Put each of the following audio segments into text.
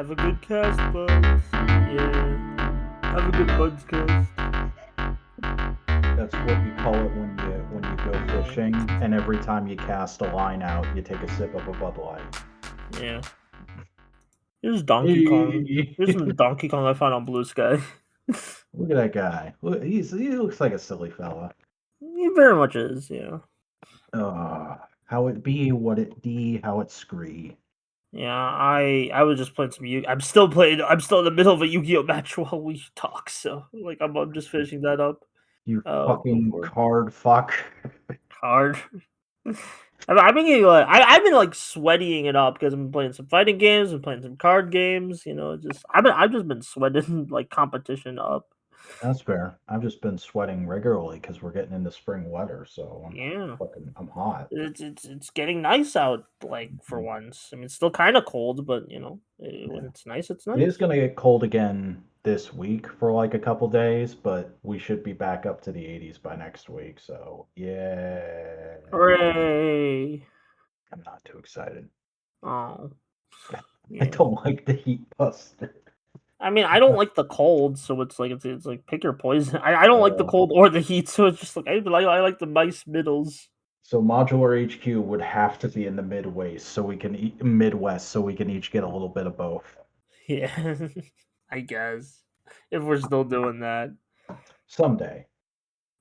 Have a good cast, buds. Yeah. Have a good buds cast. That's what you call it when you go fishing, and every time you cast a line out, you take a sip of a Bud Light. Yeah. Here's Donkey Kong. Here's some Donkey Kong I found on Bluesky. Look at that guy. Look, he looks like a silly fella. He very much is, yeah. How it be, what it be, how it scree. Yeah, I was just playing some Yu. I'm still in the middle of a Yu-Gi-Oh match while we talk. So like I'm just finishing that up. You fucking Before card fuck. hard. I've been getting I've been like sweating it up because I've been playing some fighting games and playing some card games. You know, just I've just been sweating like competition up. That's fair. I've just been sweating regularly because we're getting into spring weather, so Yeah, I'm hot. it's getting nice out like for Mhm. once. I mean, it's still kind of cold, but you know, when Yeah. it's nice, it's It is nice. gonna get cold again this week for like a couple days, but we should be back up to the 80s by next week. So yeah, Hooray! I'm not too excited. Oh, I yeah. don't like the heat buster. I mean, I don't like the cold, so it's like pick your poison. I don't like the Uh, cold or the heat, so it's just like I like the nice middles. so modular HQ would have to be in the Midwest, so we can Midwest, so we can each get a little bit of both. Yeah, I guess if we're still doing that Someday,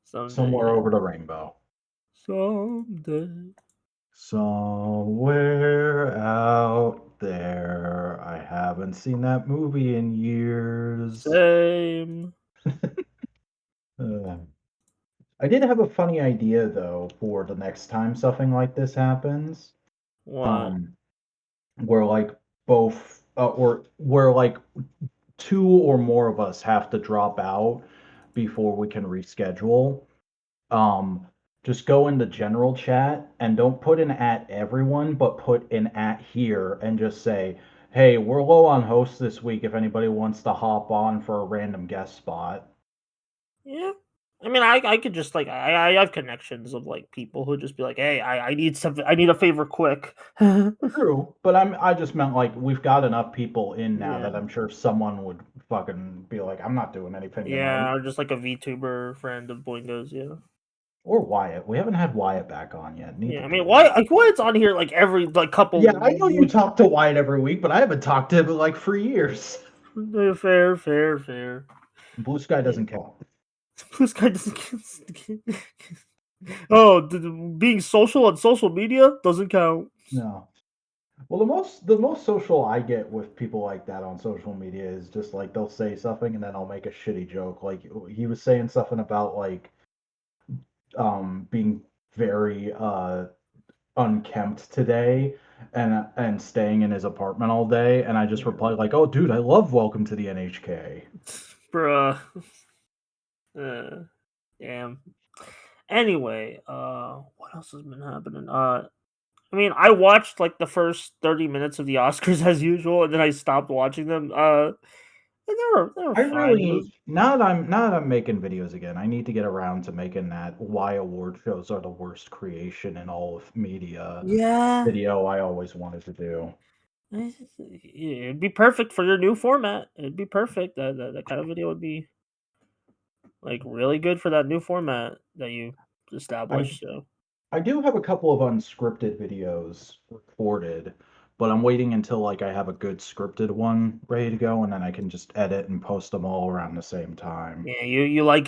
someday. somewhere Yeah, over the rainbow. someday. Somewhere out there. I haven't seen that movie in years. Same. Uh, I did have a funny idea though for the next time something like this happens. What? Um, where like both, or where like two or more of us have to drop out before we can reschedule. Um, just go in the general chat and don't put an at everyone, but put an at here and just say, hey, we're low on hosts this week if anybody wants to hop on for a random guest spot. Yeah. I mean, I could just like I have connections of like people who just be like, hey, I need something. I need a favor quick. True, but I just meant like we've got enough people in now Yeah. that I'm sure someone would fucking be like, I'm not doing anything tonight. Yeah, or just like a VTuber friend of Boingo's, yeah. Or Wyatt. We haven't had Wyatt back on yet. Need Yeah, to I do mean, why? that. Like, why it's on here like every like Yeah, I couple know you talk to Wyatt every week, but I haven't talked to him in like 3 years. fair. Blue Sky Yeah. doesn't count. This guy doesn't. Oh, being social on social media doesn't count. No. Well, the most social I get with people like that on social media is just like they'll say something and then I'll make a shitty joke. Like he was saying something about like being very unkempt today and staying in his apartment all day, and I just Yeah. replied like, "Oh, dude, I love Welcome to the NHK." Bruh. Uh, damn. Anyway, what else has been happening? I mean, I watched like the first 30 minutes of the Oscars as usual, and then I stopped watching them. And they were I fine. It was, really now that I'm making videos again, I need to get around to making that why award shows are the worst creation in all of media yeah, video I always wanted to do. it'd be perfect for your new format. It'd be perfect. That kind of video would be like really good for that new format that you I established. So I do have a couple of unscripted videos recorded, but I'm waiting until like I have a good scripted one ready to go, and then I can just edit and post them all around the same time. yeah, you like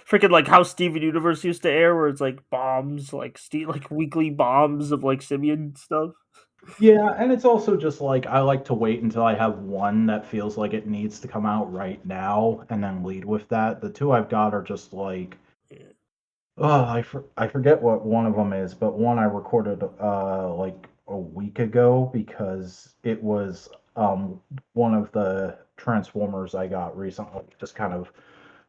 freaking like how Steven Universe used to air, where it's like bombs, like like weekly bombs of like Simeon stuff. Yeah, and it's also just like I like to wait until I have one that feels like it needs to come out right now and then lead with that. The two I've got are just like, Yeah. oh, I forget what one of them is, but one I recorded like a week ago because it was one of the Transformers I got recently just kind of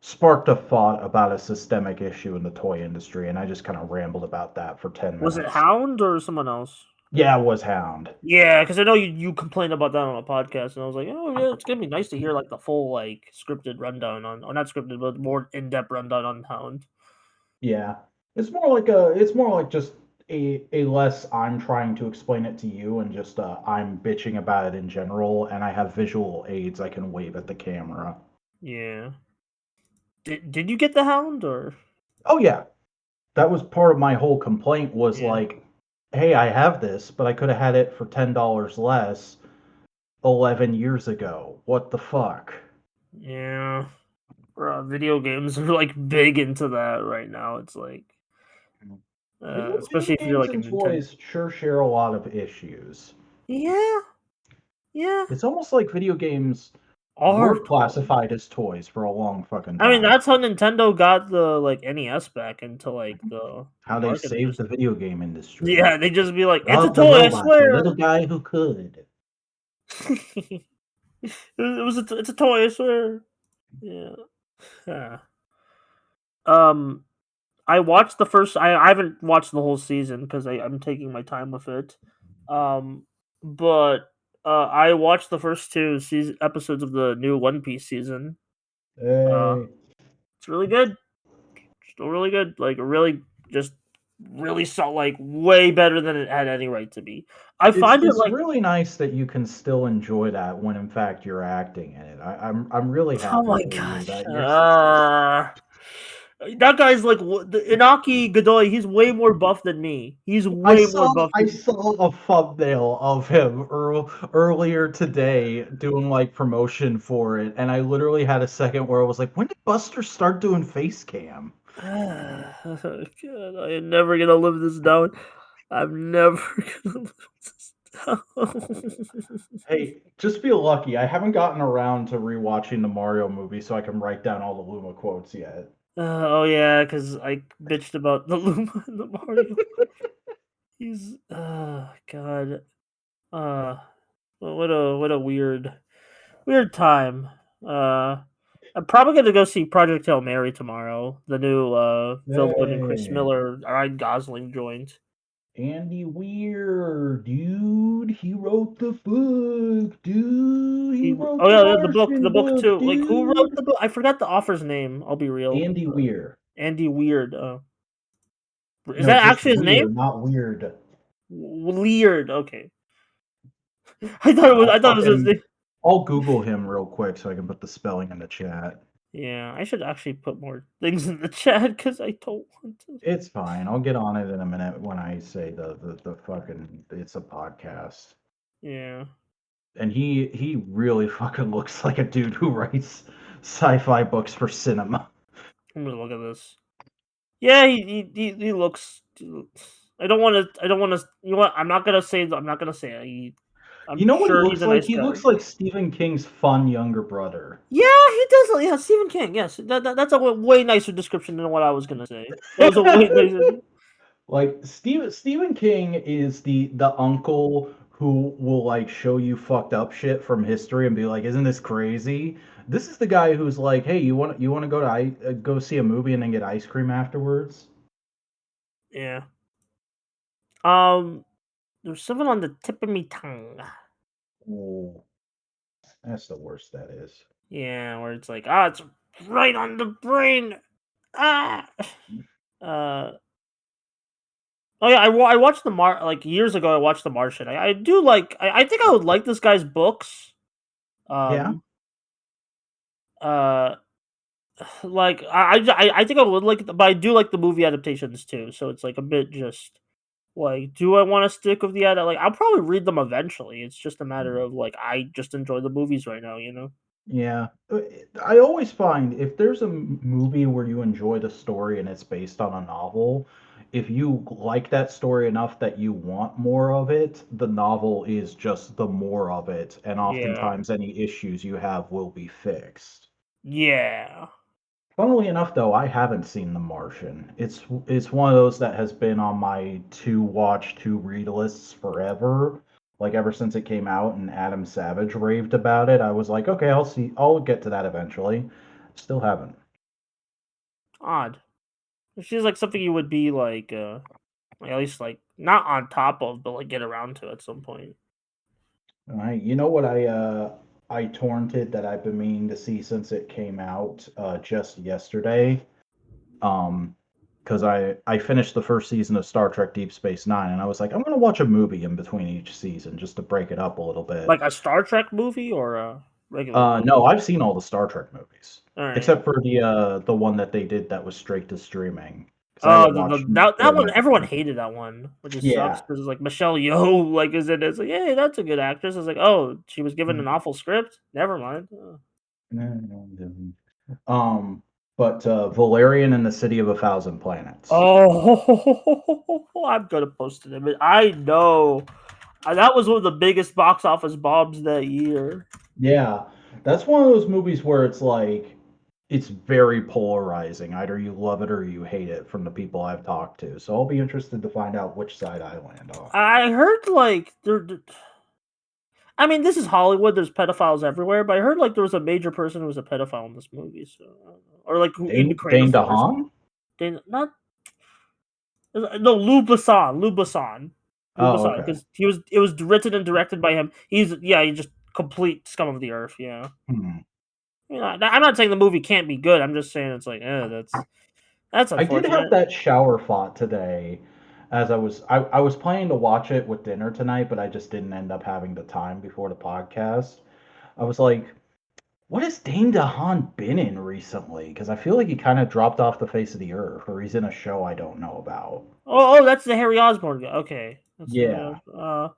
sparked a thought about a systemic issue in the toy industry, and I just kind of rambled about that for 10 Was it minutes. Hound or someone else? Yeah, it was Hound. Yeah, because I know you complained about that on a podcast, and I was like, oh yeah, it's gonna be nice to hear like the full like scripted rundown on, or not scripted, but more in depth rundown on Hound. Yeah. It's more like just a less I'm trying to explain it to you and just I'm bitching about it in general, and I have visual aids I can wave at the camera. Yeah. Did you get the Hound or? Oh yeah, that was part of my whole complaint was Yeah. like, hey, I have this, but I could have had it for $10 less 11 years ago. What the fuck? Yeah. Video games are like big into that right now. It's like, Video especially if you're games like a and Nintendo. toys sure share a lot of issues. Yeah. Yeah. It's almost like video games Are were toys. classified as toys for a long fucking I mean, time. that's how Nintendo got the like NES back into like the How they market. They saved just the video game industry. yeah, they just be like, it's a Love the toy, I robot, the swear. little guy who could. It's a toy, I swear. Yeah. Yeah. Um, I watched the first. I haven't watched the whole season because I'm taking my time with it. Um, but I watched the first two episodes of the new One Piece season. Uh, Hey. it's really good. Still really good. Like really, just really saw like way better than it had any right to be. I It's find it it's like really nice that you can still enjoy that when in fact you're acting in it. I'm really oh happy my for you gosh. that you're That guy's like the Inaki Godoy. He's way more buff than me. He's way more buff I than me. saw a thumbnail of him earlier today doing like promotion for it, and I literally had a second where I was like, when did Buster start doing face cam? God, I am never gonna live this down. I'm never gonna live this down. Hey, just feel lucky. I haven't gotten around to rewatching the Mario movie so I can write down all the Luma quotes yet. Oh yeah, because I bitched about the Luma and the Mario. He's God. Uh what a weird time. Uh I'm probably gonna go see Project Hail Mary tomorrow. The new Phil Lord and Chris Hey, Miller Ryan Gosling joint. Andy Weir, dude, he wrote the book, dude. He wrote Oh the yeah, the Martian book book, too. Like who wrote dude. the book? I forgot the author's name. I'll be real. Andy Weir. Andy Weird. Is No, that just actually his name? Weir, not weird. Weird. Okay. I thought it was. I thought it was his name. I'll Google him real quick so I can put the spelling in the chat. Yeah, I should actually put more things in the chat because I don't want to. It's fine. I'll get on it in a minute when I say the fucking it's a podcast. Yeah, And he really fucking looks like a dude who writes sci-fi books for cinema. I'm gonna look at this. Yeah, he looks. I don't want to. I don't want to. You know what? I'm not gonna say. I'm not gonna say it. You I'm know what he sure he's looks a like? nice He guy. looks like Stephen King's fun younger brother. Yeah, he does. Yeah, Stephen King. Yes, that's a way nicer description than what I was gonna say. That was a way nicer. Like Stephen King is the uncle who will like show you fucked up shit from history and be like, "Isn't this crazy?" This is the guy who's like, "Hey, you want to go to go see a movie and then get ice cream afterwards?" Yeah. There's something on the tip of me tongue. Ooh, that's the worst that is. Yeah, where it's like, it's right on the brain. Ah. Uh. Oh yeah, I watched like years ago. I watched The Martian. I do like. I think I would like this guy's books. Yeah. Um. Uh. Like I think I would like, but I do like the movie adaptations too. So it's like a bit just like, do I want to stick with the edit? Like, I'll probably read them eventually. It's just a matter of like, I just enjoy the movies right now. You know. Yeah. I always find if there's a movie where you enjoy the story and it's based on a novel, if you like that story enough that you want more of it, the novel is just the more of it, and Yeah. oftentimes any issues you have will be fixed. Yeah. Funnily enough, though, I haven't seen The Martian. It's one of those that has been on my to watch, to read lists forever. Like ever since it came out and Adam Savage raved about it, I was like, okay, I'll get to that eventually. Still haven't. Odd. It seems like something you would be like, at least like not on top of, but like get around to at some point. You know what I torrented that I've been meaning to see since it came out just yesterday. Um because I finished the first season of Star Trek Deep Space Nine, and I was like, I'm gonna watch a movie in between each season just to break it up a little bit. Like a Star Trek movie or a regular movie? No, I've seen all the Star Trek movies All right. except for the one that they did that was straight to streaming because I Oh, haven't watched that very one, many. everyone hated that one, which just sucks Yeah. because it's like Michelle Yeoh, like, is it? It's like, hey, that's a good actress. It's like, oh, she was given an awful script. Never mind. Oh. Um, but Valerian and the City of a Thousand Planets. Oh, I'm gonna post it. I know that was one of the biggest box office bombs that year. Yeah, that's one of those movies where it's like it's very polarizing. Either you love it or you hate it from the people I've talked to. So I'll be interested to find out which side I land on. I heard like I mean, this is Hollywood. There's pedophiles everywhere, but I heard like there was a major person who was a pedophile in this movie, so or like who in the creative Dane force. DeHaan? Not no Lou Besson, Oh, okay. because it was written and directed by him. He's just complete scum of the earth. Yeah, Hmm. you know, I'm not saying the movie can't be good. I'm just saying it's like, that's I did have unfortunate. that shower thought today as I was planning to watch it with dinner tonight, but I just didn't end up having the time before the podcast. I was like, what has Dane DeHaan been in recently? Because I feel like he kind of dropped off the face of the earth, or he's in a show I don't know about. That's the Harry Osborn guy. Okay, that's Harry Yeah. Osborn.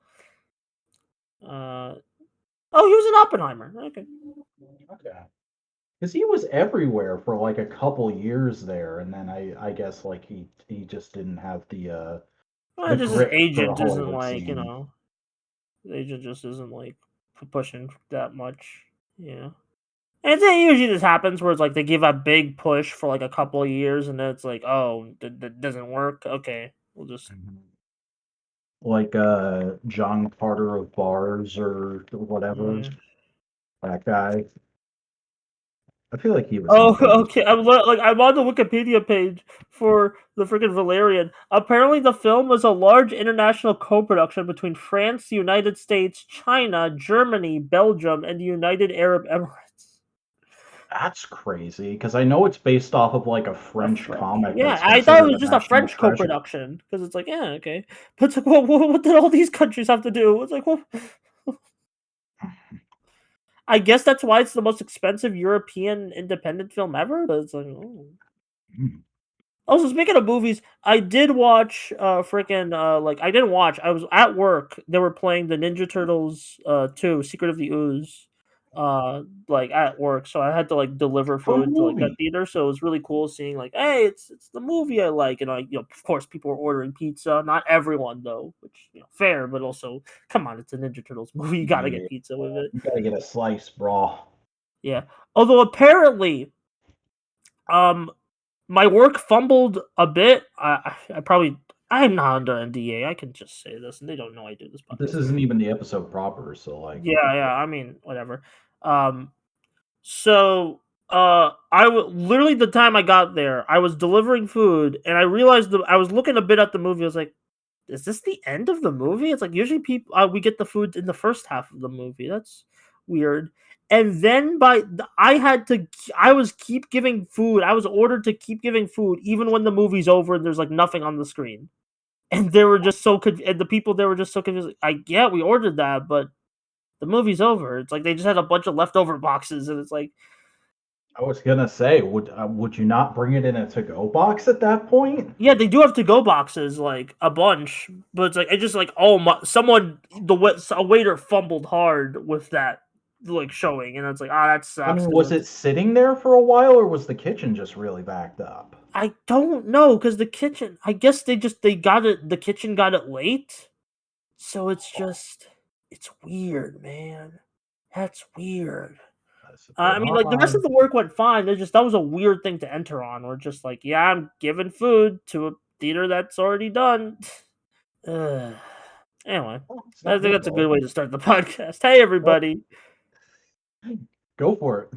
Oh, he was in Oppenheimer. Okay. Okay. Because he was everywhere for like a couple years there, and then I guess like he just didn't have Well, the just his grip for the agent isn't Hollywood like, scene. the agent just isn't like pushing that much. Yeah. And then usually this happens where it's like they give a big push for like a couple of years and then it's like, oh, that doesn't work. Okay. We'll just. Mhm. Like John Carter of Bars or whatever, Mm. that guy. I feel like he was in Oh, things. okay. I'm on the Wikipedia page for the freaking Valerian. Apparently, the film was a large international co-production between France, the United States, China, Germany, Belgium, and the United Arab Emirates. That's crazy because I know it's based off of like a French comic Yeah, that's I thought it considered was a just a national French treasure. co-production because it's like, yeah, okay, but it's like, what did all these countries have to do? It's like, well, I guess that's why it's the most expensive European independent film ever. But it's like, oh. Hmm. Also, speaking of movies, I did watch freaking like I didn't watch. I was at work. They were playing the Ninja Turtles 2, Secret of the Ooze, like at work. So I had to like deliver Fun food to like that movie. theater. So it was really cool seeing like, hey, it's the movie I like, and of course people were ordering pizza. Not everyone though, which fair, but also come on, it's a Ninja Turtles movie. You gotta get Yeah, pizza with it. you gotta get a slice, bro. Yeah. Although apparently, um, my work fumbled a bit. I probably I'm not under NDA. I can just say this, and they don't know I do this This podcast. isn't even the episode proper, so like, what the Yeah. fuck? I mean, whatever. Um, so literally the time I got there, I was delivering food, and I realized that I was looking a bit at the movie. I was like, "Is this the end of the movie?" It's like usually people we get the food in the first half of the movie. That's weird. And then I was keep giving food. I was ordered to keep giving food even when the movie's over and there's like nothing on the screen. And they were just and the people there were just so confused. Like, yeah, we ordered that, but the movie's over. It's like they just had a bunch of leftover boxes, and it's like, I was gonna say, would you not bring it in a to-go box at that point? yeah, they do have to go boxes, like a bunch, but it's like just like, oh my, a waiter fumbled hard with that like showing, and it's like, that I sucks mean, because was it it's. sitting there for a while, or was the kitchen just really backed up? I don't know because the kitchen. I guess they got it. The kitchen got it late, so it's weird, man. That's weird. That's a bit I mean, like the rest odd. of the work went fine. That was a weird thing to enter on. We're just like, yeah, I'm giving food to a theater that's already done. Ugh. Anyway, Oh, it's I not think your that's a good fault. way to start the podcast. Hey, Well, everybody. go for it.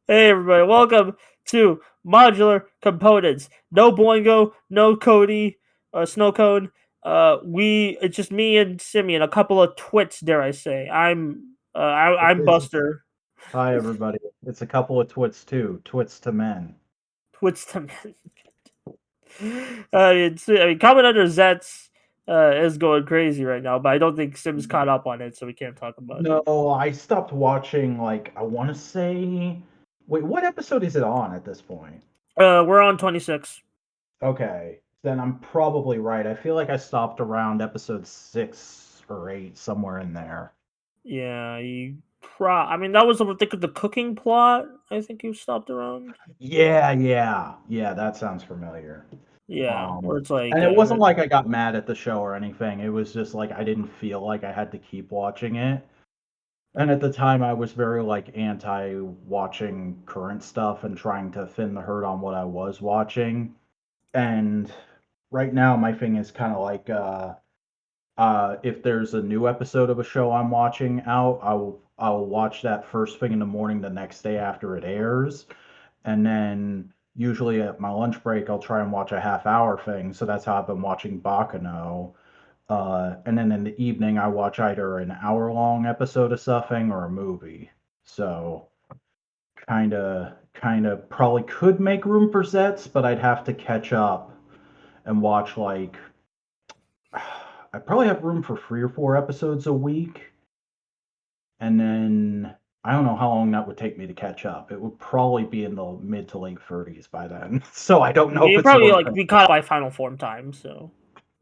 Hey, everybody. Welcome to Modular Components. No Boingo, no Cody, Snow Cone. It's just me and Simeon. A couple of twits, dare I say. I'm It's Buster. Hi, everybody. It's a couple of twits too. Twits to men. Twits to men. I mean, Kamen Under Zets is going crazy right now, but I don't think Sim's caught up on it, so we can't talk about it. No, I stopped watching, like, I want to say. Wait, what episode is it on at this point? We're on 26. Okay, then I'm probably right. I feel like I stopped around episode 6 or 8, somewhere in there. Yeah, I mean, that was I think of the cooking plot. I think you stopped around. Yeah, that sounds familiar. Yeah, where it's like, And it wasn't like I got mad at the show or anything. It was just like I didn't feel like I had to keep watching it. And at the time, I was very like anti watching current stuff and trying to thin the herd on what I was watching. And right now, my thing is kind of like if there's a new episode of a show I'm watching out, I'll watch that first thing in the morning the next day after it airs, and then usually at my lunch break I'll try and watch a half hour thing. So that's how I've been watching Bakano. And then in the evening I watch either an hour-long episode of something or a movie. So kind of probably could make room for Zets, but I'd have to catch up and watch like I probably have room for 3 or 4 episodes a week, and then I don't know how long that would take me to catch up. It would probably be in the mid to late 30s by then. So I don't know if you it's probably worth like it. be caught by Final Form time, so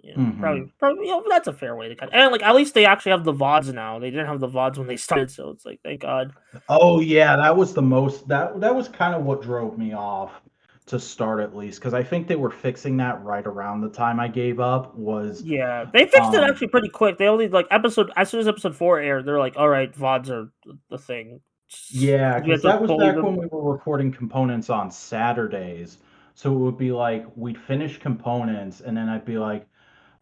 yeah, Hmm. probably that's a fair way to cut. And like at least they actually have the VODs now. They didn't have the VODs when they started, so it's like thank God. Oh yeah, that was the most that was kind of what drove me off to start at least because I think they were fixing that right around the time I gave up was Yeah, they fixed it actually pretty quick. They only like episode as soon as episode 4 aired, they're like, all right, VODs are the thing. yeah, We have because to that was bully back when them. we were recording components on Saturdays. So it would be like we'd finish components and then I'd be like,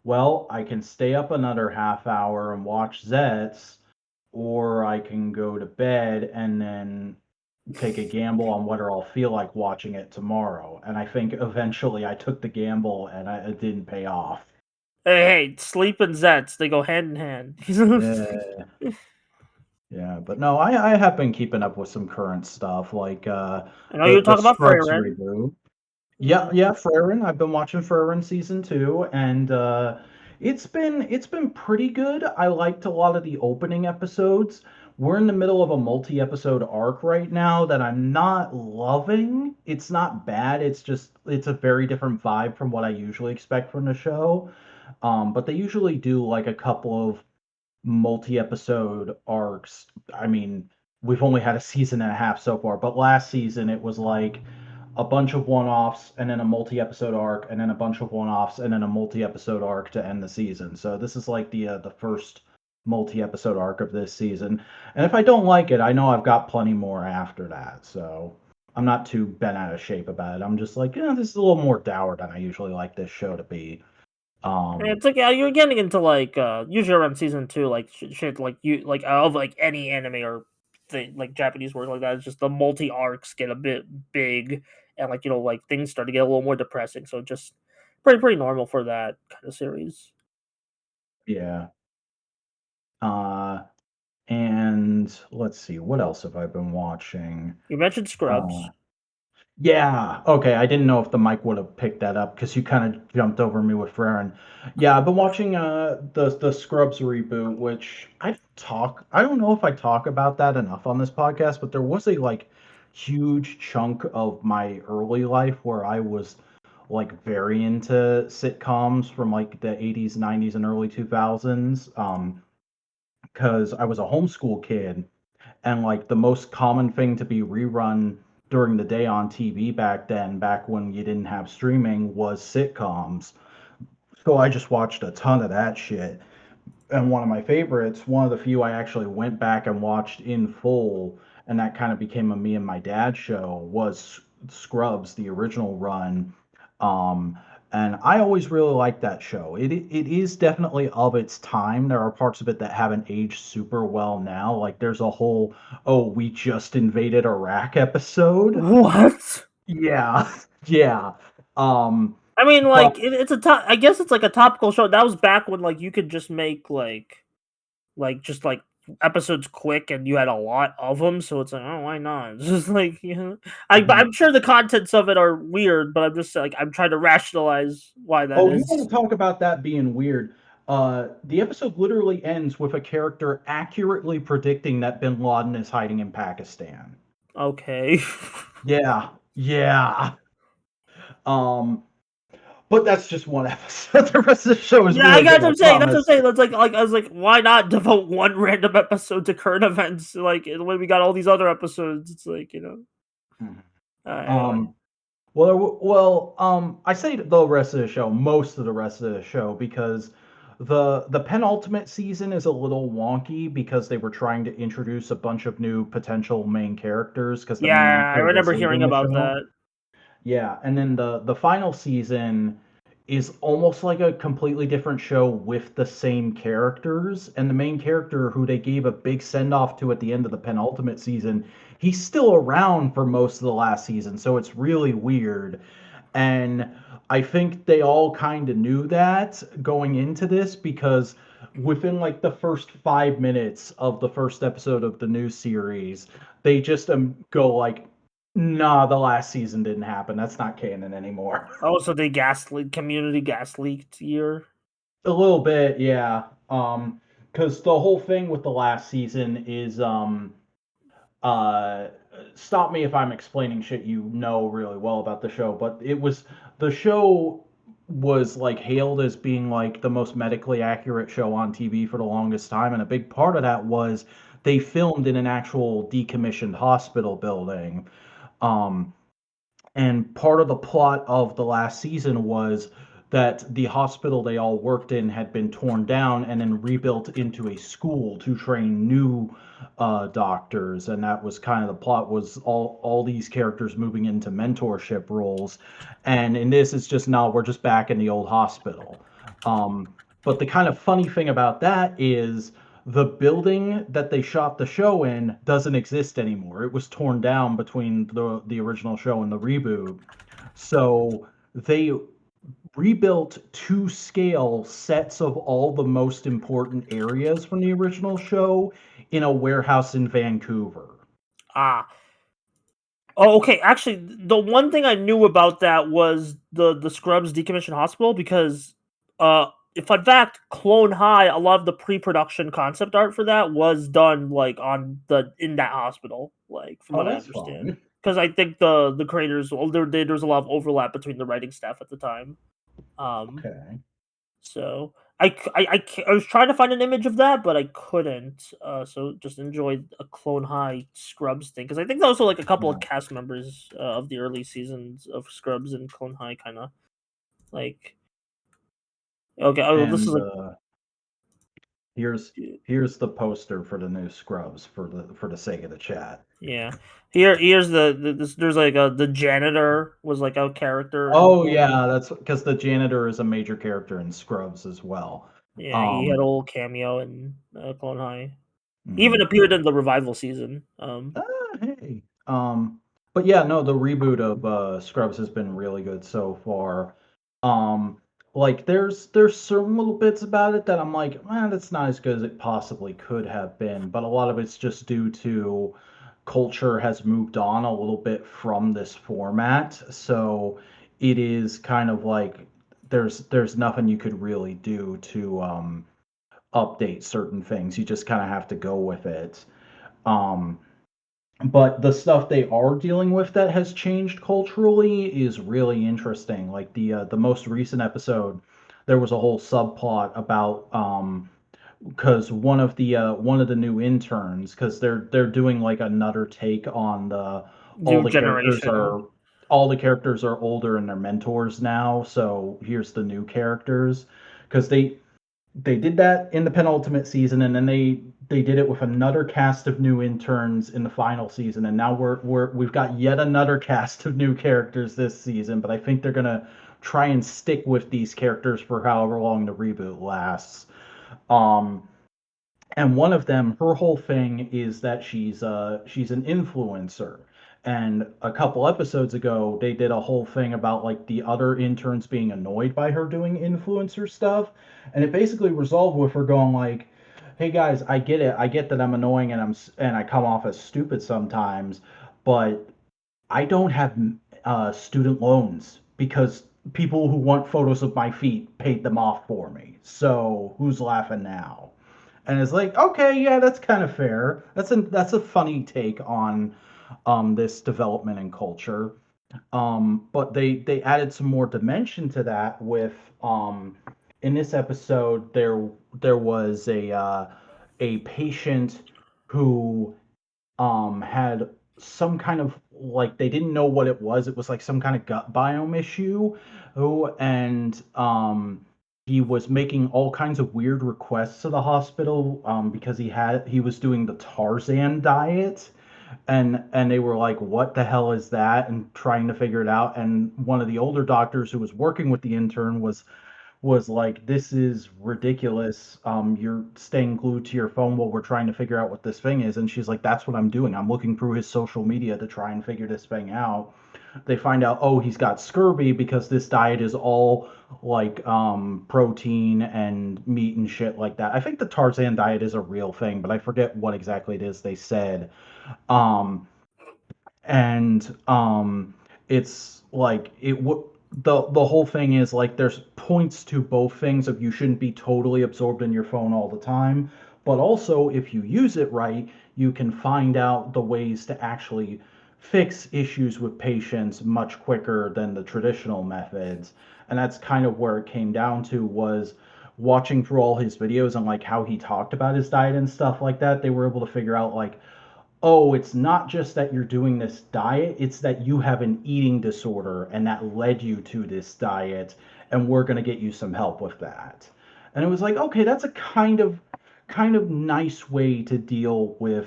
well, I can stay up another half hour and watch Zets, or I can go to bed and then take a gamble on whether I'll feel like watching it tomorrow. And I think eventually I took the gamble and it didn't pay off. Hey, sleep and Zets, they go hand in hand. Yeah, yeah, but no, I have been keeping up with some current stuff like I know you the were talking about Scrubs Freyren. reboot. Yeah, Yeah. yeah, Freyrin. I've been watching Freyrin season 2, and it's been pretty good. I liked a lot of the opening episodes. We're in the middle of a multi-episode arc right now that I'm not loving. It's not bad. It's just it's a very different vibe from what I usually expect from the show. But they usually do like a couple of multi-episode arcs. I mean, we've only had a season and a half so far, but last season it was like a bunch of one-offs and then a multi-episode arc and then a bunch of one-offs and then a multi-episode arc to end the season. So this is like the first multi-episode arc of this season. And if I don't like it, I know I've got plenty more after that. So I'm not too bent out of shape about it. I'm just like, yeah, this is a little more dour than I usually like this show to be. It's like yeah, you're getting into like usually around season 2, like shit like you like of like any anime or thing like Japanese work like that. It's just the multi arcs get a bit big and like like things start to get a little more depressing. So just pretty normal for that kind of series. Yeah. Uh and let's see, what else have I been watching? You mentioned Uh Scrubs. Yeah. Okay. I didn't know if the mic would have picked that up because you kind of jumped over me with Farron. Yeah, I've been watching the Scrubs reboot, which I don't know if I talk about that enough on this podcast, but there was a like huge chunk of my early life where I was like very into sitcoms from like the 80s, 90s, and early 2000s. Because I was a homeschool kid and like the most common thing to be rerun during the day on TV back then, back when you didn't have streaming, was sitcoms. So I just watched a ton of that shit. And one of my favorites, one of the few I actually went back and watched in full, and that kind of became a me and my dad show, was Scrubs, the original run. Um, and I always really liked that show. It is definitely of its time. There are parts of it that haven't aged super well now. Like there's a whole "oh, we just invaded Iraq" episode. What? Yeah, yeah. Um, I mean, but like it's a I guess it's like a topical show. That was back when like you could just make like just like episodes quick and you had a lot of them, so it's like, oh, why not? It's just like, Mhm. I'm sure the contents of it are weird, but I'm just like, I'm trying to rationalize why that Oh, you want is. to talk about that being weird? The episode literally ends with a character accurately predicting that Bin Laden is hiding in Pakistan. Okay. Yeah, yeah. Um, but that's just one episode. The rest of the show is Yeah, I really got good, what I I'm saying. That's what I'm promise. saying. That's like I was like, why not devote one random episode to current events? Like when we got all these other episodes, it's like Mhm. Anyway. Um, I say the rest of the show, most of the rest of the show, because the penultimate season is a little wonky because they were trying to introduce a bunch of new potential main characters because the Yeah, main I actor was remember hearing leaving the about show. that. Yeah, and then the final season is almost like a completely different show with the same characters, and the main character who they gave a big send off to at the end of the penultimate season, he's still around for most of the last season, so it's really weird. And I think they all kind of knew that going into this because within like the first 5 minutes of the first episode of the new series, they just go like, "Nah, the last season didn't happen. That's not canon anymore." Oh, so they community gas leaked year. A little bit, yeah. Because the whole thing with the last season is uh stop me if I'm explaining shit you know really well about the show, but the show was like hailed as being like the most medically accurate show on TV for the longest time, and a big part of that was they filmed in an actual decommissioned hospital building. Um, and part of the plot of the last season was that the hospital they all worked in had been torn down and then rebuilt into a school to train new doctors. And that was kind of the plot, was all these characters moving into mentorship roles. And in this, it's just, no, we're just back in the old hospital. But the kind of funny thing about that is the building that they shot the show in doesn't exist anymore. It was torn down between the original show and the reboot. So they rebuilt to scale sets of all the most important areas from the original show in a warehouse in Vancouver. Ah. Oh, okay. Actually, the one thing I knew about that was the Scrubs decommissioned hospital because if in fact Clone High, a lot of the pre-production concept art for that was done like on the in that hospital, like from Oh, what I that's understand. fun. Because I think the creators, well, there was a lot of overlap between the writing staff at the time. Um, Okay. so I was trying to find an image of that, but I couldn't. So just enjoyed a Clone High Scrubs thing because I think also like a couple of Yeah. cast members of the early seasons of Scrubs and Clone High kind of like okay. Oh, this is And like here's here's the poster for the new Scrubs for the sake of the chat. yeah. Here's there's like the janitor was like a character in Oh Clone High. yeah, that's because the janitor is a major character in Scrubs as well. Yeah, he had a Um, little cameo in Clone High. He even mhm. appeared in the revival season. Hey. But yeah, no, the reboot of Scrubs has been really good so far. Um, like there's certain little bits about it that I'm like, man, that's not as good as it possibly could have been. But a lot of it's just due to culture has moved on a little bit from this format. So it is kind of like there's nothing you could really do to update certain things. You just kind of have to go with it. Um, but the stuff they are dealing with that has changed culturally is really interesting. Like the most recent episode, there was a whole subplot about because one of the new interns, because they're doing like another take on the all New the characters generation. are all the characters are older and they're mentors now, so here's the new characters because they did that in the penultimate season, and then they did it with another cast of new interns in the final season, and now we've got yet another cast of new characters this season. But I think they're gonna try and stick with these characters for however long the reboot lasts. Um, and one of them, her whole thing is that she's an influencer. And a couple episodes ago, they did a whole thing about like the other interns being annoyed by her doing influencer stuff, and it basically resolved with her going like, hey guys, I get it. I get that I'm annoying and and I come off as stupid sometimes, but I don't have student loans because people who want photos of my feet paid them off for me. So who's laughing now? And it's like, okay, yeah, that's kind of fair. That's a funny take on this development in culture. But they added some more dimension to that with in this episode there was a patient who had some kind of like they didn't know what it was. It was like some kind of gut biome issue. Oh, and he was making all kinds of weird requests to the hospital because he was doing the Tarzan diet, and they were like, what the hell is that, and trying to figure it out. And one of the older doctors who was working with the intern was like, this is ridiculous. You're staying glued to your phone while we're trying to figure out what this thing is. And she's like, that's what I'm doing. I'm looking through his social media to try and figure this thing out. They find out, oh, he's got scurvy because this diet is all like protein and meat and shit like that. I think the Tarzan diet is a real thing, but I forget what exactly it is they said. Um, and it's like the whole thing is like there's points to both things of you shouldn't be totally absorbed in your phone all the time, but also if you use it right you can find out the ways to actually fix issues with patients much quicker than the traditional methods. And that's kind of where it came down to, was watching through all his videos and like how he talked about his diet and stuff like that. They were able to figure out like, oh, it's not just that you're doing this diet, it's that you have an eating disorder and that led you to this diet, and we're going to get you some help with that. And it was like, okay, that's a kind of nice way to deal with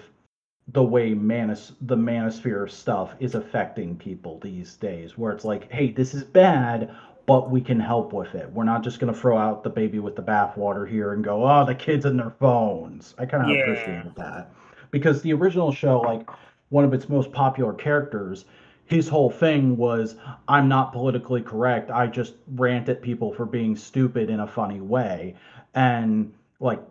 the way the manosphere stuff is affecting people these days, where it's like, hey, this is bad, but we can help with it. We're not just going to throw out the baby with the bathwater here and go, oh, the kids and their phones. I kind of Yeah, appreciated that because the original show, like one of its most popular characters, his whole thing was, I'm not politically correct. I just rant at people for being stupid in a funny way. And like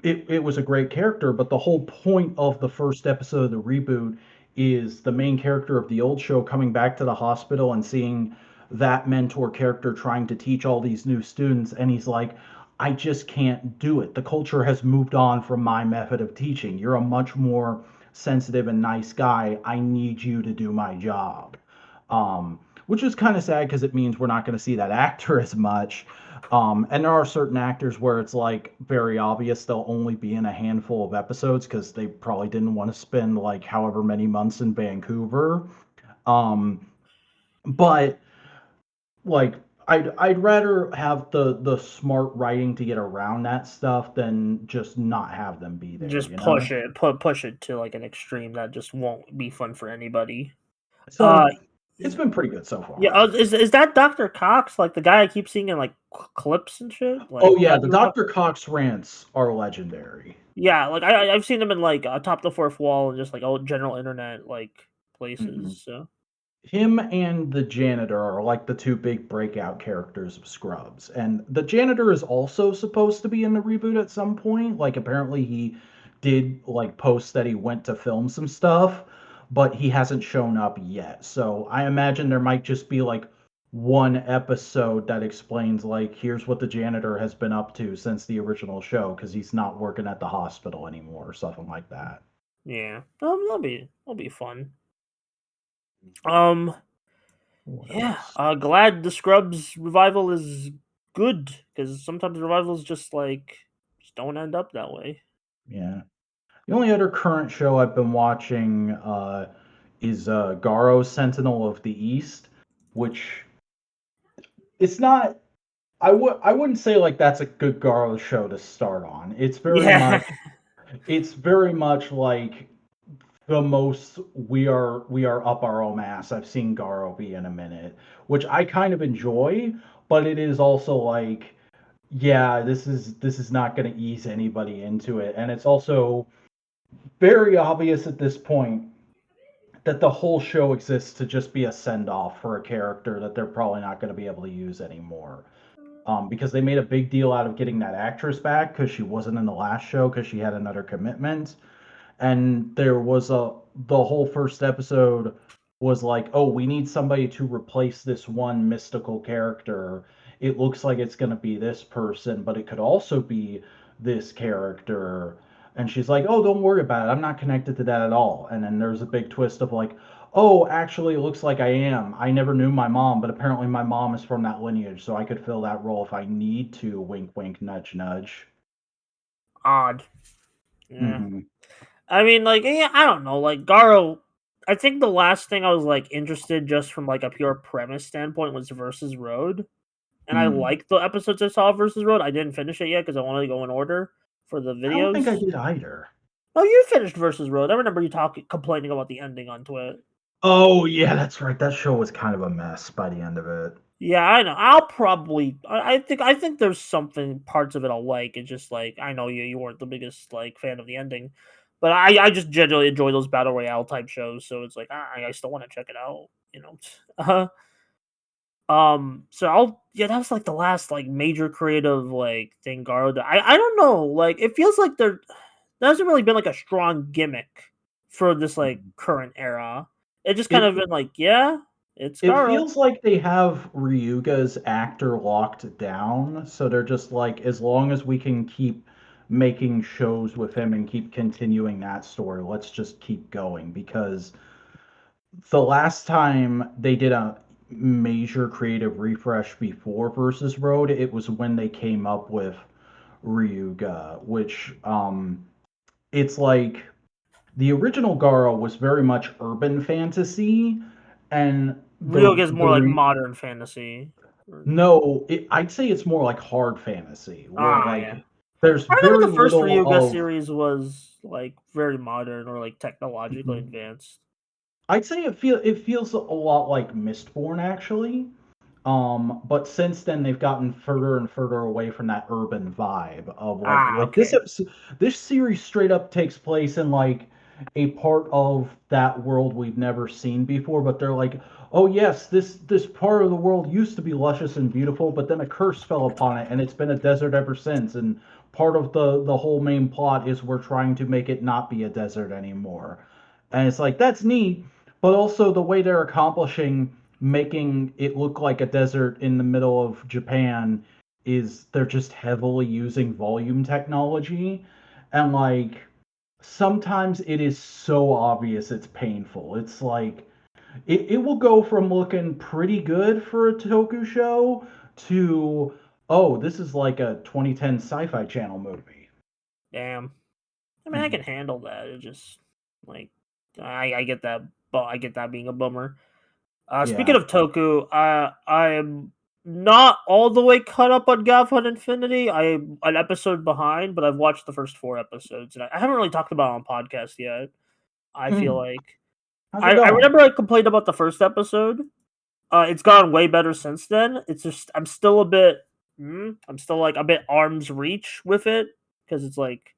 it was a great character, but the whole point of the first episode of the reboot is the main character of the old show coming back to the hospital and seeing that mentor character trying to teach all these new students. And he's like, I just can't do it. The culture has moved on from my method of teaching. You're a much more sensitive and nice guy. I need you to do my job. Which is kind of sad because it means we're not going to see that actor as much. And there are certain actors where it's like very obvious they'll only be in a handful of episodes because they probably didn't want to spend like however many months in Vancouver. Um, but like I'd rather have the smart writing to get around that stuff than just not have them be there, just you know? push it to like an extreme that just won't be fun for anybody. Uh, So it's been pretty good so yeah, far. is that Dr. Cox, like the guy I keep seeing in like clips and shit? Like Oh yeah, that the you're talking? Dr. Cox rants are legendary. Yeah, like I've seen him in like Top the Fourth Wall and just like all general internet like Mhm. places. So Him and the janitor are like the two big breakout characters of Scrubs. And the janitor is also supposed to be in the reboot at some point. Like apparently he did like post that he went to film some stuff, but he hasn't shown up yet. So I imagine there might just be like one episode that explains like here's what the janitor has been up to since the original show because he's not working at the hospital anymore or something like that. yeah, that'll be fun. Um, What yeah, else? glad the Scrubs revival is good because sometimes revivals just don't end up that way. Yeah. The only other current show I've been watching is Garo Sentinel of the East, which it's not. I wouldn't say like that's a good Garo show to start on. Yeah, It's very much like the most we are up our own ass I've seen Garo be in a minute, which I kind of enjoy, but it is also like, yeah, this is not going to ease anybody into it, and it's also very obvious at this point that the whole show exists to just be a send off for a character that they're probably not going to be able to use anymore. because they made a big deal out of getting that actress back because she wasn't in the last show because she had another commitment. And there was the whole first episode was like, oh, we need somebody to replace this one mystical character. It looks like it's going to be this person, but it could also be this character. And she's like, oh, don't worry about it. I'm not connected to that at all. And then there's a big twist of like, oh, actually, it looks like I am. I never knew my mom, but apparently my mom is from that lineage, so I could fill that role if I need to. Wink, wink, nudge, nudge. Odd. Yeah. Hmm. I mean, like, yeah, I don't know. Like, Garo, I think the last thing I was, like, interested just from, like, a pure premise standpoint was Versus Road. And I Mm. liked the episodes I saw of Versus Road. I didn't finish it yet because I wanted to go in order for the I don't think I videos. did either. Oh, you finished Versus Road. I remember you complaining about the ending on Twitch. Oh yeah, that's right. That show was kind of a mess by the end of it. Yeah, I know. I'll probably. I think there's something parts of it I'll like. It's just like I know you weren't the biggest like fan of the ending, but I just generally enjoy those battle royale type shows. So it's like I still want to check it out. You know. So yeah, that was like the last like major creative like thing Garo did. I don't know. Like it feels like there hasn't really been like a strong gimmick for this like Mhm. current era. It just kind It of been like yeah, it's it Garo. feels like they have Ryuga's actor locked down, so they're just like, as long as we can keep making shows with him and keep continuing that story, let's just keep going. Because the last time they did a major creative refresh before Versus Road, it was when they came up with Ryuga, which it's like the original Garo was very much urban fantasy, and Real is more like modern fantasy. no, I'd say it's more like hard fantasy, where Yeah. like there's I remember very the first little Ryuga of. series was like very modern or like technologically Mhm. advanced. I'd say it feels a lot like Mistborn actually. But since then they've gotten further and further away from that urban vibe of like this Okay. episode, this series straight up takes place in like a part of that world we've never seen before, but they're like, oh yes, this part of the world used to be luscious and beautiful, but then a curse fell upon it and it's been a desert ever since. And part of the whole main plot is we're trying to make it not be a desert anymore. And it's like that's neat, but also the way they're accomplishing making it look like a desert in the middle of Japan is they're just heavily using volume technology. And like sometimes it is so obvious it's painful. It's like it will go from looking pretty good for a Toku show to, oh, this is like a 2010 sci-fi channel movie. Damn. I mean, I can Mhm. handle that. It just like I get that, but I get that being a bummer. Speaking Yeah. of Toku, I'm not all the way caught up on Hunt Infinity. I'm an episode behind, but I've watched the first 4 episodes, and I haven't really talked about it on podcast yet. I feel Hmm. like How's it I going? remember I complained about the first episode. It's gotten way better since then. It's just I'm still a bit, I'm still like a bit arm's reach with it because it's like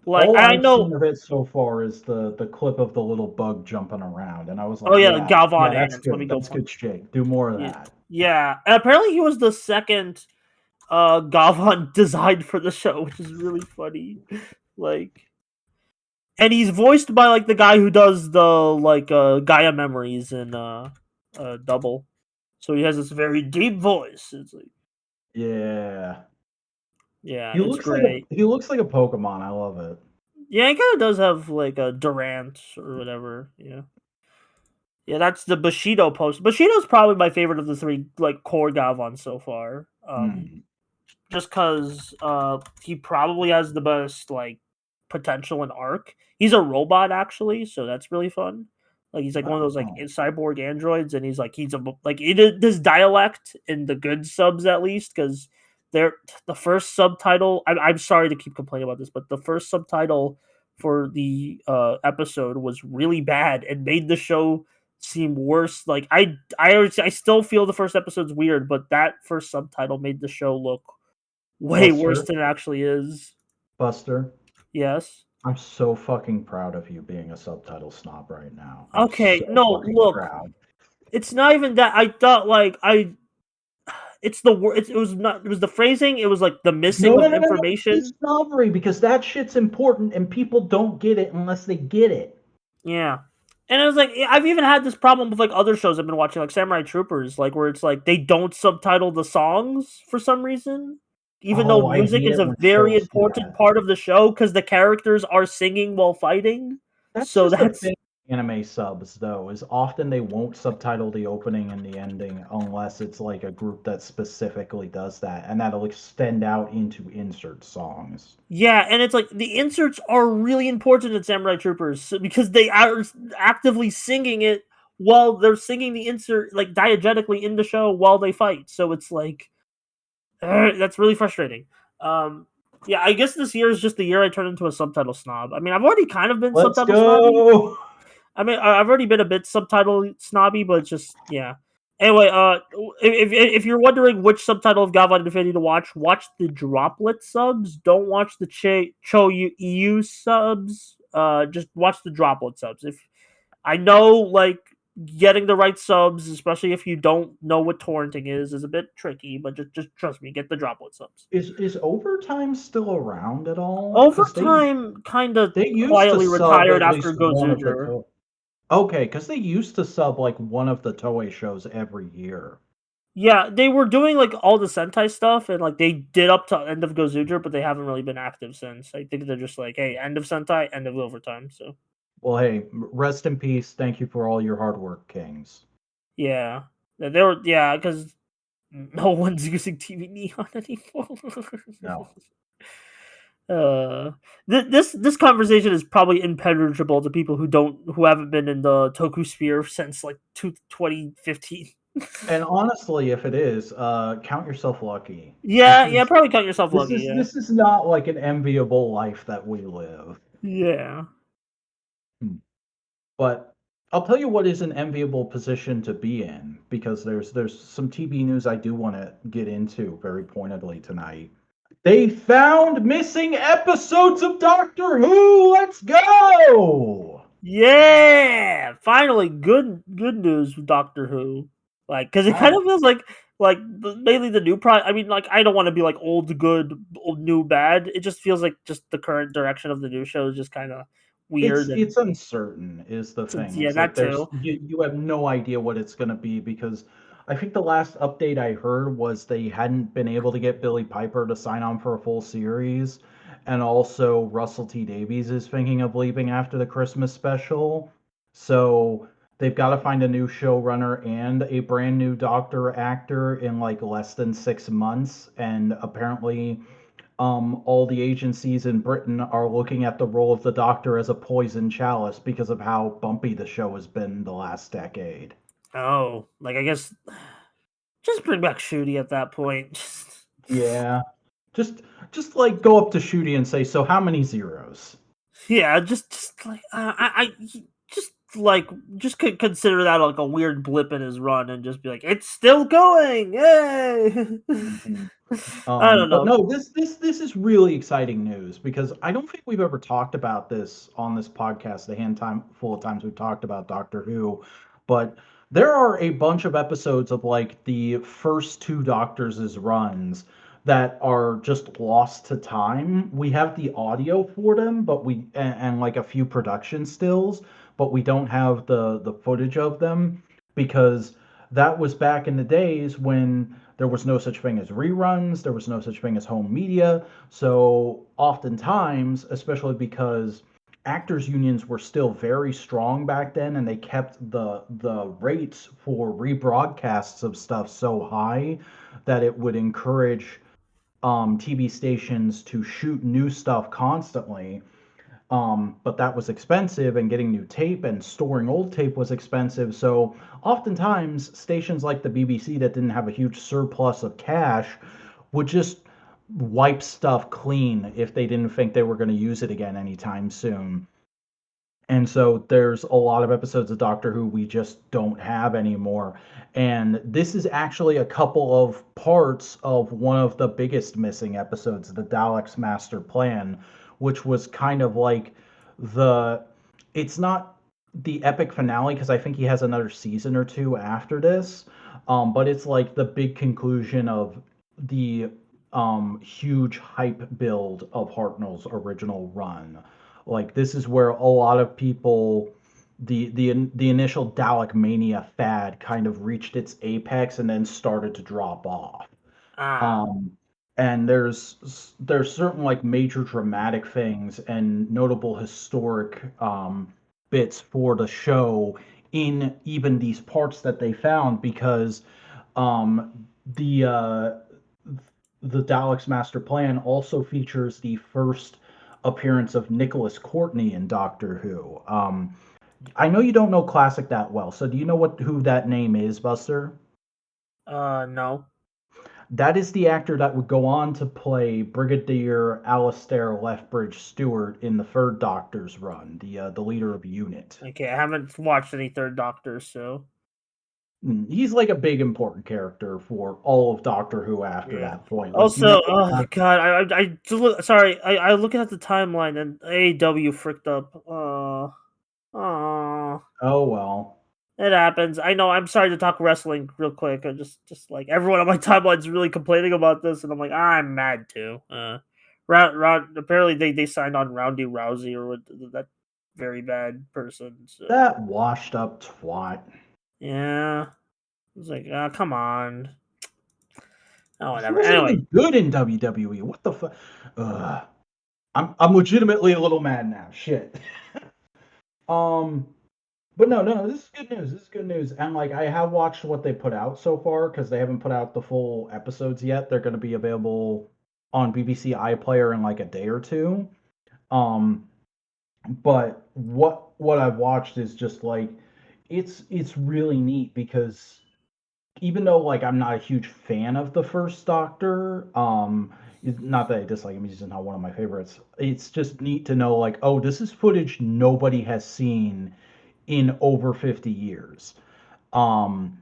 All I I've know. seen of it so far is the clip of the little bug jumping around, and I was Oh like, yeah, the yeah, Galvan yeah, that's ants. Let me good. go That's find. good shit. Do more of Yeah, that. yeah. And apparently he was the second Galvan designed for the show, which is really funny. Like, and he's voiced by like the guy who does the like Gaia memories in Double. So he has this very deep voice. It's like, Yeah. yeah, He it's looks like a great. he looks like a Pokemon. I love it. Yeah, he kind of does have like a Durant or whatever. Yeah, yeah, that's the Bushido post. Bushido's probably my favorite of the three like core Galvan so far. Hmm. Just because he probably has the best like potential in arc. He's a robot actually, so that's really fun. Like he's like one of those like Wow. cyborg androids, and he's like like it is this dialect in the good subs at least because they're the first subtitle. I'm sorry to keep complaining about this, but the first subtitle for the episode was really bad and made the show seem worse. Like I still feel the first episode's weird, but that first subtitle made the show look way worse Buster, than it actually is. Buster, Yes. I'm so fucking proud of you being a subtitle snob right now. I'm Okay, so no, fucking look. proud. It's not even that I thought like it's the word. It was not. It was the phrasing. It was like the No, missing no, of no, no, no. It's information. snobbery because that shit's important and people don't get it unless they get it. Yeah. And it was like I've even had this problem with like other shows I've been watching, like Samurai Troopers, like where it's like they don't subtitle the songs for some reason, even though Oh, I music hate is it a when very shows do important that. part of the show because the characters are singing while fighting. That's So just the that's thing with anime subs, though, is often they won't subtitle the opening and the ending unless it's like a group that specifically does that, and that'll extend out into insert songs. yeah, and it's like the inserts are really important in Samurai Troopers because they are actively singing it while they're singing the insert like diegetically in the show while they fight. So it's like that's really frustrating. Um, yeah, I guess this year is just the year I turn into a subtitle snob. I mean, I've already kind of been Let's subtitle snobby. go! I mean, I've already been a bit subtitle snobby, but it's just yeah. Anyway, if you're wondering which subtitle of Galvan Infinity to watch, watch the droplet subs. Don't watch the Cho EU subs. Just watch the droplet subs. If I know, like getting the right subs, especially if you don't know what torrenting is a bit tricky. But just trust me, get the droplet subs. Is overtime still around at all? Because Overtime kind of they used to quietly sub retired at after least one of the Gozuger. Okay, because they used to sub like one of the Toei shows every year. Yeah, they were doing like all the Sentai stuff, and like they did up to end of Gozuger, but they haven't really been active since. I think they're just like, hey, end of Sentai, end of overtime. So Well, hey, rest in peace. Thank you for all your hard work, Kings. yeah, they were because no one's using TV Neon anymore. No. uh, this conversation is probably impenetrable to people who haven't been in the Toku sphere since like 2015. And honestly, if it is, count yourself lucky. Yeah, probably count yourself lucky. Yeah, This is not like an enviable life that we live. yeah. Hmm. But I'll tell you what is an enviable position to be in because there's some TV news I do want to get into very pointedly tonight. They found missing episodes of Doctor Who. Let's go. Yeah, finally, good news with Doctor Who. Like, because it kind I of feels like mainly the new pro. I mean, like I don't want to be like old good, old new bad. It just feels like just the current direction of the new show is just kind of weird and it's uncertain is the thing. yeah, It's that like there's too. you have no idea what it's going to be because I think the last update I heard was they hadn't been able to get Billy Piper to sign on for a full series, and also Russell T Davies is thinking of leaving after the Christmas special. So they've got to find a new showrunner and a brand new doctor actor in like less than 6 months, and apparently all the agencies in Britain are looking at the role of the Doctor as a poison chalice because of how bumpy the show has been the last decade. Oh, like I guess just bring back Shooty at that point. Yeah, just just like go up to Shooty and say, "So how many zeros?" Yeah, just like just like just could consider that like a weird blip in his run and just be like, it's still going. Yay! Mhm. I don't But know. no, this is really exciting news because I don't think we've ever talked about this on this podcast. The handful of times we've talked about Doctor Who, but there are a bunch of episodes of like the first two Doctors' runs that are just lost to time. We have the audio for them, but and like a few production stills, but we don't have the footage of them because that was back in the days when there was no such thing as reruns, there was no such thing as home media. So oftentimes, especially because actors unions were still very strong back then and they kept the rates for rebroadcasts of stuff so high that it would encourage TV stations to shoot new stuff constantly. But that was expensive, and getting new tape and storing old tape was expensive. So oftentimes, stations like the BBC that didn't have a huge surplus of cash would just wipe stuff clean if they didn't think they were going to use it again anytime soon. And so there's a lot of episodes of Doctor Who we just don't have anymore. And this is actually a couple of parts of one of the biggest missing episodes, the Daleks' Master Plan, which was kind of like the. It's not the epic finale because I think he has another season or two after this, But it's like the big conclusion of the huge hype build of Hartnell's original run. Like this is where a lot of people the initial Dalek mania fad kind of reached its apex and then started to drop off. Ah, Um, and there's certain like major dramatic things and notable historic bits for the show in even these parts that they found because the Dalek's master plan also features the first appearance of Nicholas Courtney in Doctor Who. I know you don't know classic that well, so do you know what who that name is, Buster? no. That is the actor that would go on to play Brigadier Alistair Lethbridge Stewart in the Third Doctor's run, the leader of Unit. Okay, I haven't watched any Third Doctor, so He's like a big important character for all of Doctor Who after yeah. that point. Like you Also, never oh have. god, I just sorry, I looking at the timeline and AEW fricked up. Oh, Oh well. it happens. I know. I'm sorry to talk wrestling real quick. I just like everyone on my timeline is really complaining about this, and I'm like, I'm mad too. Apparently they signed on Roundy Rousey or what, that very bad person. So That washed up twat. yeah, it's like, come on. Oh, He whatever. wasn't Anyway, even good in WWE. What the fuck? I'm legitimately a little mad now. Shit. Um, but no, this is good news. This is good news. And like I have watched what they put out so far because they haven't put out the full episodes yet. They're going to be available on BBC iPlayer in like a day or two. Um, but what I've watched is just like it's really neat because even though like I'm not a huge fan of the first Doctor, not that I dislike him, he's just not one of my favorites. It's just neat to know like, oh, this is footage nobody has seen in over 50 years. Um,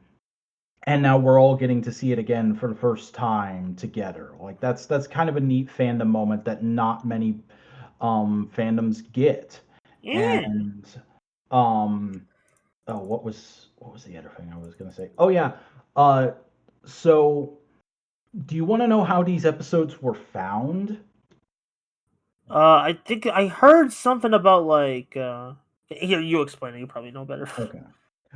and now we're all getting to see it again for the first time together. Like that's kind of a neat fandom moment that not many fandoms get. yeah. And um oh what was the other thing I was gonna say? Oh yeah. Uh so do you want to know how these episodes were found? I think I heard something about like. Here, you explain it. You probably know better. Okay.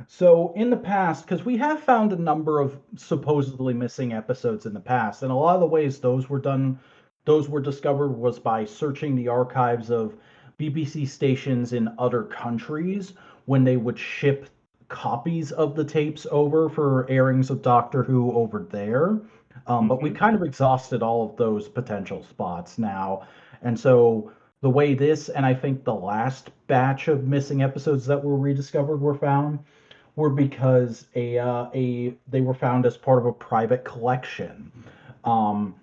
So in the past, because we have found a number of supposedly missing episodes in the past, and a lot of the ways those were discovered was by searching the archives of BBC stations in other countries when they would ship copies of the tapes over for airings of Doctor Who over there. But we Hmm. kind of exhausted all of those potential spots now, and so the way this and I think the last batch of missing episodes that were rediscovered were found were because a they were found as part of a private collection, um,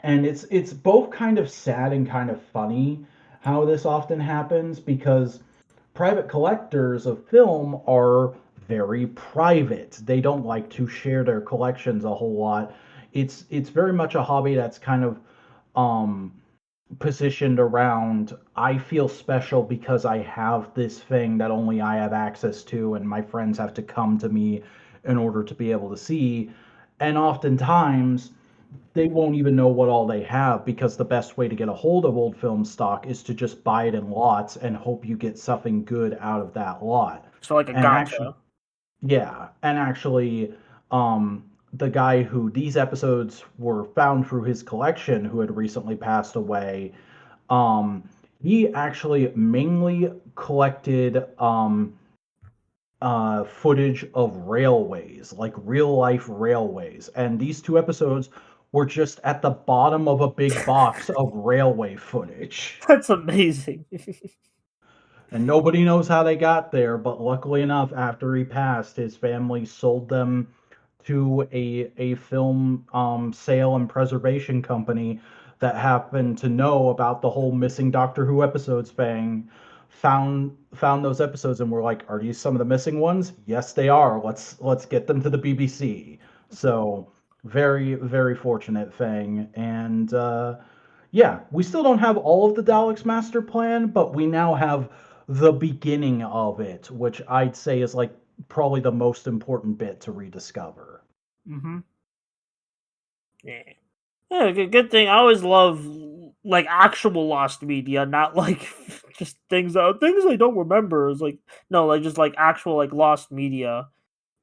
and it's both kind of sad and kind of funny how this often happens because private collectors of film are very private. They don't like to share their collections a whole lot. It's very much a hobby that's kind of um positioned around I feel special because I have this thing that only I have access to and my friends have to come to me in order to be able to see. And oftentimes they won't even know what all they have because the best way to get a hold of old film stock is to just buy it in lots and hope you get something good out of that lot. So like a And actually, gotcha. yeah, and actually, the guy who these episodes were found through his collection, who had recently passed away, um, he actually mainly collected footage of railways, like real life railways. And these two episodes were just at the bottom of a big box of railway footage. That's amazing. And nobody knows how they got there, but luckily enough, after he passed, his family sold them to a film sale and preservation company that happened to know about the whole missing Doctor Who episodes thing. Found those episodes and were like, "Are these some of the missing ones?" Yes, they are. Let's get them to the BBC. So very fortunate thing, and yeah, we still don't have all of the Daleks' master plan, but we now have the beginning of it, which I'd say is like probably the most important bit to rediscover. Mm-hmm. Yeah. Yeah, good thing. I always love like actual lost media, not like just things I don't remember. It's like no, like just like actual like lost media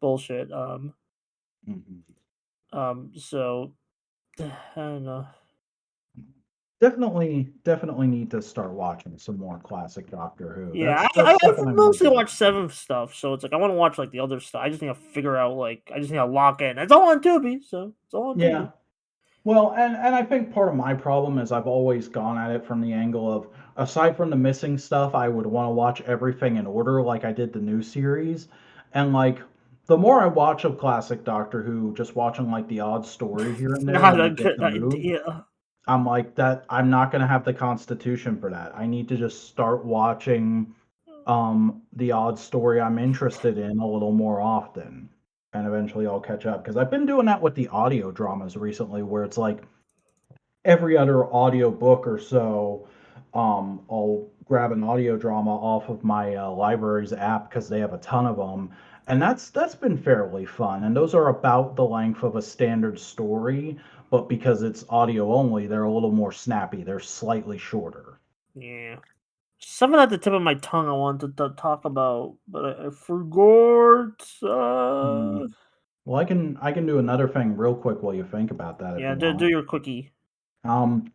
bullshit. Mhm. So I don't know. Definitely need to start watching some more classic Doctor Who. Yeah, That's I something I want to mostly get watch into. Seven stuff, so it's like I want to watch like the other stuff. I just need to figure out like I just need to lock in. It's all on Tubi, so it's all on Yeah. Tubi. Well, and I think part of my problem is I've always gone at it from the angle of, aside from the missing stuff, I would want to watch everything in order like I did the new series. And like the more I watch of classic Doctor Who, just watching like the odd story here and there Not when a I get good the mood, idea. I'm like that I'm not going to have the constitution for that. I need to just start watching the odd story I'm interested in a little more often, and eventually I'll catch up because I've been doing that with the audio dramas recently where it's like every other audio book or so, I'll grab an audio drama off of my library's app because they have a ton of them, and that's been fairly fun. And those are about the length of a standard story, but because it's audio only, they're a little more snappy. They're slightly shorter. Yeah. Something at the tip of my tongue I wanted to talk about, but I forgot. Hmm. Well, I can do another thing real quick while you think about that if Yeah, you do want. your quickie. Um,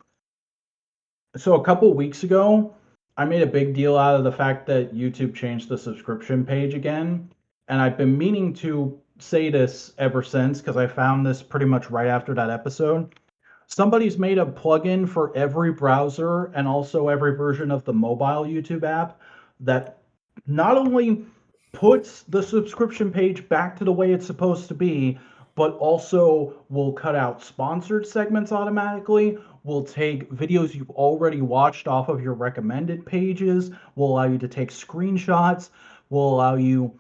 So a couple weeks ago, I made a big deal out of the fact that YouTube changed the subscription page again, and I've been meaning to say this ever since because I found this pretty much right after that episode. Somebody's made a plugin for every browser and also every version of the mobile YouTube app that not only puts the subscription page back to the way it's supposed to be, but also will cut out sponsored segments automatically, will take videos you've already watched off of your recommended pages, will allow you to take screenshots, will allow you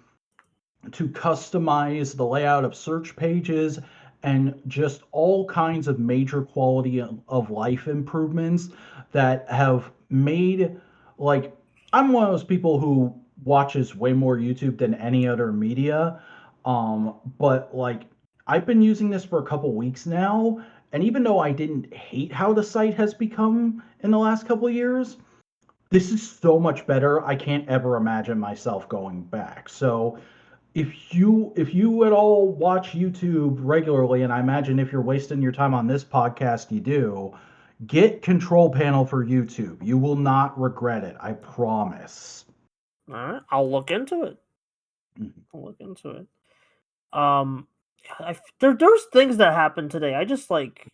to customize the layout of search pages and just all kinds of major quality of life improvements that have made, like, I'm one of those people who watches way more YouTube than any other media, but like I've been using this for a couple weeks now, and even though I didn't hate how the site has become in the last couple of years, this is so much better. I can't ever imagine myself going back. So if you at all watch YouTube regularly, and I imagine if you're wasting your time on this podcast, you do, get Control Panel for YouTube. You will not regret it. I promise. All right, I'll look into it. Mhm. I'll look into it. Um, there's things that happened today. I just like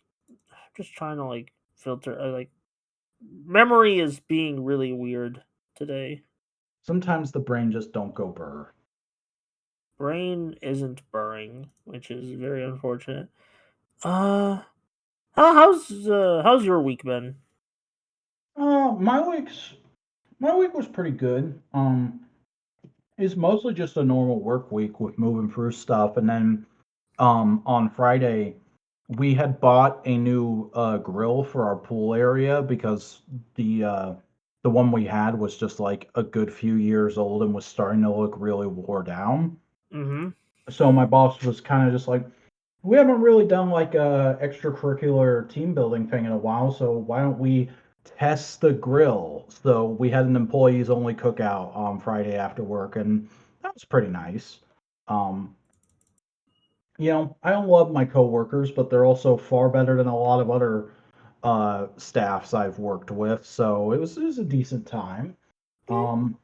just trying to like filter. Like memory is being really weird today. Sometimes the brain just don't go burr. Brain isn't burring, which is very unfortunate. Uh, how's your week been? My week was pretty good. It's mostly just a normal work week with moving through stuff, and then on Friday, we had bought a new grill for our pool area because the one we had was just like a good few years old and was starting to look really wore down. Mm-hmm. So my boss was kind of just like, we haven't really done like a extracurricular team building thing in a while, so why don't we test the grill? So we had an employees only cookout on Friday after work, and that was pretty nice. Um, I don't love my coworkers, but they're also far better than a lot of other staffs I've worked with. So it was a decent time. Um,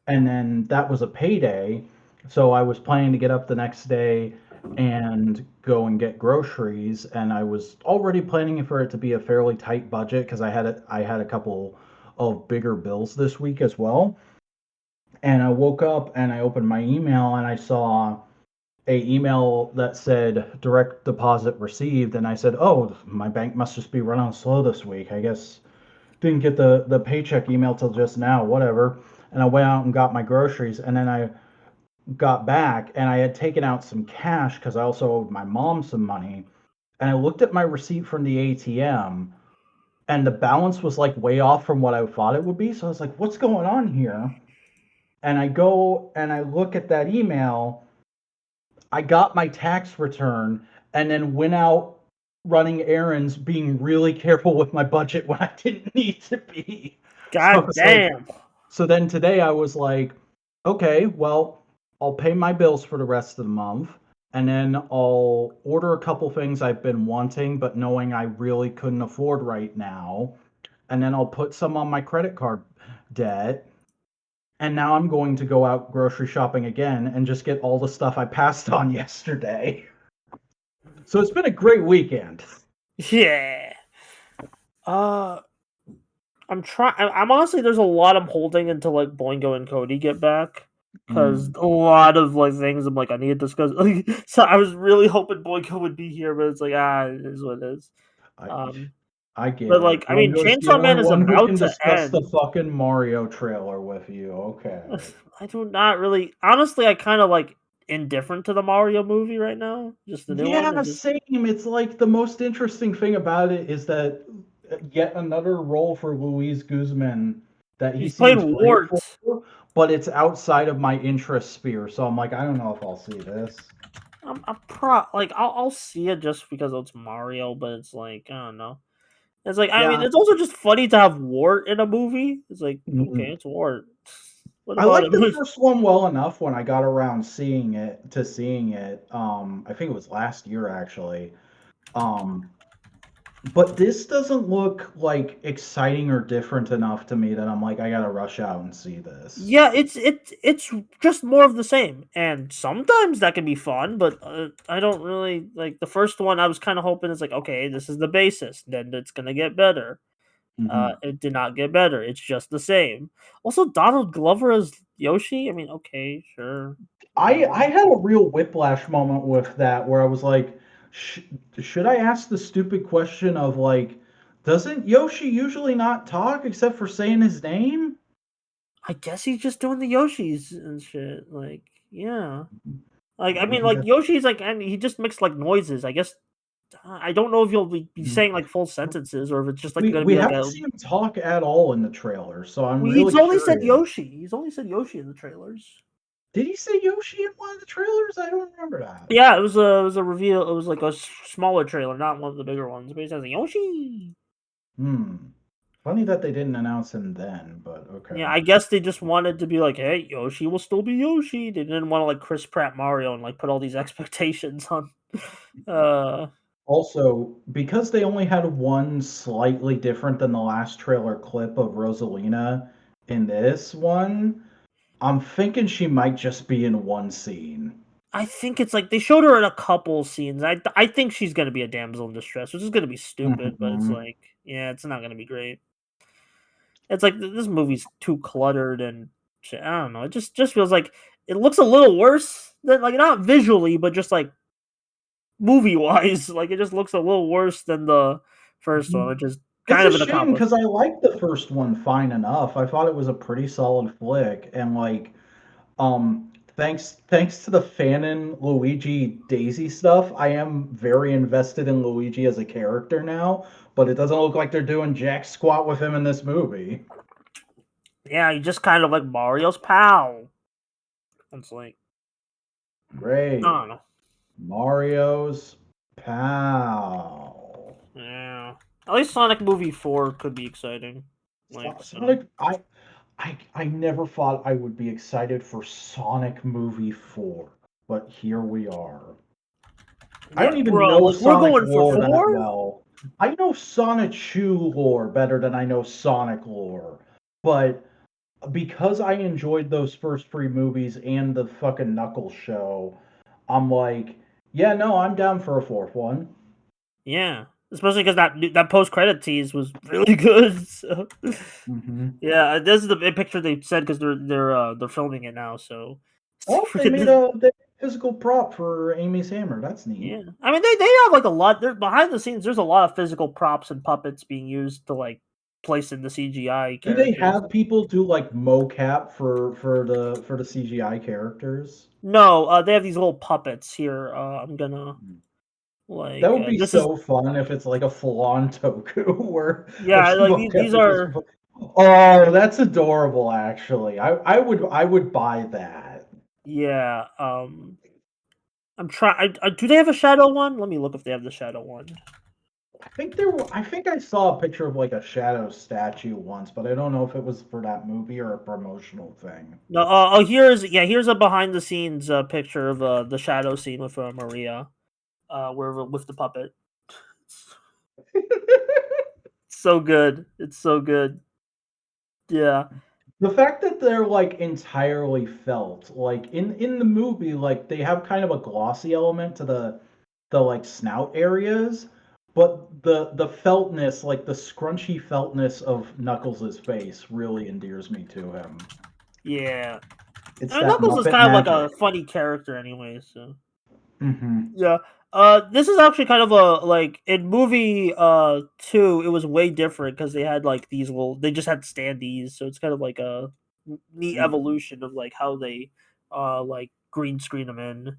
and then that was a payday, so I was planning to get up the next day and go and get groceries, and I was already planning for it to be a fairly tight budget because I had a couple of bigger bills this week as well. And I woke up and I opened my email and I saw a email that said direct deposit received, and I said, "Oh, my bank must just be running slow this week. I guess didn't get the paycheck email till just now, whatever." And I went out and got my groceries, and then I got back and I had taken out some cash because I also owed my mom some money. And I looked at my receipt from the ATM, and the balance was like way off from what I thought it would be. So I was like, "What's going on here?" And I go and I look at that email, I got my tax return and then went out running errands, being really careful with my budget when I didn't need to be. So I God was like, damn. so then today I was like, okay, well, I'll pay my bills for the rest of the month, and then I'll order a couple things I've been wanting, but knowing I really couldn't afford right now. And then I'll put some on my credit card debt. And now I'm going to go out grocery shopping again and just get all the stuff I passed on yesterday. So it's been a great weekend. Yeah. Uh, I'm trying. I'm honestly, there's a lot I'm holding until like Boingo and Cody get back, because Mm, a lot of like things I'm like I need to discuss. Like, so I was really hoping Boingo would be here, but it's like it is what it is. I Um, I get but it. like I mean, Boingo's the Chainsaw only Man is one who about can to discuss the end. fucking Mario trailer with you. Okay. I do not really. Honestly, I kind of like indifferent to the Mario movie right now. Just the new one. Yeah, It just same. It's like the most interesting thing about it is that yet another role for Luis Guzman that he he's seems playing great for, Wart. but it's outside of my interest sphere. So I'm like, I don't know if I'll see this. I'll see it just because it's Mario, but it's like I don't know. It's like I mean, Yeah. it's also just funny to have Wart in a movie. It's like okay, Mm. it's Wart. What I about liked the him? first one well enough when I got around seeing it. I think it was last year actually. Um, but this doesn't look like exciting or different enough to me that I'm like, I gotta rush out and see this. Yeah, it's just more of the same, and sometimes that can be fun. But I don't really like the first one. I was kind of hoping it's like okay, this is the basis, then it's gonna get better. Hmm. It did not get better. It's just the same. Also, Donald Glover as Yoshi. I mean, okay, sure, I whatever. had a real whiplash moment with that where I was like, sh should I ask the stupid question of like, doesn't Yoshi usually not talk except for saying his name? I guess he's just doing the Yoshis and shit. Like, yeah. Like, I Maybe mean, he like has. Yoshi's like, and he just makes like noises. I guess I don't know if you'll be saying like full sentences or if it's just like We gonna we be like haven't a. seen him talk at all in the trailer, so I'm Well, really he's only said curious. Yoshi. He's only said Yoshi in the trailers. Did he say Yoshi in one of the trailers? I don't remember that. Yeah, it was a reveal. It was like a smaller trailer, not one of the bigger ones. But he says Yoshi. Hmm. Funny that they didn't announce him then, but Yeah, okay. I guess they just wanted to be like, hey, Yoshi will still be Yoshi. They didn't want to like Chris Pratt Mario and like put all these expectations on. Uh, Also, because they only had one slightly different than the last trailer clip of Rosalina in this one, I'm thinking she might just be in one scene. I think it's like they showed her in a couple scenes. I think she's gonna be a damsel in distress, which is gonna be stupid, but it's Hmm. like, yeah, it's not gonna be great. It's like this movie's too cluttered and shit. I don't know. It just feels like it looks a little worse than like not visually, but just like movie wise. Like it just looks a little worse than the first one, which is It's kind a of an shame because accomplishment. I liked the first one fine enough. I thought it was a pretty solid flick, and like, thanks to the Fanon Luigi Daisy stuff, I am very invested in Luigi as a character now. But it doesn't look like they're doing jack squat with him in this movie. Yeah, you just kind of like Mario's pal. It's like I Great. don't know. Mario's pal. Yeah. At least Sonic Movie 4 could be exciting. Like so. Sonic, I never thought I would be excited for Sonic Movie 4, but here we are. I Yeah, don't even bro. know Like we're Sonic going for lore that 4? well. I know Sonic Shoe lore better than I know Sonic lore, but because I enjoyed those first three movies and the fucking Knuckles show, I'm like, yeah, no, I'm down for a fourth one. Yeah. Especially because that post credit tease was really good. So. Hmm. Yeah, this is the picture they said because they're filming it now. So Oh, they made freaking a physical prop for Amy's hammer. That's neat. yeah. I mean they have like a lot. There behind the scenes. There's a lot of physical props and puppets being used to like place in the CGI Do they characters. have people do like mocap for the CGI characters? No, they have these little puppets here. I'm gonna That like would be this is so fun if it's like a full-on Toku where yeah like these mocap is just. are Oh, that's adorable. Actually, I would buy that. yeah I'm trying. Do they have a shadow one? Let me look if they have the shadow one. I think I saw a picture of like a shadow statue once, but I don't know if it was for that movie or a promotional thing. No. Here's a behind the scenes picture of the shadow scene with Maria. Where with the puppet. So good. It's so good. Yeah. The fact that they're like entirely felt, like in the movie, like they have kind of a glossy element to the like snout areas, but the feltness, like the scrunchy feltness of Knuckles' face really endears me to him. Yeah. It's And that Knuckles is Muppet kind of like magic. a funny character anyway, so Hmm. yeah. This is actually kind of a like in movie 2, it was way different because they had like these little they just had standees, so it's kind of like a neat evolution of like how they like green screen them in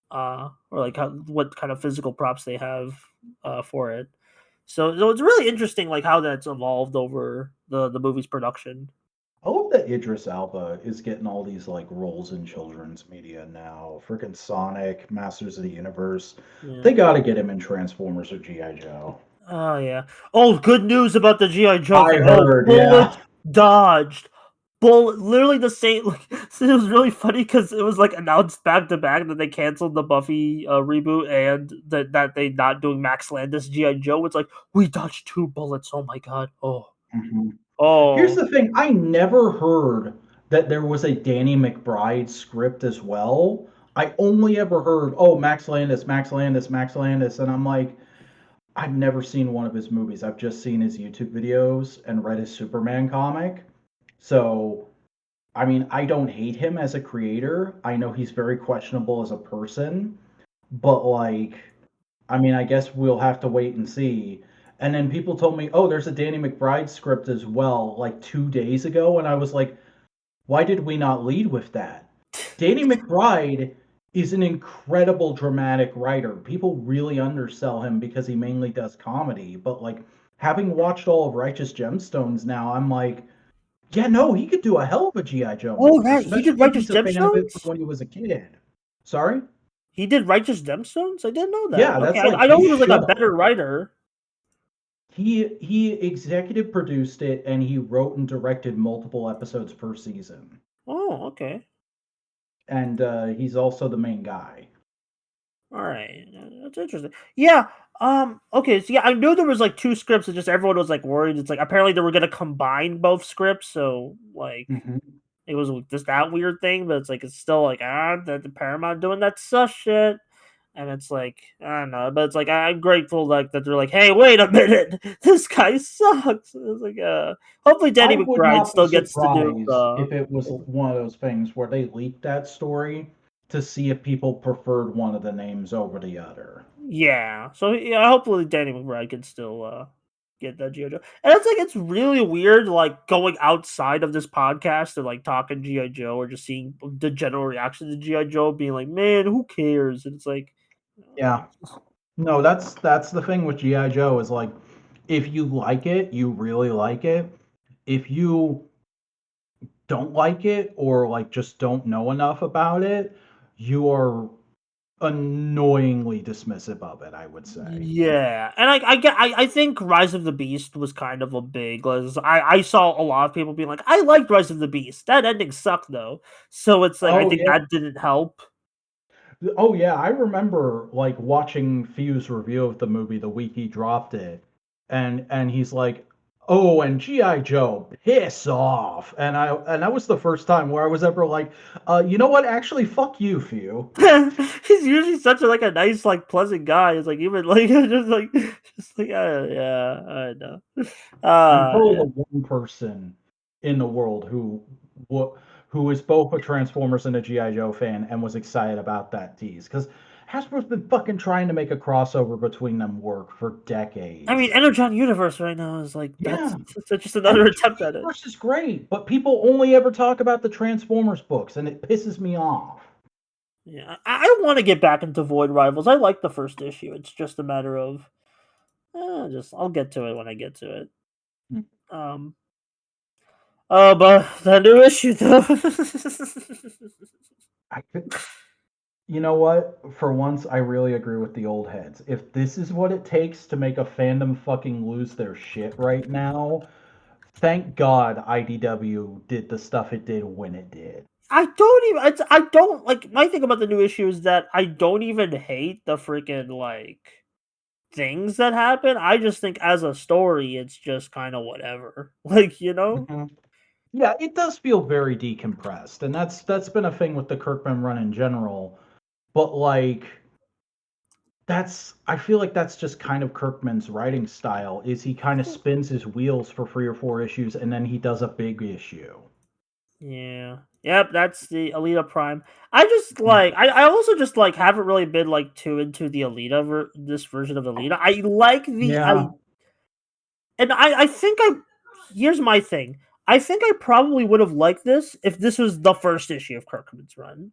or like what kind of physical props they have for it. So it's really interesting like how that's evolved over the movie's production. I love that Idris Elba is getting all these like roles in children's media now. Freaking Sonic, Masters of the Universe. Yeah. They got to get him in Transformers or GI Joe. Oh yeah. Oh, good news about the GI Joe I thing. Oh, heard, bullet yeah. dodged. Bullet, literally the same. Like, so it was really funny because it was like announced back to back that they canceled the Buffy reboot and that they not doing Max Landis GI Joe. It's like we dodged 2 bullets. Oh my god. Oh, Hmm. Here's oh. the thing, I never heard that there was a Danny McBride script as well. I only ever heard, oh, Max Landis, Max Landis, Max Landis, and I'm like, I've never seen one of his movies. I've just seen his YouTube videos and read his Superman comic. So, I mean, I don't hate him as a creator. I know he's very questionable as a person, but like, I mean, I guess we'll have to wait and see. And then people told me, oh, there's a Danny McBride script as well, like 2 days ago. And I was like, why did we not lead with that? Danny McBride is an incredible dramatic writer. People really undersell him because he mainly does comedy. But like, having watched all of Righteous Gemstones now, I'm like, yeah, no, he could do a hell of a G.I. Joe Oh movie, right, he did especially if Righteous he's a fan of it from Gemstones. when he was a kid. Sorry? He did Righteous Gemstones. I didn't know that. Yeah, Okay, that's like I know his he was like a shit. better writer. He executive produced it and he wrote and directed multiple episodes per season. Oh, okay. And he's also the main guy. All right, that's interesting. Yeah. Okay. So yeah, I knew there was like 2 scripts, and just everyone was like worried. It's like apparently they were gonna combine both scripts, so like Hmm. it was just that weird thing. But it's like it's still like the Paramount doing that sus shit, and it's like I don't know. But it's like I'm grateful like that they're like, hey, wait a minute, this guy sucks. It's like hopefully I Danny would McBride not be still gets to do surprised the. if it was one of those things where they leaked that story to see if people preferred one of the names over the other. Yeah. So yeah, hopefully Danny McBride can still get that GI Joe. And it's like it's really weird like going outside of this podcast and like talking GI Joe or just seeing the general reaction to GI Joe being like, man, who cares? And it's like Yeah. No, that's the thing with G.I. Joe is like if you like it, you really like it. If you don't like it or like just don't know enough about it, you are annoyingly dismissive of it, I would say. yeah, and I think Rise of the Beast was kind of a big. I saw a lot of people being like, I liked Rise of the Beast. That ending sucked though. So it's like I Oh think yeah. that didn't help. Oh yeah, I remember like watching Few's review of the movie the week he dropped it, and he's like, "Oh, and GI Joe, piss off!" And that was the first time where I was ever like, you know what? Actually, fuck you, Few. He's usually such a like a nice, like pleasant guy. It's like even like just like yeah, I know. I'm probably Yeah. the one person in the world who is both a Transformers and a GI Joe fan and was excited about that tease because Hasbro's been fucking trying to make a crossover between them work for I mean, decades. Energon Universe right now is like that's Yeah, it's just another Energy attempt at it. Universe is great, but people only ever talk about the Transformers books, and it pisses me off. Yeah, I want to get back into Void Rivals. I like the first issue. It's just a matter of just I'll get to it when I get to it. Hmm. Um. But the new issue though. I could. You know what? For once, I really agree with the old heads. If this is what it takes to make a fandom fucking lose their shit right now, thank God IDW did the stuff it did when it did. I don't like my thing about the new issue is that I don't even hate the freaking like things that happen. I just think as a story, it's just kind of whatever. Like, you know? Mhm. Yeah, it does feel very decompressed, and that's been a thing with the Kirkman run in general. But like that's I feel like that's just kind of Kirkman's writing style is he kind of spins his wheels for 3 or 4 issues and then he does a big issue. Yeah. Yep, that's the Alita Prime. I just like I also just like haven't really been like too into the this version of Alita. I like the Yeah. I and I think I here's my thing. I think I probably would have liked this if this was the first issue of Kirkman's run.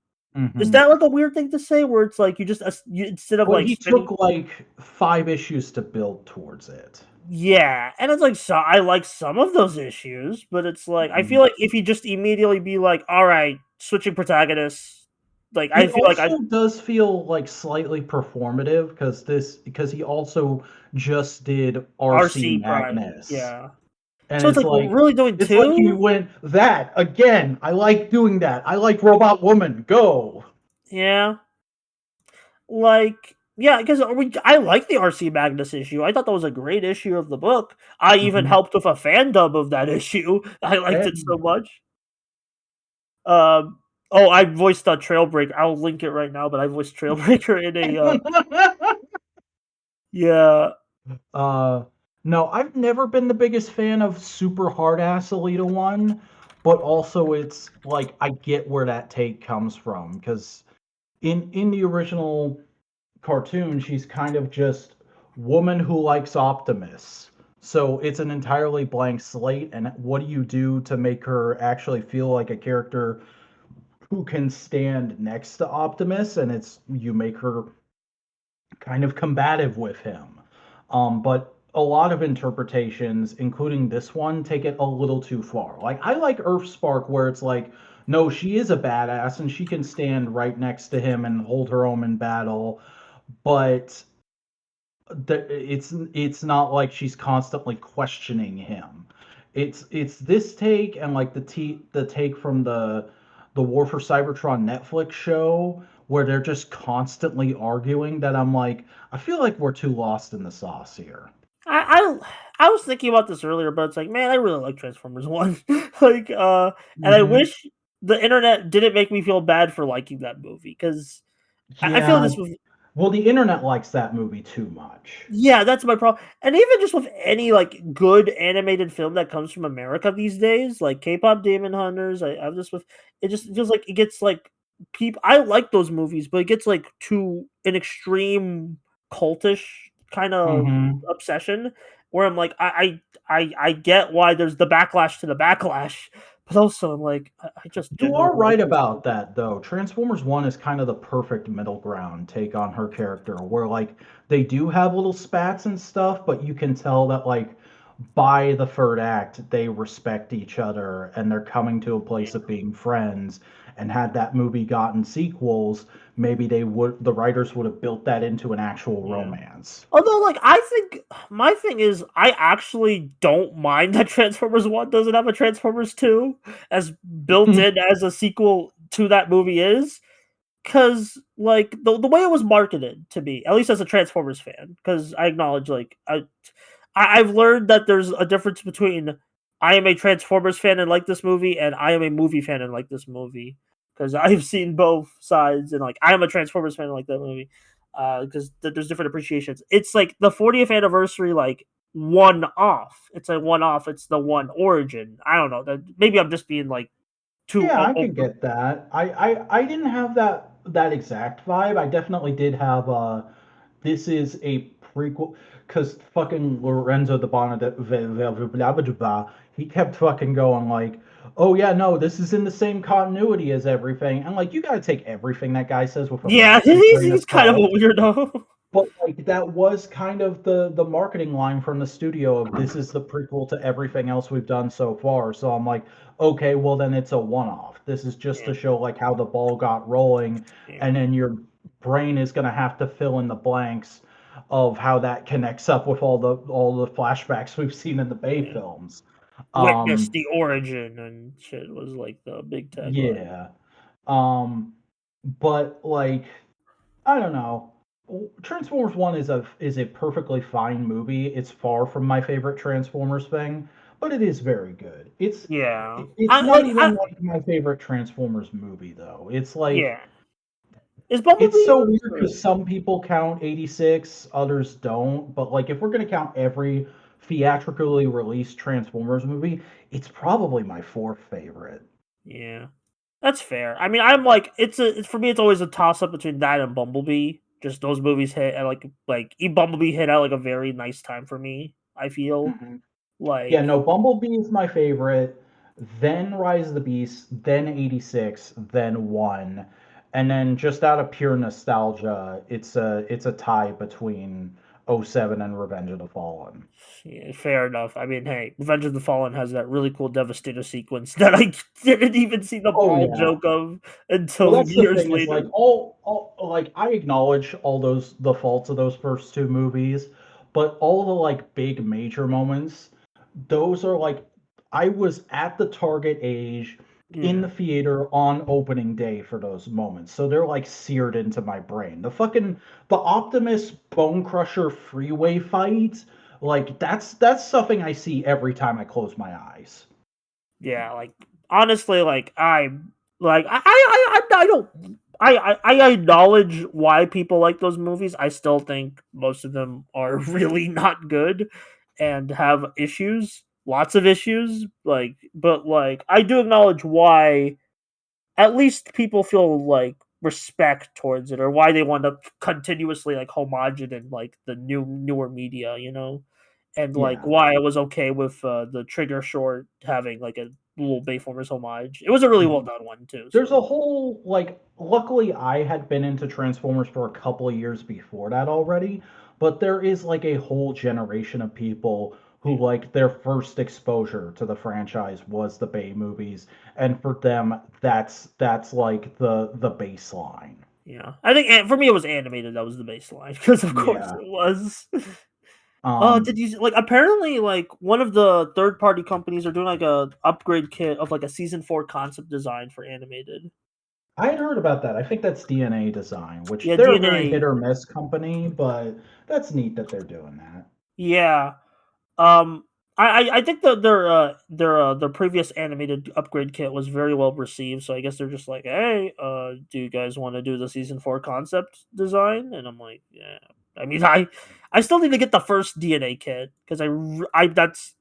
Is Hmm. that like a weird thing to say where it's like you just you, instead of Well, like he spinning. took like 5 issues to build towards it. Yeah, and it's like so I like some of those issues, but it's like I feel Mhm. like if you just immediately be like, all right, switching protagonists, like I It feel like I also does feel like slightly performative because he also just did RC RC Prime, Magnus. yeah. And So it's like we're really doing it's like he two, went that again. I like doing that. I like Robot Woman. Go. yeah, like yeah, because I like the RC Magnus issue. I thought that was a great issue of the book. I even Mhm. helped with a fandom of that issue. I liked it so And much. Um, oh, I voiced Trailbreaker. I'll link it right now, but I voiced Trailbreaker in a yeah. uh no, I've never been the biggest fan of super hard ass Alita 1, but also it's like I get where that take comes from because in the original cartoon, she's kind of just woman who likes Optimus. So it's an entirely blank slate, and what do you do to make her actually feel like a character who can stand next to Optimus? And it's you make her kind of combative with him. But a lot of interpretations, including this one, take it a little too far. Like I like Earthspark, where it's like, no, she is a badass and she can stand right next to him and hold her own in battle, but it's not like she's constantly questioning him. It's this take and like the take from the War for Cybertron Netflix show where they're just constantly arguing that I'm like I feel like we're too lost in the sauce here. I was thinking about this earlier, but it's like, man, I really like Transformers One. like, and I Hmm. wish the internet didn't make me feel bad for liking that movie because I feel Yeah. this was Well, the internet likes that movie too much. yeah, that's my problem. And even just with any like good animated film that comes from America these days, like K-pop Demon Hunters, I've just with it just feels like it gets like people. I like those movies, but it gets like to an extreme cultish kind of Hmm. obsession where I'm like, I get why there's the backlash to the backlash, but also I'm like, I just You genuinely are like right this about movie. that, though. Transformers 1 is kind of the perfect middle ground take on her character, where, like, they do have little spats and stuff, but you can tell that, like, by the third act, they respect each other and they're coming to a place of being friends. And had that movie gotten sequels, maybe the writers would have built that into an actual Yeah. romance. Although, like, I think my thing is, I actually don't mind that Transformers 1 doesn't have a Transformers 2 as built in as a sequel to that movie is. Because, like, the way it was marketed to me, at least as a Transformers fan, because I acknowledge, like, I've learned that there's a difference between I am a Transformers fan and like this movie, and I am a movie fan and like this movie. Because I've seen both sides, and like I am a Transformers fan and like that movie. Because there's different appreciations. It's like the 40th anniversary, like one off. It's a one off. It's the one origin. I don't know. That maybe I'm just being like too Yeah, I can over. get that. I didn't have that exact vibe. I definitely did have this is a prequel because fucking Lorenzo the Bonnet he kept fucking going like, oh yeah, no, this is in the same continuity as everything. And like you gotta take everything that guy says with a Yeah, massive grain of he's kind of a salt. weirdo. But like that was kind of the marketing line from the studio of this is the prequel to everything else we've done so far. So I'm like, okay, well then it's a one-off. This is just Yeah, to show like how the ball got rolling, yeah, and then your brain is gonna have to fill in the blanks of how that connects up with all the flashbacks we've seen in the Bay yeah. films. Witness Um, the origin and shit was like the big tagline. yeah. Um, but like I don't know. Transformers One is a perfectly fine movie. It's far from my favorite Transformers thing, but it is very good. Yeah, It's I not like. even like my favorite Transformers movie though. It's like Yeah, is it's Bumblebee so yours? weird Or? because some people count 86, others don't. But like if we're gonna count every theatrically released Transformers movie, it's probably my fourth favorite. Yeah, that's fair. I mean, I'm like, it's for me. It's always a toss up between that and Bumblebee. Just those movies hit at Bumblebee hit at like a very nice time for me. I feel Mhm. Yeah, like no, Bumblebee is my favorite, then Rise of the Beast, then 86, then 1. And then just out of pure nostalgia, it's a tie between '07 and Revenge of the Fallen. yeah, fair enough. I mean, hey, Revenge of the Fallen has that really cool Devastator sequence that I didn't even see the Oh ball yeah. joke of Well, until that's the years thing is like later. all like I acknowledge all those the faults of those first two movies, but all the like big major moments, those are like I was at the target age in Yeah, the theater on opening day for those moments. So they're like seared into my brain. The Optimus Bone Crusher freeway fight, like that's something I see every time I close my eyes. yeah. Like honestly, I don't. I acknowledge why people like those movies. I still think most of them are really not good and have issues, lots of issues. But I do acknowledge why at least people feel like respect towards it, or why they want to continuously like homage it in like the newer media, and like Yeah. why I was okay with the Trigger short having like a little Bayformers homage. It was a really well Mhm. done one too. There's So a whole like luckily I had been into Transformers for a couple of years before that already, but there is like a whole generation of people who yeah, like their first exposure to the franchise was the Bay movies, and for them that's like the baseline. yeah. I think for me it was animated. That was the baseline because of course Yeah. it was. Oh, did Um you like? Apparently, like one of the third-party companies are doing like a upgrade kit of like a season 4 concept design for animated. I had heard about that. I think that's DNA Design, which Yeah, they're a very hit DNA. or miss company, but that's neat that they're doing that. Yeah. Um, I think that their previous animated upgrade kit was very well received. So I guess they're just like, hey, do you guys want to do the season 4 concept design? And I'm like, yeah. I mean, I still need to get the first DNA kit because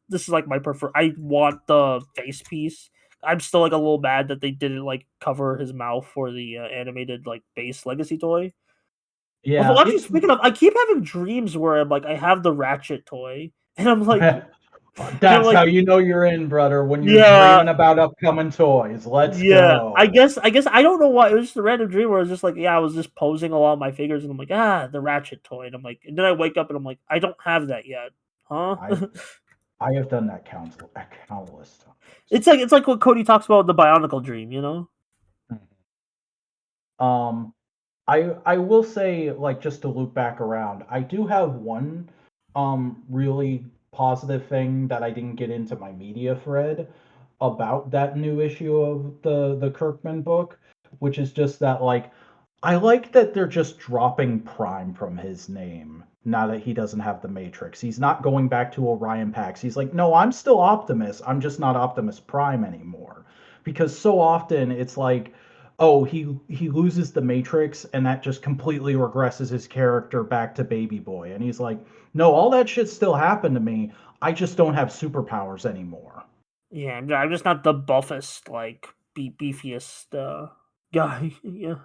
this is like my prefer. I want the face piece. I'm still like a little mad that they didn't like cover his mouth for the animated like base legacy toy. Although Yeah, actually, it's speaking of, I keep having dreams where I'm like, I have the Ratchet toy, and I'm like, and I'm That's like, how you know you're in, brother, when you're yeah, dreaming about upcoming toys. Let's yeah. go. I guess I don't know why it was just a random dream where I was just like, yeah, I was just posing along my figures, and I'm like, the Ratchet toy, and I'm like, and then I wake up and I'm like, I don't have that yet, huh? I I have done that countless times. It's like what Cody talks about with the Bionicle dream, you know? Um, I will say, like, just to loop back around, I do have one really positive thing that I didn't get into my media thread about that new issue of the Kirkman book, which is just that like I like that they're just dropping Prime from his name now that he doesn't have the Matrix. He's not going back to Orion Pax. He's like, no, I'm still Optimus. I'm just not Optimus Prime anymore. Because so often it's like, oh, he loses the Matrix and that just completely regresses his character back to baby boy. And he's like, no, all that shit still happened to me. I just don't have superpowers anymore. Yeah, I'm just not the buffest, like beefiest guy. Yeah.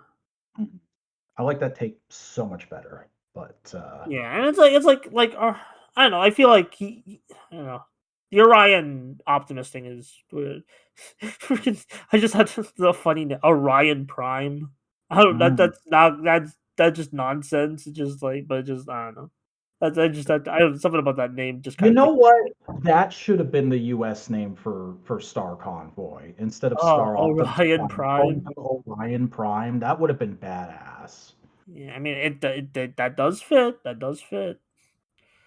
I like that take so much better. But Yeah, and I don't know. I feel like I don't know. The Orion Optimus thing is weird. Freaking, I just had the funny Orion Prime. I don't that mm, that's not that's that's just nonsense. It's just but just I don't know. I don't something about that name just You kind of know tickles what? me. That should have been the US name for Star Convoy instead of Oh, Star Optimus Orion Prime. Call Prime. him Orion Prime. That would have been badass. Yeah, I mean that does fit. That does fit.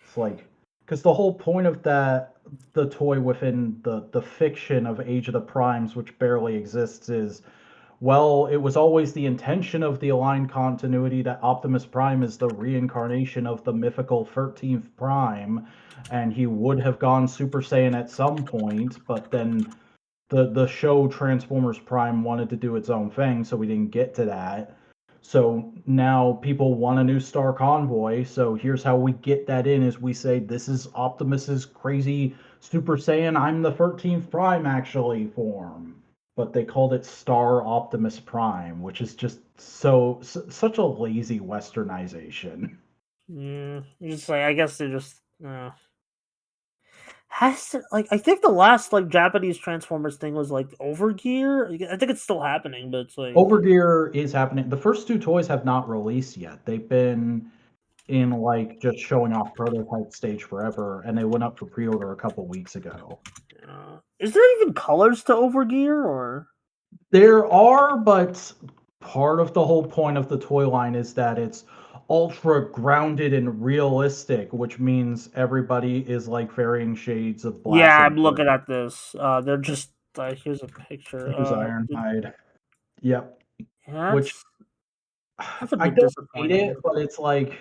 It's like because the whole point of the toy within the fiction of Age of the Primes, which barely exists, is well, it was always the intention of the aligned continuity that Optimus Prime is the reincarnation of the mythical 13th Prime, and he would have gone Super Saiyan at some point, but then the show Transformers Prime wanted to do its own thing, so we didn't get to that. So now people want a new Star Convoy, so here's how we get that in is we say this is Optimus's crazy Super Saiyan I'm the 13th Prime actually form. But they called it Star Optimus Prime, which is just such a lazy westernization. Yeah, just I guess they're just has to I think the last Japanese Transformers thing was Overgear. I think it's still happening, but it's Overgear is happening. The first two toys have not released yet. They've been in just showing off prototype stage forever, and they went up for pre-order a couple weeks ago. is there even colors to Overgear or? There are, but part of the whole point of the toy line is that it's ultra grounded and realistic, which means everybody is like varying shades of Yeah, black I'm and looking gray. at this. They're just here's a picture. Here's Ironhide. Yep. Yeah, Which that's a I bit don't hate it, disappointing. but it's like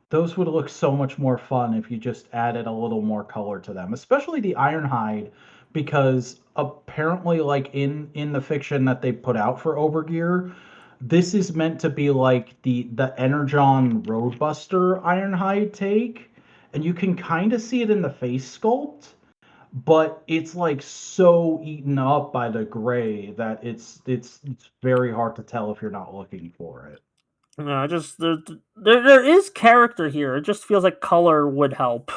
those would look so much more fun if you just added a little more color to them, especially the Ironhide, because apparently, in the fiction that they put out for Overgear, this is meant to be like the Energon Roadbuster Ironhide take, and you can kind of see it in the face sculpt, but it's like so eaten up by the gray that it's very hard to tell if you're not looking for it. No, just there is character here. It just feels like color would help.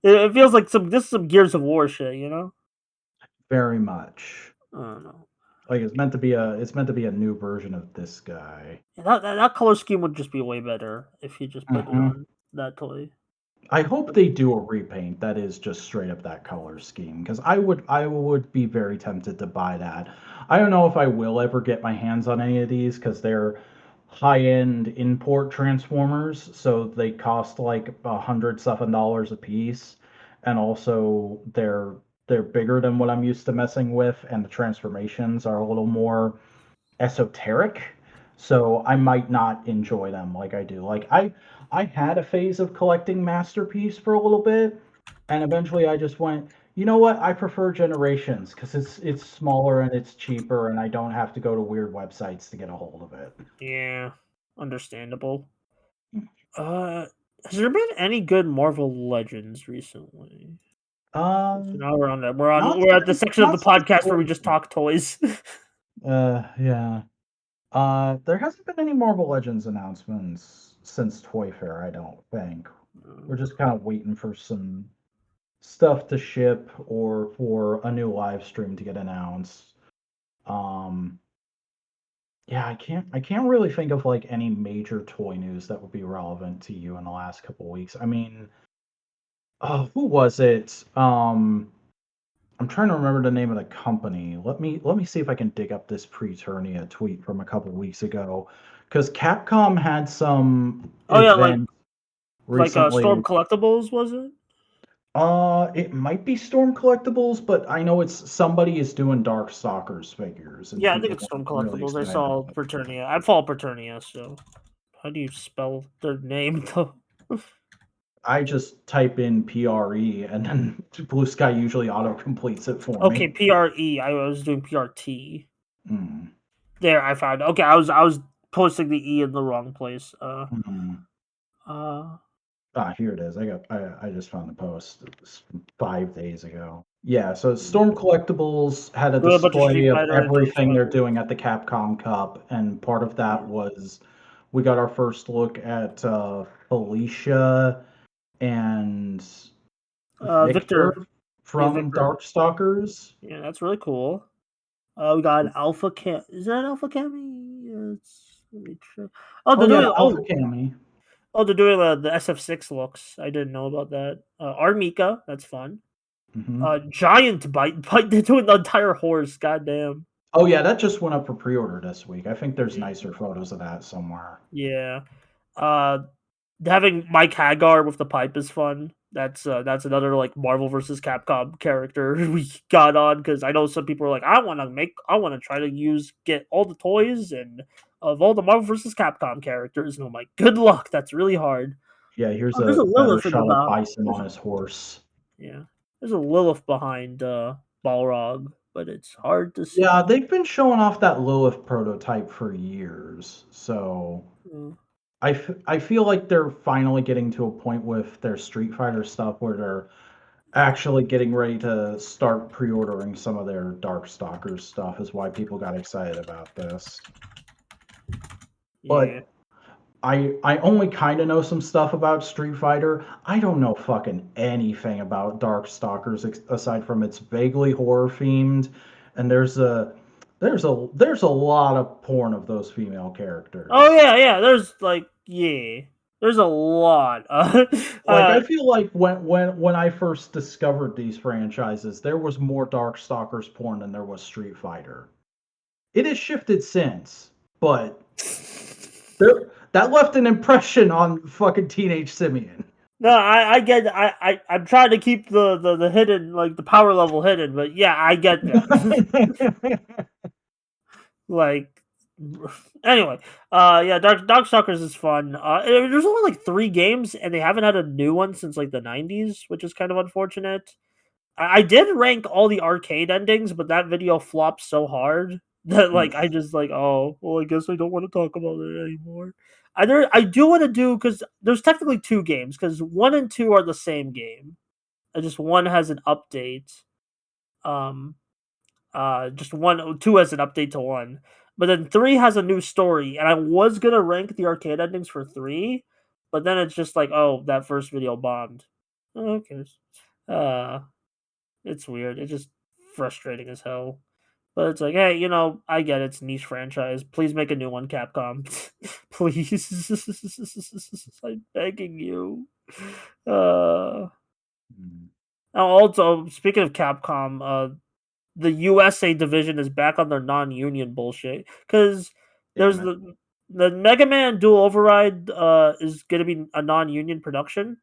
It feels like this is some Gears of War shit, you know? Very much. I don't know. Like it's meant to be a new version of this guy. Yeah, that color scheme would just be way better if you just put it Mhm. on that toy. I hope they do a repaint that is just straight up that color scheme because I would be very tempted to buy that. I don't know if I will ever get my hands on any of these because they're high-end import transformers, so they cost like $100 a piece, and also they're bigger than what I'm used to messing with, and the transformations are a little more esoteric, so I might not enjoy them like I do. I had a phase of collecting Masterpiece for a little bit, and eventually I just went, you know what? I prefer Generations because it's smaller and it's cheaper, and I don't have to go to weird websites to get a hold of it. Yeah, understandable. Uh, has there been any good Marvel Legends recently? So Um, now not we're at the since section of the not since podcast where we just Origins. talk toys. Yeah. There hasn't been any Marvel Legends announcements since Toy Fair, I don't think. We're just kind of waiting for some stuff to ship or for a new live stream to get announced. Um, yeah, I can't really think of like any major toy news that would be relevant to you in the last couple weeks. I mean, oh, who was it? I'm trying to remember the name of the company. Let me see if I can dig up this Preternia tweet from a couple weeks ago, because Capcom had some Oh yeah, event recently. Storm Collectibles was it? It might be Storm Collectibles, but I know it's somebody is doing Darkstalkers figures, and Yeah, I think people it's are Storm really Collectibles. I excited saw about it. Paternia. I follow Paternia, so how do you spell their name though? I just type in PRE, and then Blue Sky usually auto completes it for Okay, me. PRE. I was doing PRT. Hmm. There, I found. Okay, I was posting the E in the wrong place. Hmm. Uh, Here it is. I just found the post. It was 5 days ago. Yeah, so Storm Collectibles had a do a bunch of Street display of Fighter and everything they're Transformers. doing at the Capcom Cup, and part of that was we got our first look at Felicia and Victor Victor. Yeah, from Victor. Darkstalkers. Yeah, that's really cool. We got Alpha Cam. Is that Alpha Cami? Yes. Let me check. Oh, Oh they're yeah, doing Alpha Cami. they're doing the SF6 looks. I didn't know about that. Armika, that's fun. Hmm. Giant bite. They're doing the entire horse. Goddamn. Oh yeah, that just went up for pre-order this week. I think there's Yeah. nicer photos of that somewhere. Yeah. Uh, Having Mike Hagar with the pipe is fun. That's another like Marvel versus Capcom character we got on because I know some people are like, I want to try to get all the toys and of all the Marvel versus Capcom characters, and I'm like, good luck. That's really hard. Yeah, here's Oh, there's a a better Lilith in the shot of back. Bison on his horse. Yeah, there's a Lilith behind Balrog, but it's hard to see. Yeah, they've been showing off that Lilith prototype for years. So Mm. I feel like they're finally getting to a point with their Street Fighter stuff where they're actually getting ready to start pre-ordering some of their Darkstalkers stuff is why people got excited about this. Yeah. But I only kind of know some stuff about Street Fighter. I don't know fucking anything about Darkstalkers aside from it's vaguely horror themed, and there's a lot of porn of those female Oh characters. yeah. There's a lot. Like I feel like when I first discovered these franchises, there was more Darkstalkers porn than there was Street Fighter. It has shifted since, but that left an impression on fucking Teenage Simeon. No, I get. I'm trying to keep the hidden, like the power level hidden, but yeah, I get that. Like, anyway, yeah, Darkstalkers is fun. There's only like 3 games, and they haven't had a new one since like the '90s, which is kind of unfortunate. I did rank all the arcade endings, but that video flopped so hard that like I just like, oh well, I guess I don't want to talk about it anymore. I do want to do because there's technically 2 games because 1 and 2 are the same game. Just one has an update. Um, just 1, 2 has an update to 1, but then 3 has a new story. And I was gonna rank the arcade endings for 3, but then it's just like, oh, that first video bombed. Oh, who cares? Uh, it's weird. It's just frustrating as hell. But it's like, hey, I get it's niche franchise. Please make a new one, Capcom. Please. I'm begging you. Uh Now also speaking of Capcom, the USA division is back on their non-union bullshit. Because there's Damn it. the Mega Man Dual Override is gonna be a non-union production.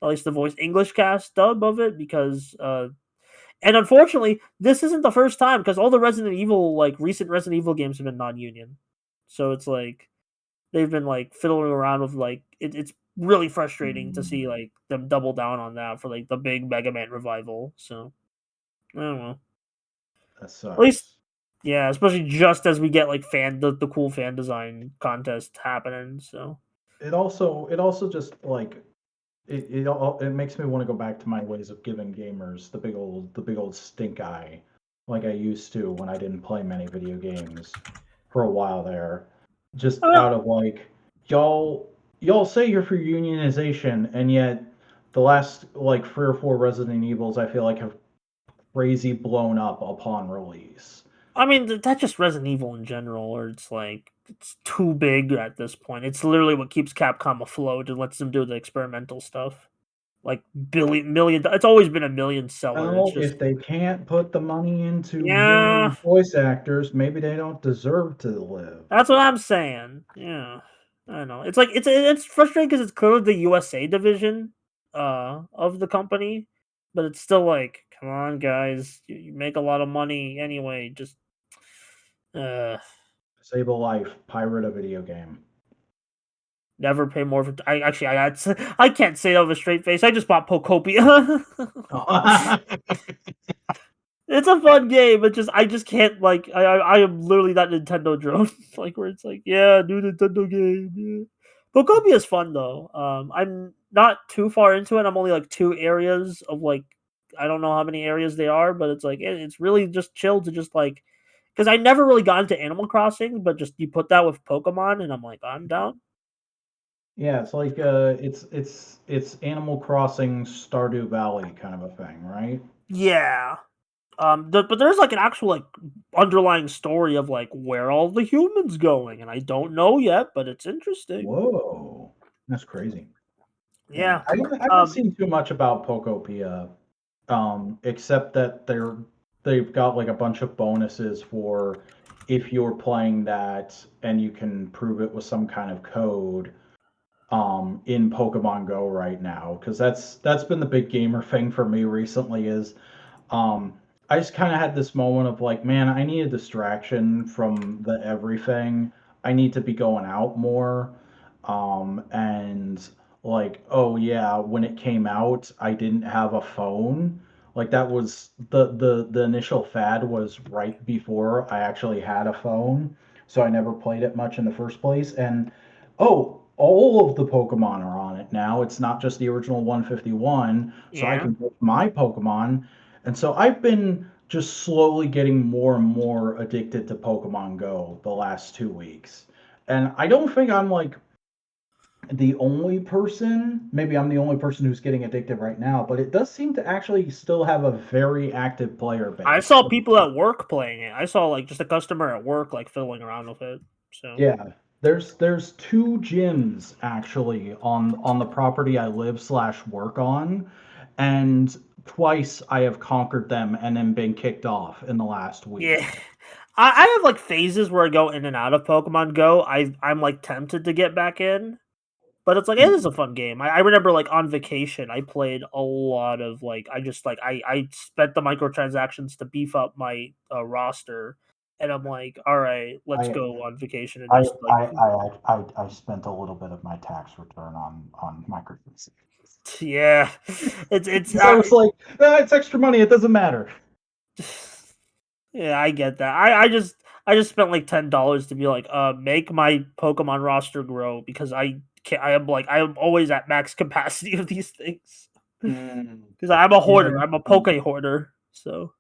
At least the voice English cast dub of it, because and unfortunately, this isn't the first time because all the Resident Evil, like recent Resident Evil games, have been non-union. So it's like they've been like fiddling around with like it's really frustrating to see Mm, like them double down on that for like the big Mega Man revival. So I don't know. that At least, sucks. yeah, especially just as we get like the cool fan design contest happening. So It also just like it makes me want to go back to my ways of giving gamers the big old stink eye like I used to when I didn't play many video games for a while there. Just uh, out of like y'all say you're for unionization and yet the last like 3 or 4 Resident Evils I feel like have crazy blown up upon release. I mean that's just Resident Evil in general, or it's like it's too big at this point. It's literally what keeps Capcom afloat and lets them do the experimental stuff. Like billion million. It's always been a million seller. It's Well, just if they can't put the money into yeah. union voice actors, maybe they don't deserve to live. That's what I'm saying. Yeah, I don't know. It's like it's frustrating because it's clearly the USA division of the company, but it's still like, come on, guys, you make a lot of money anyway. Just uh, Save a life, pirate a video game. never pay more for. I can't say that with a straight face. I just bought Pokopia. It's a fun game, but I just can't like I am literally that Nintendo drone like where it's like yeah new Nintendo game. Yeah. Pokopia is fun though. I'm not too far into it. I'm only like 2 areas of like I don't know how many areas they are, but it's like it's really just chill to just like because I never really got into Animal Crossing, but just you put that with Pokemon, and I'm like I'm down. Yeah, it's like it's Animal Crossing Stardew Valley kind of a thing, right? Yeah, But there's like an actual like underlying story of like where all the humans going, and I don't know yet, but it's interesting. Whoa, that's crazy. Yeah, Yeah. I haven't seen too much about Pokopia, except that they've got like a bunch of bonuses for if you're playing that and you can prove it with some kind of code in Pokemon Go right now, because that's been the big gamer thing for me recently is um, I just kind of had this moment of like, man, I need a distraction from the everything. I need to be going out more. And like, oh yeah, when it came out, I didn't have a phone. Like that was the initial fad was right before I actually had a phone. So I never played it much in the first place. And oh, all of the Pokemon are on it now. It's not just the original 151. So I Yeah. can put my Pokemon and so I've been just slowly getting more and more addicted to Pokemon Go the last 2 weeks. And I don't think I'm like the only person, maybe I'm the only person who's getting addicted right now, but it does seem to actually still have a very active player I base. saw people at work playing it. I saw like just a customer at work like fiddling around with it. So Yeah, there's two gyms actually on the property I live slash work on, and twice I have conquered them and then been kicked off in the last yeah. week. I have like phases where I go in and out of Pokemon Go. I'm like tempted to get back in, but it's like it is a fun game. I remember like on vacation, I played a lot of like I just like I spent the microtransactions to beef up my roster, and I'm like, all right, let's I go on vacation and I just like I I spent a little bit of my tax return on microtransactions. yeah, it's I was like, ah, it's extra money. It doesn't matter. yeah, I get that. I just spent like $10 to be like, make my Pokemon roster grow because I can't. I am like I am always at max capacity of these things Mm, because I'm a yeah, hoarder. I'm a Poke hoarder. So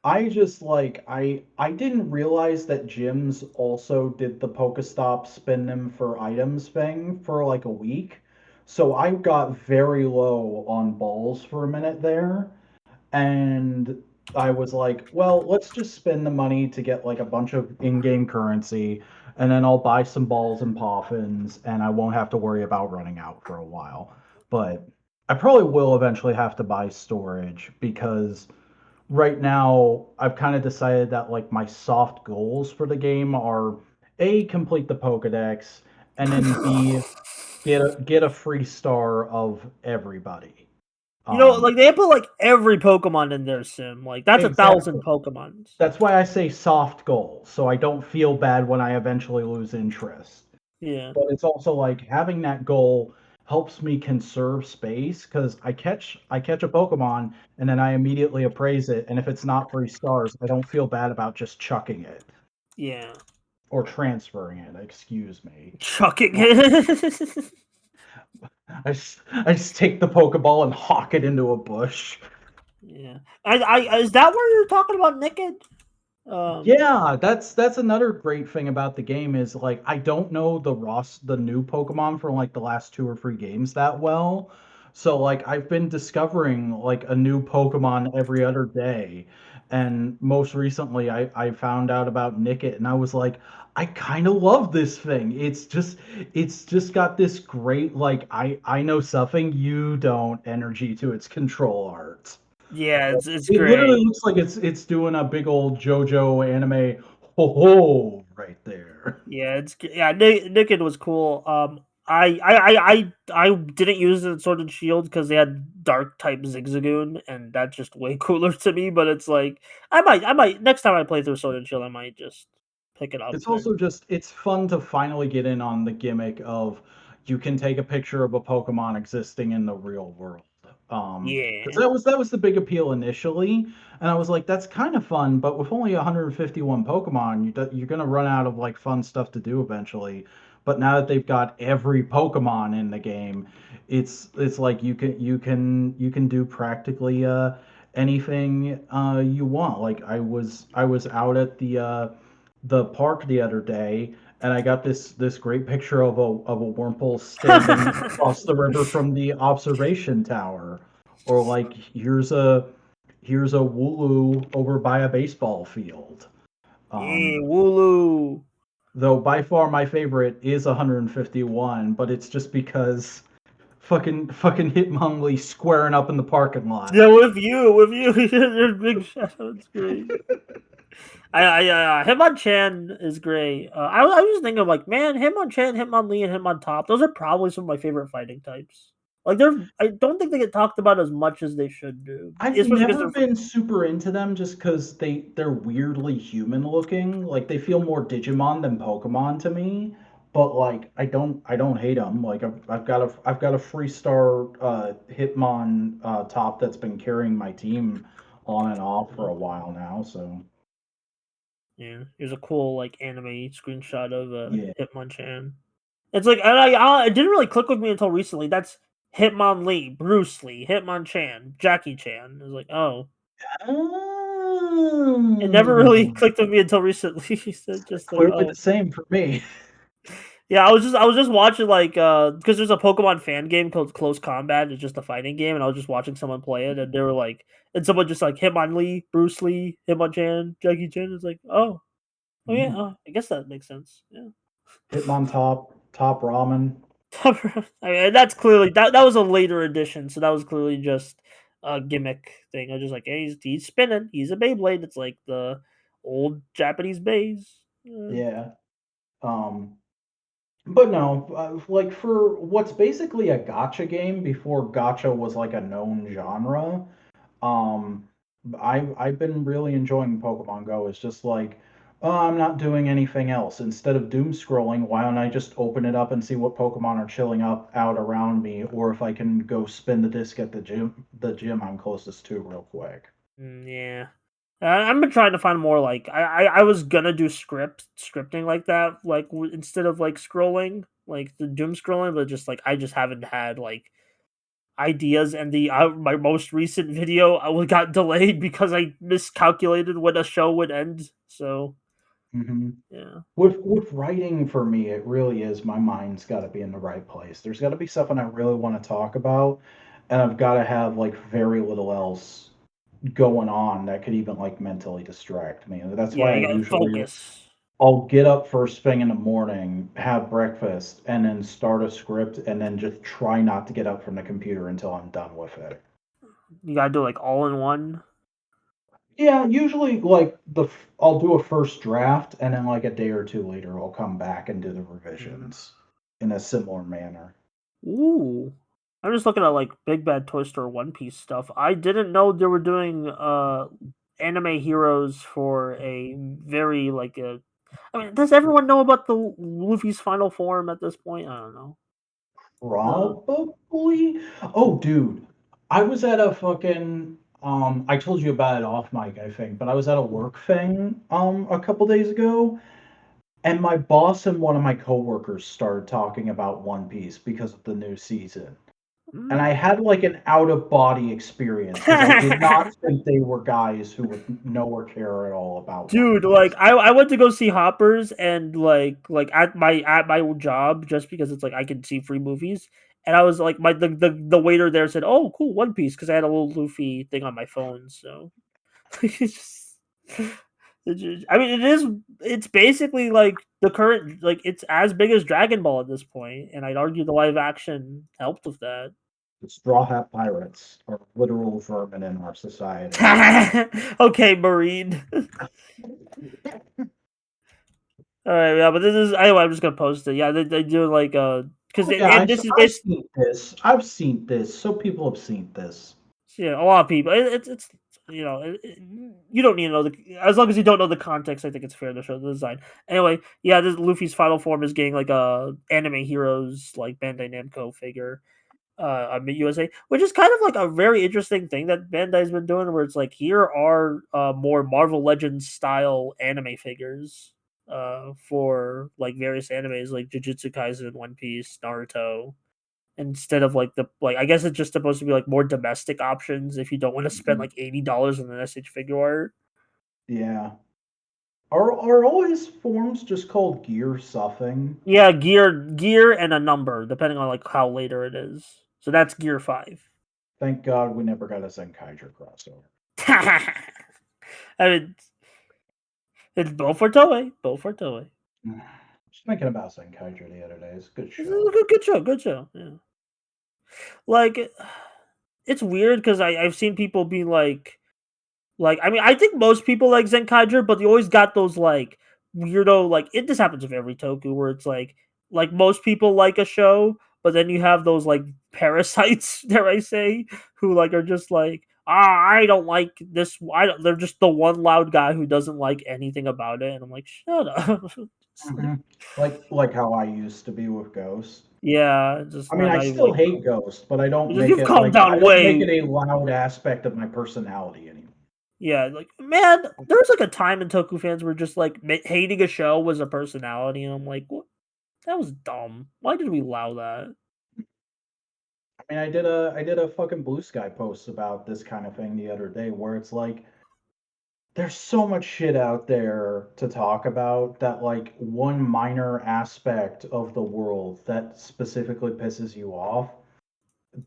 I just like I didn't realize that gyms also did the Pokestop spin them for items thing for like a week. So I got very low on balls for a minute there. And I was like, well, let's just spend the money to get like a bunch of in-game currency, and then I'll buy some balls and poffins, and I won't have to worry about running out for a while. But I probably will eventually have to buy storage because right now I've kind of decided that like my soft goals for the game are A, complete the Pokedex, and then B, get a free star of everybody. like Um, they put like every Pokemon in their sim. Like that's 1,000 exactly. Pokemons. That's why I say soft goals, so I don't feel bad when I eventually lose interest. Yeah, But it's also like having that goal helps me conserve space because I catch a Pokemon and then I immediately appraise it, and if it's not 3 stars, I don't feel bad about just chucking it yeah, or transferring it. Excuse me. chucking it. I just take the Pokeball and hawk it into a bush. Yeah, I is that where you're talking about naked? Yeah, that's another great thing about the game is like I don't know the new Pokemon from like the last 2 or 3 games that well. So like I've been discovering like a new Pokemon every other day. And most recently I found out about Nickit and I was like, I kind of love this thing. It's just got this great like I know something you don't energy to its control art. Yeah, it's It literally great. looks like it's doing a big old JoJo anime ho ho right there. Yeah, yeah. Naked was cool. I didn't use it in Sword and Shield because they had Dark type Zigzagoon, and that's just way cooler to me. But it's like I might next time I play through Sword and Shield, I might just pick it up It's there. also just it's fun to finally get in on the gimmick of you can take a picture of a Pokemon existing in the real world. Because Yeah, that was the big appeal initially, and I was like, that's kind of fun, but with only 151 Pokemon, you're gonna run out of like fun stuff to do eventually. But now that they've got every Pokemon in the game, it's like you can do practically anything you want. Like I was out at the park the other day, and I got this great picture of a Wurmple standing across the river from the observation tower. Or like here's here's a Wooloo over by a baseball field. Yeah, Um, Wooloo. though by far my favorite is 151, but it's just because fucking Hitmonlee squaring up in the parking lot. Yeah, with you. Your big shadow. It's great. Hitmonchan is great. I was just thinking, like, man, Hitmonchan, Hitmonlee, and Hitmontop. Those are probably some of my favorite fighting types. Like, I don't think they get talked about as much as they should do, I've especially because never they're. been super into them just because they're weirdly human looking. Like they feel more Digimon than Pokemon to me. But like I don't hate them. Like I've got a Freestar Hitmon top that's been carrying my team on and off for a while now. So Yeah, here's a cool like anime screenshot of yeah. Hitmonchan. It's like, and I it didn't really click with me until recently. That's Hitmonlee, Bruce Lee, Hitmonchan, Jackie Chan. I was like, oh, it never really Oh, clicked with me until recently. it's Just like, clearly the oh, same for me. yeah. I was just watching like because there's a Pokemon fan game called Close Combat. It's just a fighting game, and I was just watching someone play it, and they were like, and someone just like Hitmonlee, Bruce Lee, Hitmonchan, Jackie Chan. It's like, oh yeah, Mm. I guess that makes sense. Yeah. Hitmon top ramen. I mean, that's clearly that was a later edition, so that was clearly just a gimmick thing. I was just like, hey, he's spinning. He's a Beyblade. It's like the old Japanese bays. Yeah. Um But no, like for what's basically a gotcha game before gotcha was like a known genre, um, I've been really enjoying Pokemon Go. It's just like, oh, I'm not doing anything else. Instead of doom scrolling, why don't I just open it up and see what Pokemon are chilling up out around me, or if I can go spin the disc at the gym I'm closest to real quick. Yeah. I've been trying to find more like I was gonna do scripting like that, like instead of like scrolling, like the doom scrolling, but just like I just haven't had like ideas, and the my most recent video got delayed because I miscalculated when a show would end. So hmm yeah, With writing for me, it really is my mind's got to be in the right place. There's got to be something I really want to talk about, and I've got to have like very little else going on that could even like mentally distract me. That's yeah, why you I gotta usually focus. I'll get up first thing in the morning, have breakfast, and then start a script, and then just try not to get up from the computer until I'm done with it. You gotta do like all in one. Yeah, usually like I'll do a first draft, and then like a day or two later, I'll come back and do the Mm. revisions in a similar manner. Ooh, I'm just looking at like Big Bad Toy Store One Piece stuff. I didn't know they were doing anime heroes for a very like a. I mean, does everyone know about the Luffy's final form at this point? I don't know. The Probably. Oh, dude, I was at a fucking I told you about it off mic, I think, but I was at a work thing a couple days ago, and my boss and one of my coworkers started talking about One Piece because of the new season. And I mm. had like an out of body experience because I did not think they were guys who would know or care at all about One Dude, like Piece. I went to go see Hoppers and like at my job just because it's like I can see free movies. And I was like the waiter there said, "Oh, cool, One Piece," because I had a little Luffy thing on my phone. So it's just, I mean, it's basically like the current like it's as big as Dragon Ball at this point, and I'd argue the live action helped with that. The Straw Hat Pirates are literal vermin in our society. Okay, Marine. All right, yeah, but this is anyway. I'm just gonna post it. Yeah, they do like because Oh yeah, and this is I've based. seen this. I've seen this. So people have seen this. Yeah, a lot of people. It's you don't need to know the as long as you don't know the context. I think it's fair to show the design. Anyway, yeah, this Luffy's final form is getting like a anime heroes like Bandai Namco figure on the USA, which is kind of like a very interesting thing that Bandai's been doing, where it's like here are more Marvel Legends style anime figures for like various animes like Jujutsu Kaisen, One Piece, Naruto, instead of like the like I guess it's just supposed to be like more domestic options if you don't want to spend Mhm. like $80 on an SH figure art. Yeah. Are all his forms just called gear something? Yeah, gear and a number depending on like how later it is. So that's gear 5. Thank God we never got a Zenkaiger crossover. I mean, it's both for Toei. Both for Toei. Just thinking about Zenkaiger the other day. It's a good It's show. a good show. Good show. Yeah. Like, it's weird because I've seen people be like, I mean, I think most people like Zenkaiger, but they always got those like weirdo like this happens with every toku where it's like most people like a show, but then you have those like parasites, dare I say, who like are just like, I don't like this. I don't, they're just the one loud guy who doesn't like anything about it, and I'm like, shut up. It's like, Hmm. Like how I used to be with Ghost. yeah, just I mean, not I even still like hate Ghost, but I don't make you've it calmed like I down don't make way. it a loud aspect of my personality anymore. Yeah, like man, there's like a time in Toku fans where just like hating a show was a personality, and I'm like, what? That was dumb. Why did we allow that? I mean, I did a fucking Bluesky post about this kind of thing the other day, where it's like there's so much shit out there to talk about that like one minor aspect of the world that specifically pisses you off,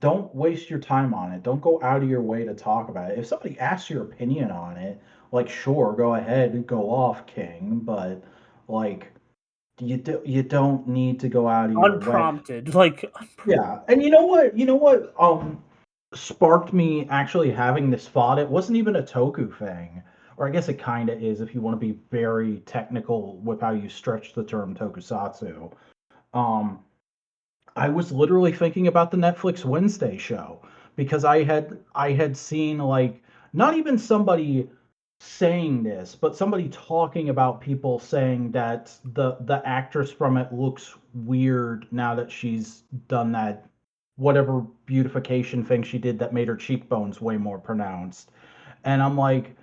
don't waste your time on it. Don't go out of your way to talk about it. If somebody asks your opinion on it, like sure, go ahead and go off, King, but like you don't need to go out of your way. Unprompted, like Yeah, and you know what? You know what? Sparked me actually having this thought. It wasn't even a Toku thing, or I guess it kind of is if you want to be very technical with how you stretch the term Tokusatsu. Um, I was literally thinking about the Netflix Wednesday show because I had seen like not even somebody saying this, but somebody talking about people saying that the actress from it looks weird now that she's done that whatever beautification thing she did that made her cheekbones way more pronounced. And I'm like,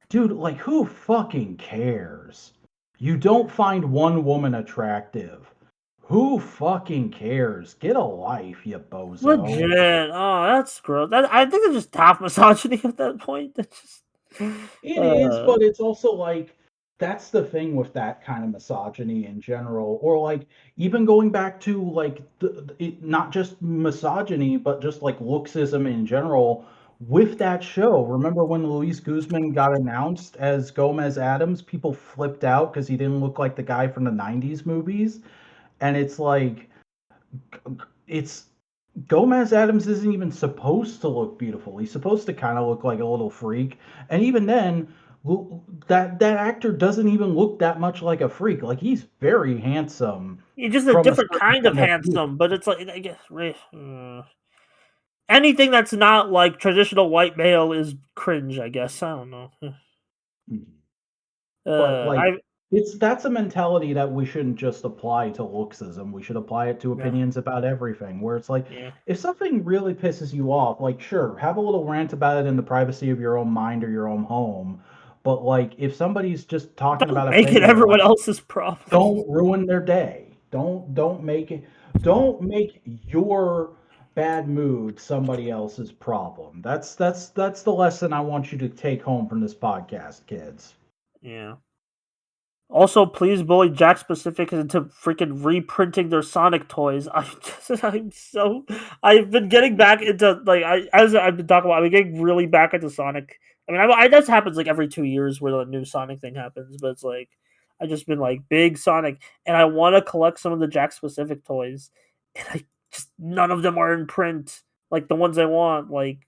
dude, like who fucking cares? You don't find one woman attractive. Who fucking cares? Get a life, you bozo. legit. Oh, that's gross. I think it's just half misogyny at that point. That's just, It is, uh, but it's also like that's the thing with that kind of misogyny in general, or like even going back to like not just misogyny, but just like looksism in general. With that show, remember when Luis Guzman got announced as Gomez Adams? People flipped out because he didn't look like the guy from the '90s movies, and it's like it's Gomez Adams isn't even supposed to look beautiful. He's supposed to kind of look like a little freak. And even then, that actor doesn't even look that much like a freak. Like he's very handsome it's just a from a different certain kind of point of view. handsome, but it's like I guess anything that's not like traditional white male is cringe. I guess I don't know. But like I it's that's a mentality that we shouldn't just apply to looksism. We should apply it to yeah opinions about everything. Where it's like yeah. if something really pisses you off, like sure, have a little rant about it in the privacy of your own mind or your own home. But like if somebody's just talking Don't about a make thing it they everyone like, else's problem. don't ruin their day. Don't make it don't make your bad mood somebody else's problem. That's the lesson I want you to take home from this podcast, kids. Yeah. Also, please bully Jack Specific into freaking reprinting their Sonic toys. I'm so I've been getting back into like as I've been talking about. I've been getting really back into Sonic. I mean, I that happens like every 2 years where the new Sonic thing happens, but it's like I just been like big Sonic, and I want to collect some of the Jack Specific toys, and I just none of them are in print. Like the ones I want, like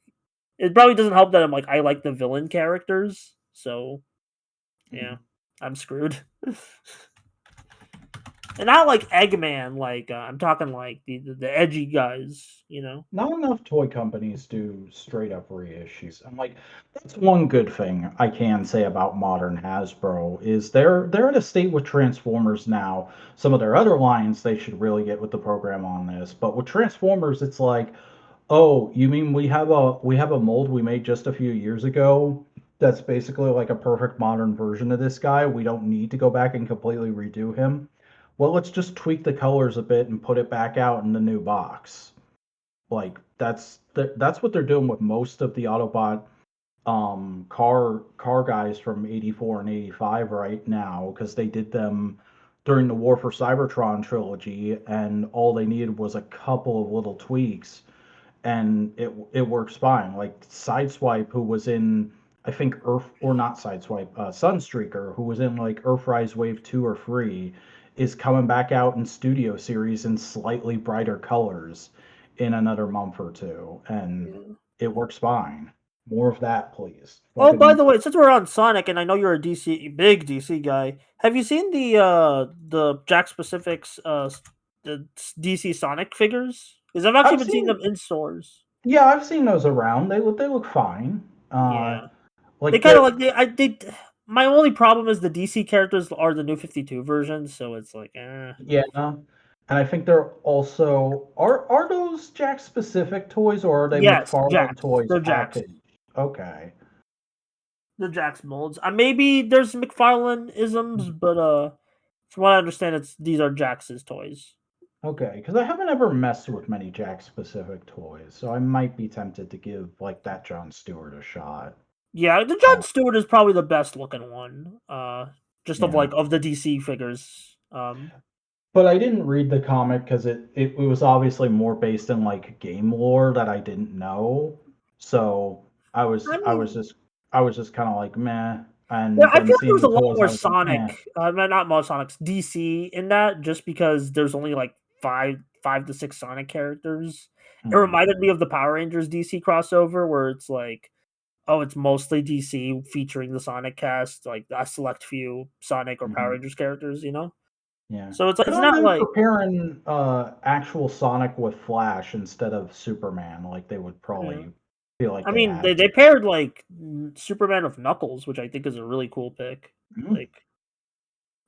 it probably doesn't help that I like the villain characters, so yeah, I'm screwed. And not like Eggman, like I'm talking like the edgy guys, you know. Not enough toy companies do straight up reissues. I'm like, that's one good thing I can say about modern Hasbro is they're at a state with Transformers now. Some of their other lines they should really get with the program on this, but with Transformers, it's like, oh, you mean we have a mold we made just a few years ago that's basically like a perfect modern version of this guy. We don't need to go back and completely redo him. Well, let's just tweak the colors a bit and put it back out in the new box. Like that's what they're doing with most of the Autobot car guys from 84 and 85 right now because they did them during the War for Cybertron trilogy and all they needed was a couple of little tweaks and it works fine. Like Sideswipe, who was in I think Earth or not Sideswipe, Sunstreaker, who was in like Earthrise Wave 2 or 3, is coming back out in studio series in slightly brighter colors in another month or two, and Yeah. it works fine. More of that, please. Oh, by Fucking the way, since we're on Sonic, and I know you're a big DC guy, have you seen the Jack Specifics the DC Sonic figures? Because I've actually I've been seeing seen, them in stores. yeah, I've seen those around. They look fine. Yeah, they Like kind of the like they. My only problem is the DC characters are the new 52 versions, so it's like, Yeah, and I think they're also are those Jack specific toys or are they yes, McFarlane Jax. toys They're Jax. packaged? Okay. The Jax molds. Maybe there's McFarlane isms, but from what I understand, these are Jax's toys. Okay, because I haven't ever messed with many Jack specific toys, so I might be tempted to give like that John Stewart a shot. Yeah, the Uh, John Stewart is probably the best looking one. Just of yeah. like of the DC figures. But I didn't read the comic because it was obviously more based in like game lore that I didn't know. So I was I I was mean, just I was just kind of like meh. yeah, And I then feel like there seeing was a the lot toys, more I was like, Sonic. eh. Not more Sonic's DC in that, just because there's only like five to six Sonic characters. It Mhm, reminded me of the Power Rangers DC crossover, where it's like, oh, it's mostly DC featuring the Sonic cast, like a select few Sonic or Power mhm. Rangers characters, you know. Yeah. So it's like Good it's on not them like for pairing actual Sonic with Flash instead of Superman, like they would yeah. probably feel like I they mean, had they to. paired like Superman with Knuckles, which I think is a really cool pick. Mhm. Like,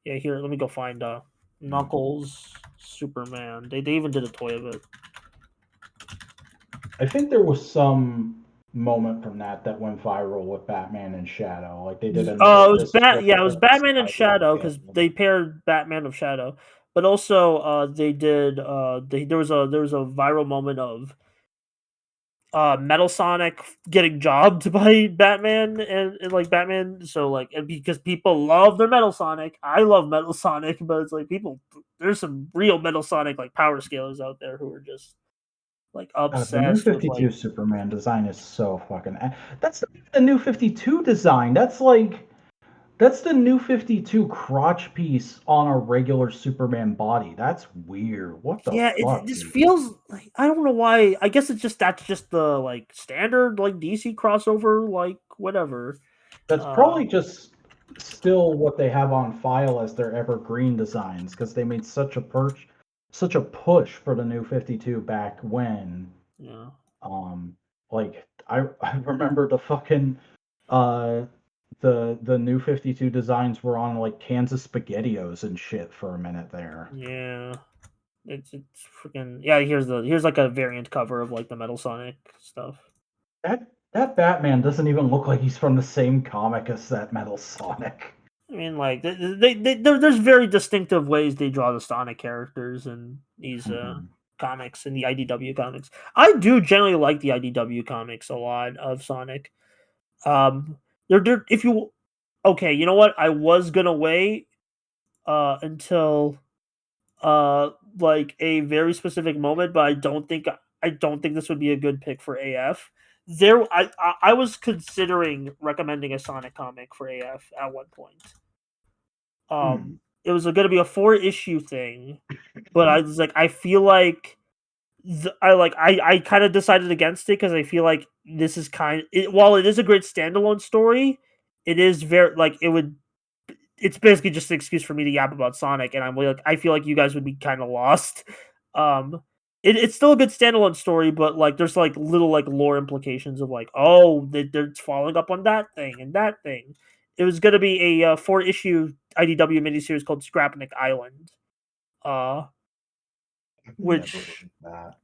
yeah, here, let me go find Knuckles Superman. They even did a toy of it. I think there was some moment from that went viral with Batman and Shadow. Like they did another It was this is what the it was old Batman and Spider-Man Shadow did. because they paired Batman of Shadow, but also they did there was a viral moment of Metal Sonic getting jobbed by Batman and like Batman. So like, and because people love their Metal Sonic, I love Metal Sonic, but it's like people, there's some real Metal Sonic like power scalers out there who are just like The new obsessed with 52 like, Superman design is so fucking. That's not even the new 52 design. That's the new 52 crotch piece on a regular Superman body. That's weird. What the yeah, it fuck, just dude? feels like, I don't know why. I guess it's just that's just the like standard like DC crossover like whatever. That's Uh, probably just still what they have on file as their evergreen designs because they made such a push for the new 52 back when. yeah. Um, like I remember the fucking uh the new 52 designs were on like Kansas SpaghettiOs and shit for a minute there. Yeah. It's freaking yeah. Here's like a variant cover of like the Metal Sonic stuff. That Batman doesn't even look like he's from the same comic as that Metal Sonic. I mean, like there's very distinctive ways they draw the Sonic characters in these Mhm. comics in the IDW comics. I do generally like the IDW comics a lot of Sonic. They're if you okay, you know what? I was gonna wait until like a very specific moment, but I don't think this would be a good pick for AF. I was considering recommending a Sonic comic for AF at one point. Hmm. It was going to be a 4 issue thing, but I was like, I feel like I kind of decided against it because I feel like this is while it is a great standalone story, it is very like it would it's basically just an excuse for me to yap about Sonic, and I'm like, I feel like you guys would be kind of lost. Um, it's still a good standalone story, but like, there's like little like lore implications of like, oh, they're following up on that thing and that thing. It was gonna be a 4 issue IDW miniseries called Scrapnik Island, uh, I've never heard which of that.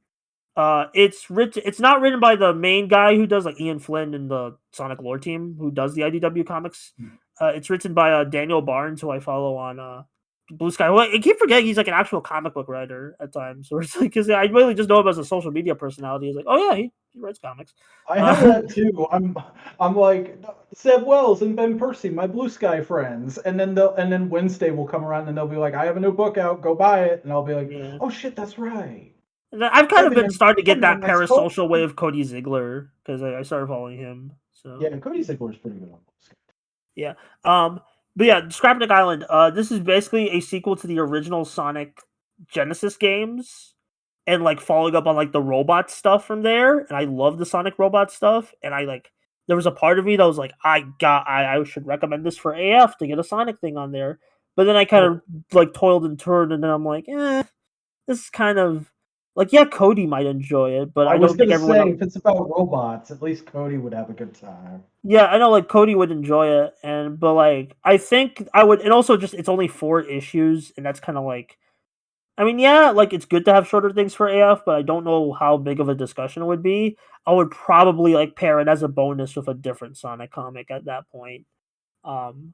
it's not written by the main guy who does like Ian Flynn and the Sonic lore team who does the IDW comics. It's written by Daniel Barnes, who I follow on Bluesky. Well, I keep forgetting he's like an actual comic book writer at times. Where it's like because I really just know him as a social media personality. He's like, oh yeah, he writes comics. I have Uh, that too. I'm like Seb Wells and Ben Percy, my Blue Sky friends, and then Wednesday will come around and they'll be like, I have a new book out, go buy it, and I'll be like, yeah, oh shit, that's right. and I've kind of been Simeon, starting to get Simeon, that that's Cody. parasocial way of Cody Ziegler because I started following him. So Yeah, Cody Ziegler's pretty good on Bluesky. yeah. But yeah, Scrapnik Island. This is basically a sequel to the original Sonic Genesis games, and like following up on like the robot stuff from there. And I love the Sonic robot stuff. And I like there was a part of me that was like, I should recommend this for AF to get a Sonic thing on there. But then I kind of Well, like toiled and turned, and then I'm like, this is kind of like yeah, Cody might enjoy it, but I I was don't think gonna everyone say else. if it's about robots, at least Cody would have a good time. Yeah, I know like Cody would enjoy it, and but like I think I would, and also just it's only 4 issues, and that's kind of like I mean yeah, like it's good to have shorter things for AF, but I don't know how big of a discussion it would be. I would probably like pair it as a bonus with a different Sonic comic at that point. Um,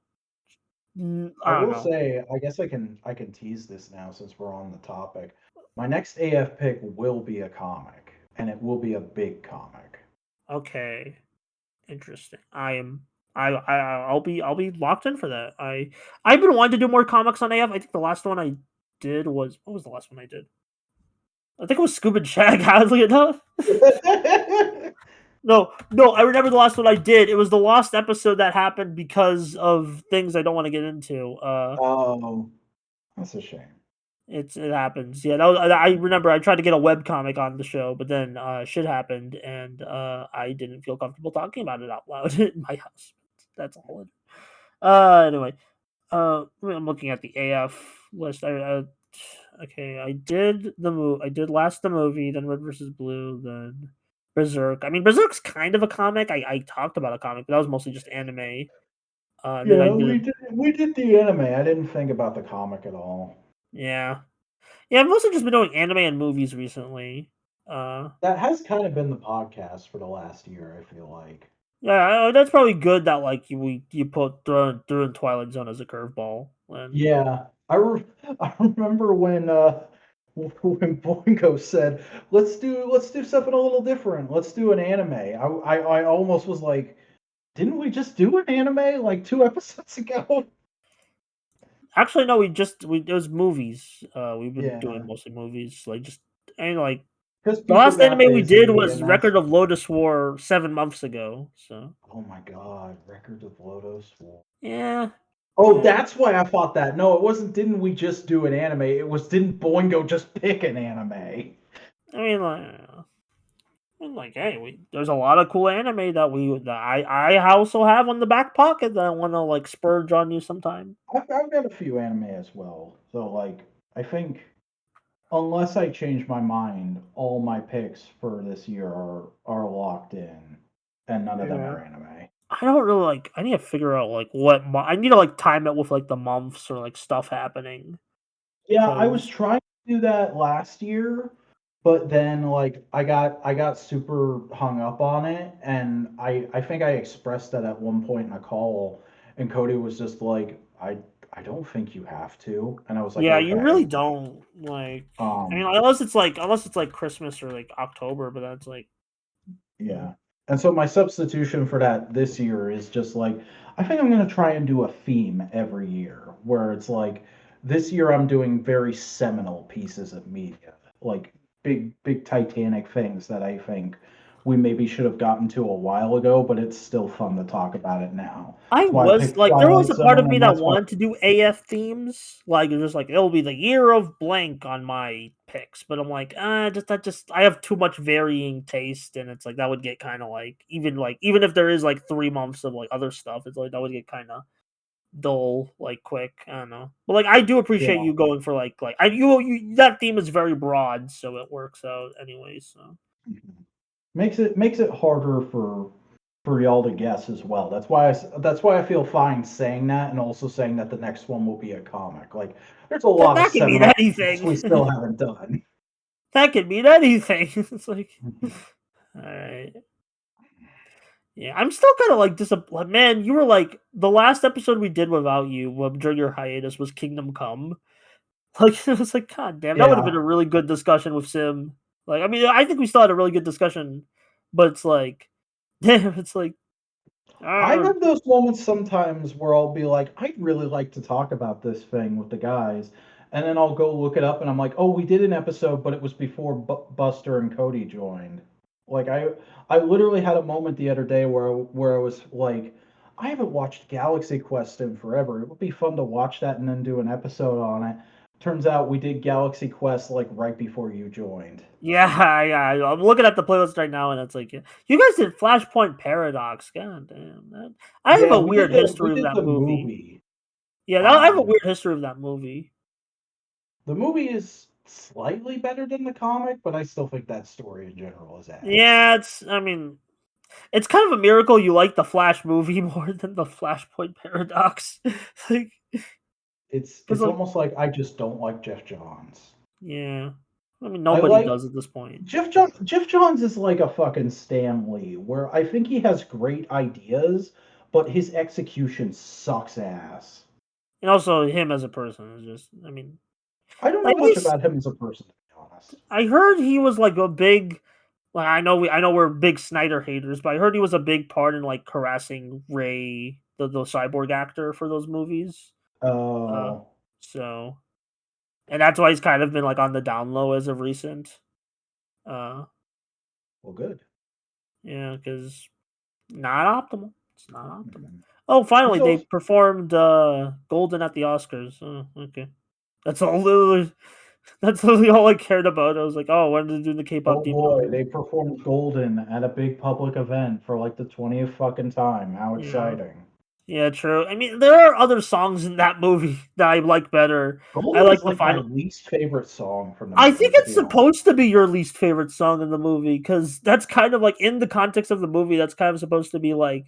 I I don't will know. say, I guess I can tease this now since we're on the topic. My next AF pick will be a comic, and it will be a big comic. Okay, interesting. I'll be locked in for that. I've been wanting to do more comics on AF. I think the last one I did was what was the last one I did? I think it was Scuba Shag, oddly enough. No, I remember the last one I did. It was the lost episode that happened because of things I don't want to get into. Oh, that's a shame. It happens. Yeah, that was, I remember I tried to get a web comic on the show, but then shit happened, and I didn't feel comfortable talking about it out loud in my house. That's all. Anyway, I'm looking at the AF list. Okay, I did the movie. I did last the movie, then Red versus Blue, then Berserk. I mean, Berserk's kind of a comic. I talked about a comic, but that was mostly just anime. And then I Yeah, we did, did we did the anime. I didn't think about the comic at all. yeah, yeah. I've mostly just been doing anime and movies recently. Uh, That has kind of been the podcast for the last year, I feel like. yeah, that's probably good that like you put through in Twilight Zone as a curveball, and Yeah, I remember when when Boingo said, let's do something a little different. Let's do an anime." I almost was like, "Didn't we just do an anime like 2 episodes ago?" actually no, we it was movies. We've been doing Yeah, mostly movies, like just and like because the people last got anime we did busy, was and that's Record of Lotus War 7 months ago. So oh my God, Records of Lodoss War. yeah, Oh, yeah. that's why I thought that. No, it wasn't. Didn't we just do an anime? It was didn't Boingo just pick an anime? I mean, hey, there's a lot of cool anime that I also have on the back pocket that I want to like spurge on you sometime. I've got a few anime as well. So like, I think unless I change my mind, all my picks for this year are locked in, and none of them Yeah. are anime. I don't really like. I need to figure out like I need to like time it with like the months or like stuff happening Yeah, I was because trying to do that last year, but then like I got super hung up on it, and I think I expressed that at one point in a call, and Cody was just like, I don't think you have to, and I was like, yeah, you really okay. don't like. I mean, Um, unless it's like Christmas or like October, but that's like Yeah. And so my substitution for that this year is just like, I think I'm going to try and do a theme every year where it's like, this year I'm doing very seminal pieces of media, like big Titanic things that I think we maybe should have gotten to a while ago, but it's still fun to talk about it now. I That's why I was picked like, there was Twilight a part of Zone, me and that that's why, wanted to do AF themes. Like, it's just like it'll be the year of blank on my picks, but I'm like, I have too much varying taste, and it's like that would get kind of like even if there is like 3 months of like other stuff, it's like that would get kind of dull like quick. I don't know, but like I do appreciate yeah. you going for like I you that theme is very broad, so it works out anyways. So Mhm. Makes it harder for y'all to guess as well. That's why I feel fine saying that, and also saying that the next one will be a comic. Like there's a lot of that can mean seminal books anything. we still haven't done. That can mean anything. It's like, Mhm. all right. Yeah, I'm still kind of like disappointed. Man, you were like the last episode we did without you during your hiatus was Kingdom Come. Like it was like, God damn, that would have been Yeah, a really good discussion with Sim. Like, I mean, I think we still had a really good discussion, but it's like, damn, it's like, I uh, have those moments sometimes where I'll be like, I'd really like to talk about this thing with the guys, and then I'll go look it up, and I'm like, oh, we did an episode, but it was before Buster and Cody joined. Like I literally had a moment the other day where I was like, I haven't watched Galaxy Quest in forever. It would be fun to watch that and then do an episode on it. Turns out we did Galaxy Quest like right before you joined. Yeah, yeah. I'm looking at the playlist right now, and it's like, yeah. You guys did Flashpoint Paradox. God damn, that. I have Yeah, a weird we history of did that the movie. movie. Yeah, I have a Um, weird history of that movie. the movie is slightly better than the comic, but I still think that story in general is ass. Yeah, it's. I mean, it's kind of a miracle you like the Flash movie more than the Flashpoint Paradox. Like, because It's almost like I just don't like Jeff Johns. yeah, I mean I nobody like does at this point. Jeff Johns is like a fucking Stan Lee, where I think he has great ideas, but his execution sucks ass. And also him as a person is just. I mean, I don't know like much about him as a person, to be honest. I heard he was like a big. Like I know we're big Snyder haters, but I heard he was a big part in like harassing Ray, the cyborg actor for those movies. Uh, Oh, so and that's why he's kind of been like on the down low as of recent. Uh, well, good. yeah, because not optimal. It's not optimal. Mhm. Oh, He's finally they also, performed Golden at the Oscars. Oh, okay. That's all literally that's literally all I cared about. I was like, oh, when did they do the K-pop oh Demon boy, Hunters? they performed Golden at a big public event for like the 20th fucking time. How Yeah. exciting. Yeah, true. I mean, there are other songs in that movie that I like better. I Golden like is the like my final. least favorite song from the I movie, think to it's be honest. supposed to be your least favorite song in the movie because that's kind of like in the context of the movie. That's kind of supposed to be like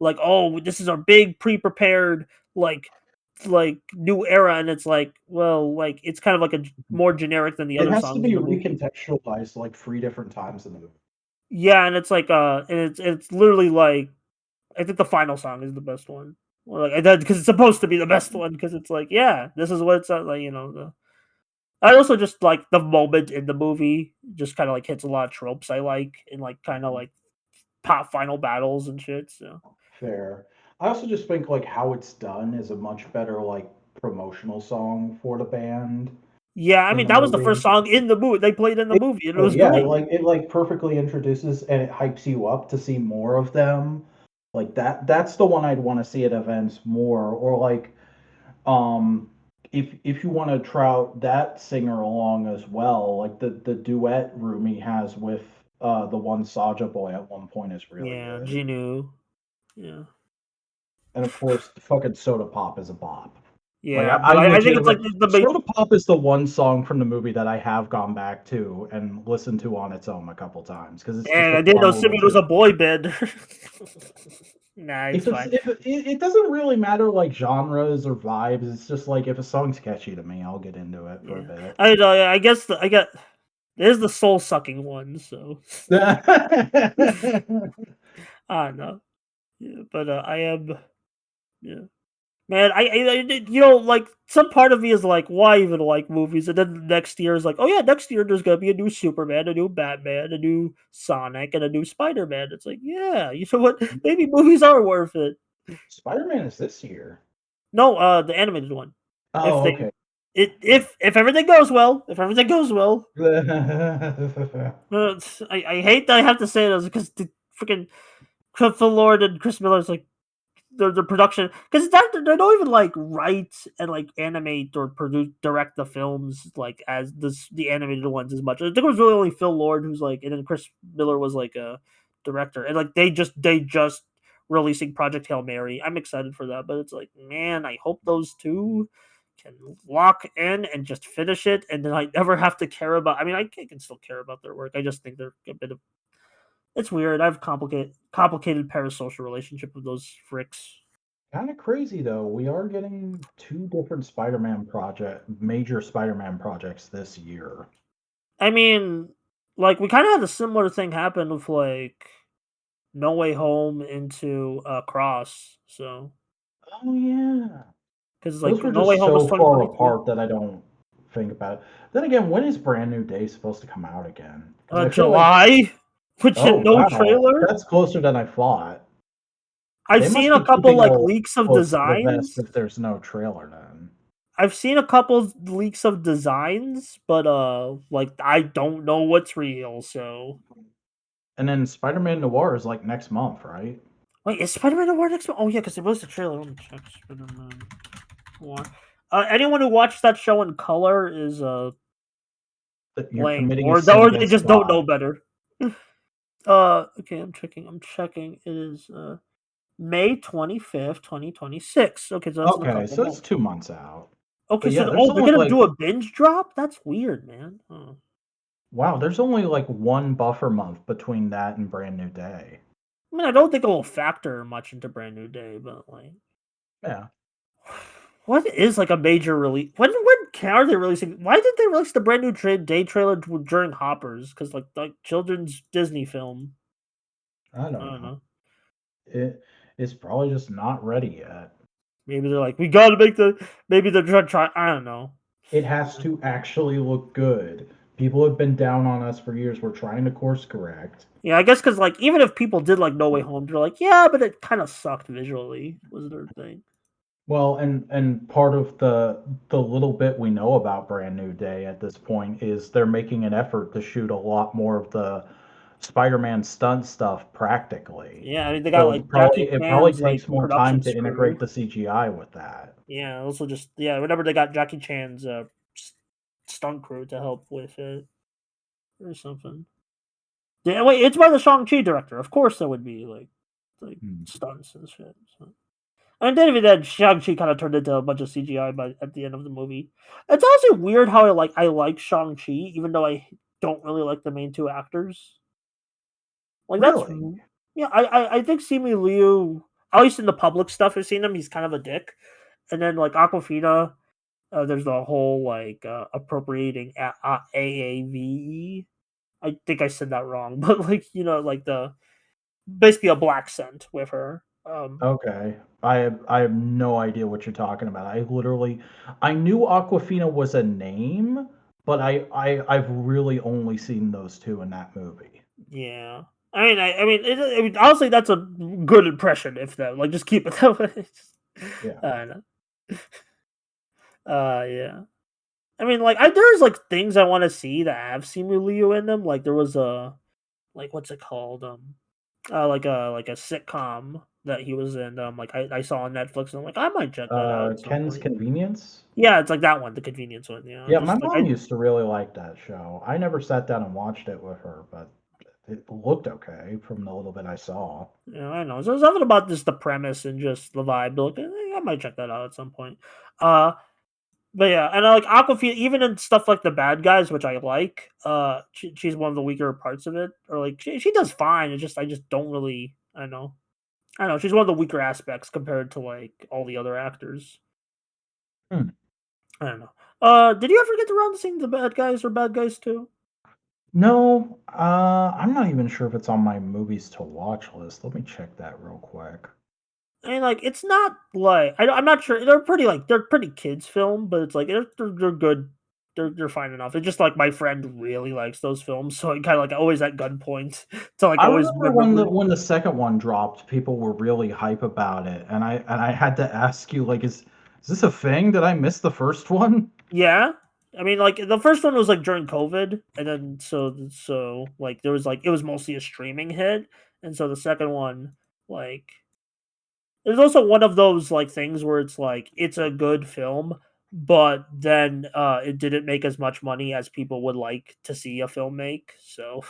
oh, this is our big pre-prepared like new era, and it's like well, like it's kind of like a more generic than the It other has to songs be in the movie. recontextualized like 3 different times in the movie. Yeah, and it's like and it's literally like I think the final song is the best one. Well, like that because it's supposed to be the best one because it's like yeah, this is what it's like you know. I also just like the moment in the movie just kind of like hits a lot of tropes I like in like kind of like pop final battles and shit. So Fair. I also just think like how it's done is a much better like promotional song for the band yeah, I in mean the that was the first movie. song in the movie they played in the movie and it Oh was yeah, great. it like perfectly introduces and it hypes you up to see more of them. Like that's the one I'd want to see at events more or like um if you want to trout that singer along as well, like the duet Rumi has with the one Saja boy at one point is really Yeah, good. Genu. Yeah, And of course, the fucking Soda Pop is a bop. Like yeah, I but I think it's like legitimate the main. Soda Pop is the one song from the movie that I have gone back to and listened to on its own a couple times because it's just And a I didn't know fun little Simeon was tune. a boy band. Nah, it's fine. If it doesn't really matter like genres or vibes, it's just like if a song's catchy to me, I'll get into it for a Yeah, bit. I know. I guess I got there's the soul sucking one. So I don't know. Yeah, but I am. Yeah. Man, you know, like some part of me is like, why even like movies? And then next year is like, oh yeah, next year there's gonna be a new Superman, a new Batman, a new Sonic, and a new Spider Man. It's like, yeah, you know what? Maybe movies are worth it. Spider-Man is this year. No, the animated one. If Oh, they, okay. if everything goes well, if everything goes well, I hate that I have to say this because the freaking Cliff Lord and Chris Miller's like the production because they don't even like write and like animate or produce direct the films like as the animated ones as much. I think it was really only Phil Lord who's like, and then Chris Miller was like a director, and like they just releasing Project Hail Mary. I'm excited for that, but it's like man, I hope those two can lock in and just finish it, and then I never have to care about. I mean, I can still care about their work. I just think they're a bit of it's weird. I have complicated parasocial relationship with those fricks. Kind of crazy though. We are getting 2 different major Spider-Man projects this year. I mean, like we kind of had a similar thing happen with like No Way Home into Cross. So Oh yeah. because Those like were No Way just Home was so far 2022. apart that I don't think about it. Then again, when is Brand New Day supposed to come out again? Because I feel like, July, which oh had no wow, trailer. that's closer than I thought. I've They seen must a be couple keeping like all leaks of close to the vest designs. if there's no trailer then. I've seen a couple leaks of designs, but like I don't know what's real. So And then Spider-Man Noir is like next month, right? Wait, is Spider-Man Noir next month? Oh yeah, because it was the trailer. Let me check Spider-Man Noir. Anyone who watched that show in color is That you're blank, committing a or sin or they against just don't God. know better. Okay, I'm checking. I'm checking. It is May 25th, 2026. Okay, so that's in a Okay, couple so it's months. 2 months out. Okay, But so yeah, there's they're only gonna like do a binge drop. That's weird, man. Huh. wow, there's only like one buffer month between that and Brand New Day. I mean, I don't think it will factor much into Brand New Day, but like, Yeah. what is like a major release? When are they releasing? Why did they release the Brand New Day trailer during Hoppers? Because like children's Disney film. I I don't don't know. know. It's probably just not ready yet. Maybe they're like, we gotta make the. Maybe they're trying. I don't know. It has to actually look good. People have been down on us for years. We're trying to course correct. Yeah, I guess because like even if people did like No Way Home, they're like, yeah, but it kind of sucked visually. Was their thing? Well, and part of the little bit we know about Brand New Day at this point is they're making an effort to shoot a lot more of the Spider-Man stunt stuff practically. Yeah, I mean they got So like Jackie it probably Chan's like takes more time production to crew. integrate the CGI with that. Yeah, also just whenever they got Jackie Chan's stunt crew to help with it or something. Yeah, wait, it's by the Shang-Chi director. Of course, there would be like Hmm. stunts and shit. So. And then even then, Shang-Chi kind of turned into a bunch of CGI by at the end of the movie. It's also weird how I like Shang-Chi, even though I don't really like the main two actors. Like that's Really? yeah, I think Simu Liu, at least in the public stuff I've seen him, he's kind of a dick. And then like Aquafina, there's the whole like appropriating AAVE. I think I said that wrong, but like like the basically a black scent with her. Okay. I have no idea what you're talking about. I knew Aquafina was a name, but I've really only seen those two in that movie. Yeah. I mean, honestly, that's a good impression. If that, like, just keep it that way. Yeah. I know. Yeah. I mean, like, there's like things I want to see that have Simu Liu in them. Like, there was a like what's it called? Like a sitcom that he was in. Like I saw on Netflix, and I'm like, I might check that out at some Ken's point. Convenience? Yeah, it's like that one, the convenience one. Yeah, Yeah, my just like mom used to really like that show. I never sat down and watched it with her, but it looked okay from the little bit I saw. I know. So there's something about just the premise and just the vibe. Like, I might check that out at some point. Uh, but yeah, and I like Aquafina, even in stuff like the bad guys, which I like. She's one of the weaker parts of it, or like she does fine. It's just I just don't really. I know. She's one of the weaker aspects compared to like all the other actors. Hmm. I don't know. Did you ever get around to seeing the bad guys or bad guys too? No, I'm not even sure if it's on my movies to watch list. Let me check that real quick. I mean, like, it's not like I'm not sure. They're pretty kids film, but it's like they're good. They're fine enough. It's just like my friend really likes those films, so I kind of like always at gunpoint to like I always remember remember. when the second one dropped, people were really hype about it, and I had to ask you, like, is this a thing? Did I miss the first one? Yeah, I mean, like the first one was like during COVID, and then so like there was like it was mostly a streaming hit, and so the second one like there's also one of those like things where it's like it's a good film, but then it didn't make as much money as people would like to see a film make. So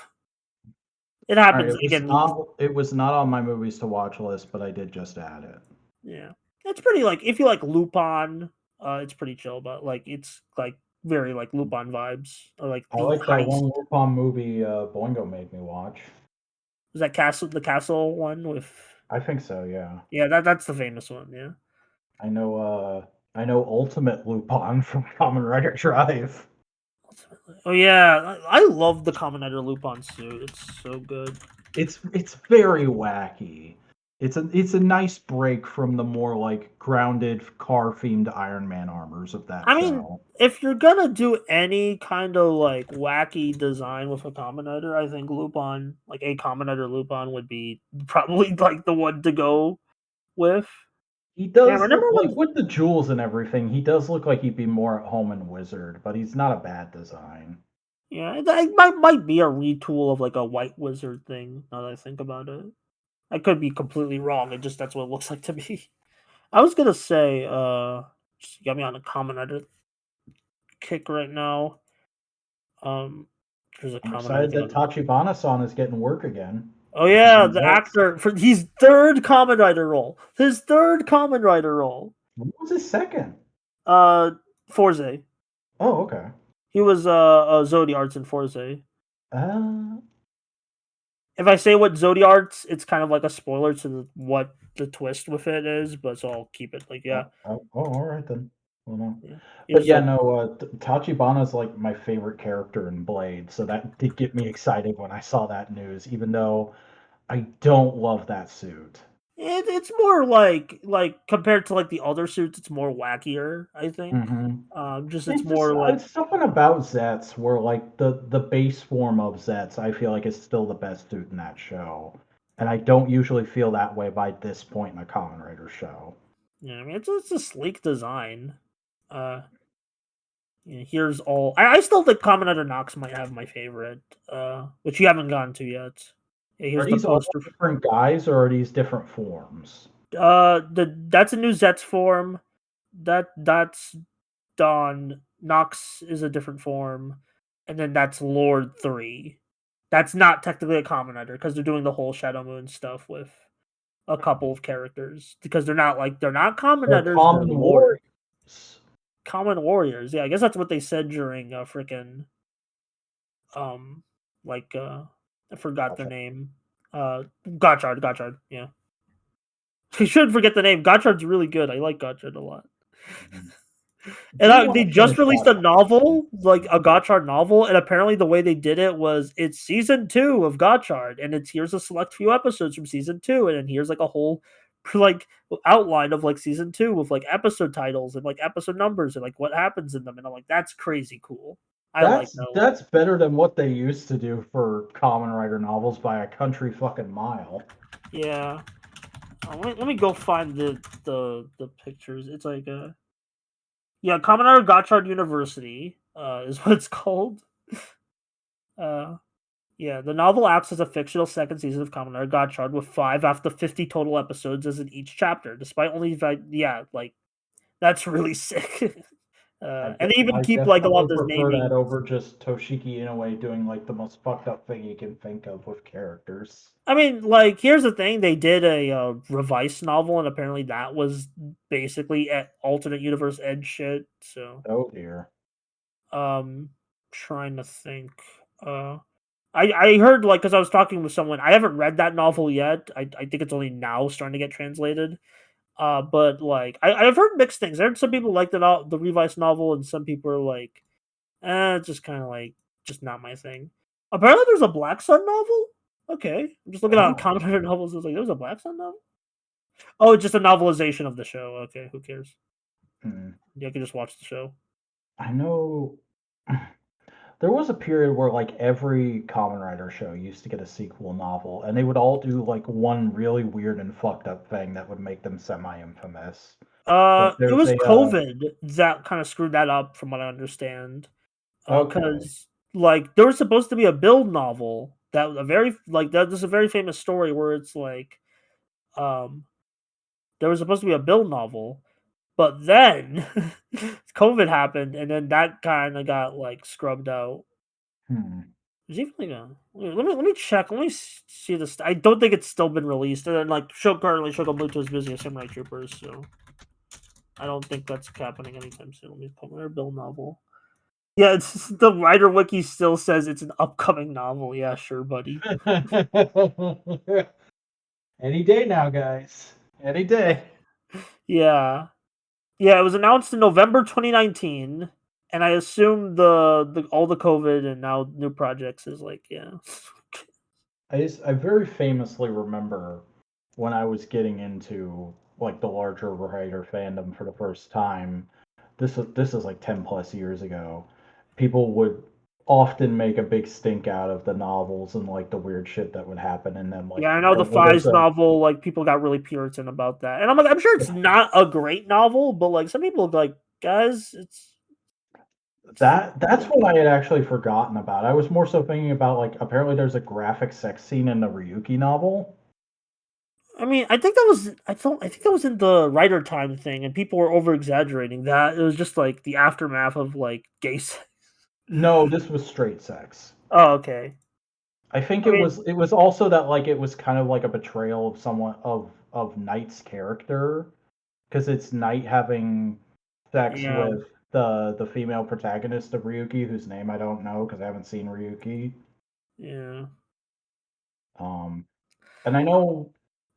it All right, happens again. it was not on my movies to watch list, but I did just add it. Yeah, it's pretty like if you like Lupin, it's pretty chill, but like it's like very like Lupin vibes or like I the like that heist. one Lupin movie Boingo made me watch. Was that the castle one with? I think so, yeah. Yeah, that's the famous one. Yeah. I know I know Ultimate Lupin from Kamen Rider Drive. Oh yeah, I love the Kamen Rider Lupin suit. It's so good. It's very wacky. It's a nice break from the more like grounded car themed Iron Man armors of that I mean, show. if you're gonna do any kind of like wacky design with a Kamen Rider, I think Lupin, like a Kamen Rider Lupin, would be probably like the one to go with. He Damn, does look remember like when? with the jewels and everything, he does look like he'd be more at home in Wizard, but he's not a bad design. Yeah, that might be a retool of like a White Wizard thing. Now that I think about it, I could be completely wrong. It just that's what it looks like to me. I was gonna say, just got me on a comment Reddit kick right now. Um, there's a I'm comment I excited think that on. Tachibana-san is getting work again. Oh He's yeah, on the Zets. actor for his third Kamen Rider role. His third Kamen Rider role. What was his second? Uh, Forze. Oh, okay. He was Zodiarts in Forze. Uh, If I say what Zodiarts, it's kind of like a spoiler to what the twist with it is, but so I'll keep it like yeah, all right then. Well, no. yeah. But He's yeah, a no, Tachibana is like my favorite character in Blade, so that did get me excited when I saw that news, even though I don't love that suit. it's more like compared to like the other suits, it's more wackier. I think. Hmm. Just it's It's just more like it's something about Zets where like the base form of Zets I feel like is still the best suit in that show, and I don't usually feel that way by this point in a Kamen Rider show. I mean it's a sleek design. Uh, here's all. I still think Kamen Rider Nox might have my favorite. Which you haven't gotten to yet. Yeah, Are here's the these all poster. different guys or are these different forms? That's a new Zets form. That's Dawn. Nox is a different form, and then that's Lord 3. That's not technically a Kamen Rider because they're doing the whole Shadow Moon stuff with a couple of characters because they're not Kamen They're Riders, they're common Lord warriors. Common Warriors. Yeah, I guess that's what they said during freaking um like I forgot their Gotcha. name. Gotchard, yeah. I shouldn't forget the name. Gotchard's really good. I like Gotchard a lot. Mhm. And Do they want to just finish released a Gotcha. novel, like a Gotchard novel, and apparently the way they did it was it's season 2 of Gotchard, and it's here's a select few episodes from season 2, and then here's like a whole like outline of like season 2 with like episode titles and like episode numbers and like what happens in them, and I'm like, that's crazy cool. I like that a lot. That's better than what they used to do for Kamen Rider novels by a country fucking mile. Yeah. Let me go find the pictures. It's like yeah, Kamen Rider Gotchard University is what it's called. Uh Yeah, the novel acts as a fictional second season of Kamen Rider Gotchard with 5 after 50 total episodes as in each chapter, despite only yeah, like that's really sick. And they even I keep like a lot definitely of those prefer that naming. over just Toshiki Inoue doing like the most fucked up thing you can think of with characters. I mean, like here's the thing: they did a revised novel, and apparently that was basically alternate universe edge shit. So, Oh dear. um, trying to think. Uh, I heard like because I was talking with someone. I haven't read that novel yet. I think it's only now starting to get translated. But like I've heard mixed things. I heard some people like the revised novel, and some people are like, it's just kind of like just not my thing. Apparently, there's a Black Sun novel. Okay, I'm just looking at Oh, Common Rider novels. It's like there's a Black Sun novel. Oh, it's just a novelization of the show. Okay, who cares? hmm. Yeah, I can just watch the show. I know there was a period where like every Kamen Rider show used to get a sequel novel, and they would all do like one really weird and fucked up thing that would make them semi-infamous. Like It there's was a COVID that kind of screwed that up, from what I understand. okay. Because like there was supposed to be a build novel that a very like that. There's a very famous story where it's like, um, there was supposed to be a build novel, but then COVID happened, and then that kind of got like scrubbed out. Hmm. Is even like a, let me check. Let me see this. I don't think it's still been released. And then like show currently Shogun Bluetooth is busy with Samurai Troopers, so I don't think that's happening anytime soon. Let me pull my build novel. Yeah, it's the writer wiki still says it's an upcoming novel. Yeah, sure, buddy. Any day now, guys. Any day. Yeah. Yeah, it was announced in November 2019, and I assume the all the COVID and now new projects is like, yeah. I very famously remember when I was getting into like the larger writer fandom for the first time. This is like 10 plus years ago. People would often make a big stink out of the novels and like the weird shit that would happen in them. Yeah, Like I know the there's Fies novel, like people got really Puritan about that. And I'm like, I'm sure it's not a great novel, but like some people like, guys, it's That's what I had actually forgotten about. I was more so thinking about like apparently there's a graphic sex scene in the Ryuki novel. I mean, I think that was in the writer time thing, and people were over exaggerating that. It was just like the aftermath of like gay sex. No, this was straight sex. Oh, okay. I think I mean, it was also that like it was kind of like a betrayal of someone of Knight's character because it's Knight having sex yeah, with the female protagonist of Ryuki whose name I don't know because I haven't seen Ryuki. yeah, Um, and I know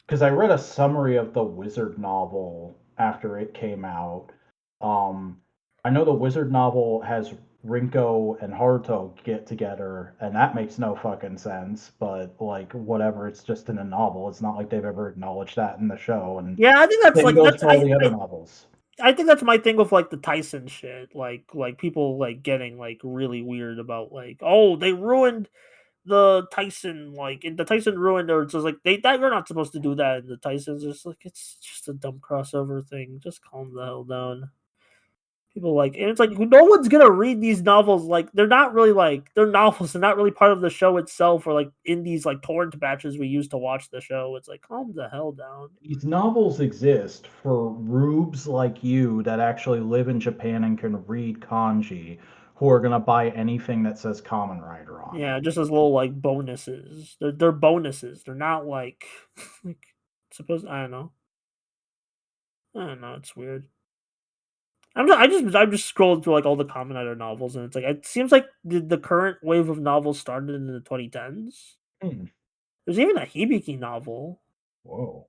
because I read a summary of the Wizard novel after it came out. Um, I know the Wizard novel has Rinko and Haruto get together, and that makes no fucking sense. But like, whatever, it's just in a novel. It's not like they've ever acknowledged that in the show, and yeah. I think that's same like goes that's for all the other novels. I think that's my thing with like the Tyson shit. Like people like getting like really weird about like, oh, they ruined the Tyson, like in the Tyson ruined, or it's just like you're not supposed to do that in the Tysons. It's like it's just a dumb crossover thing. Just calm the hell down. People like, and it's like no one's gonna read these novels. Like they're not really like they're novels. They're not really part of the show itself, or like in these like torrent batches we use to watch the show. It's like calm the hell down. These novels exist for rubes like you that actually live in Japan and can read kanji, who are gonna buy anything that says Kamen Rider on it. Yeah, just as little like bonuses. They're bonuses. They're not like like supposed. I don't know. I don't know. It's weird. I'm just scrolling through like all the Kamen Rider novels, and it's like it seems like the current wave of novels started in the 2010s. Hmm. There's even a Hibiki novel. Whoa.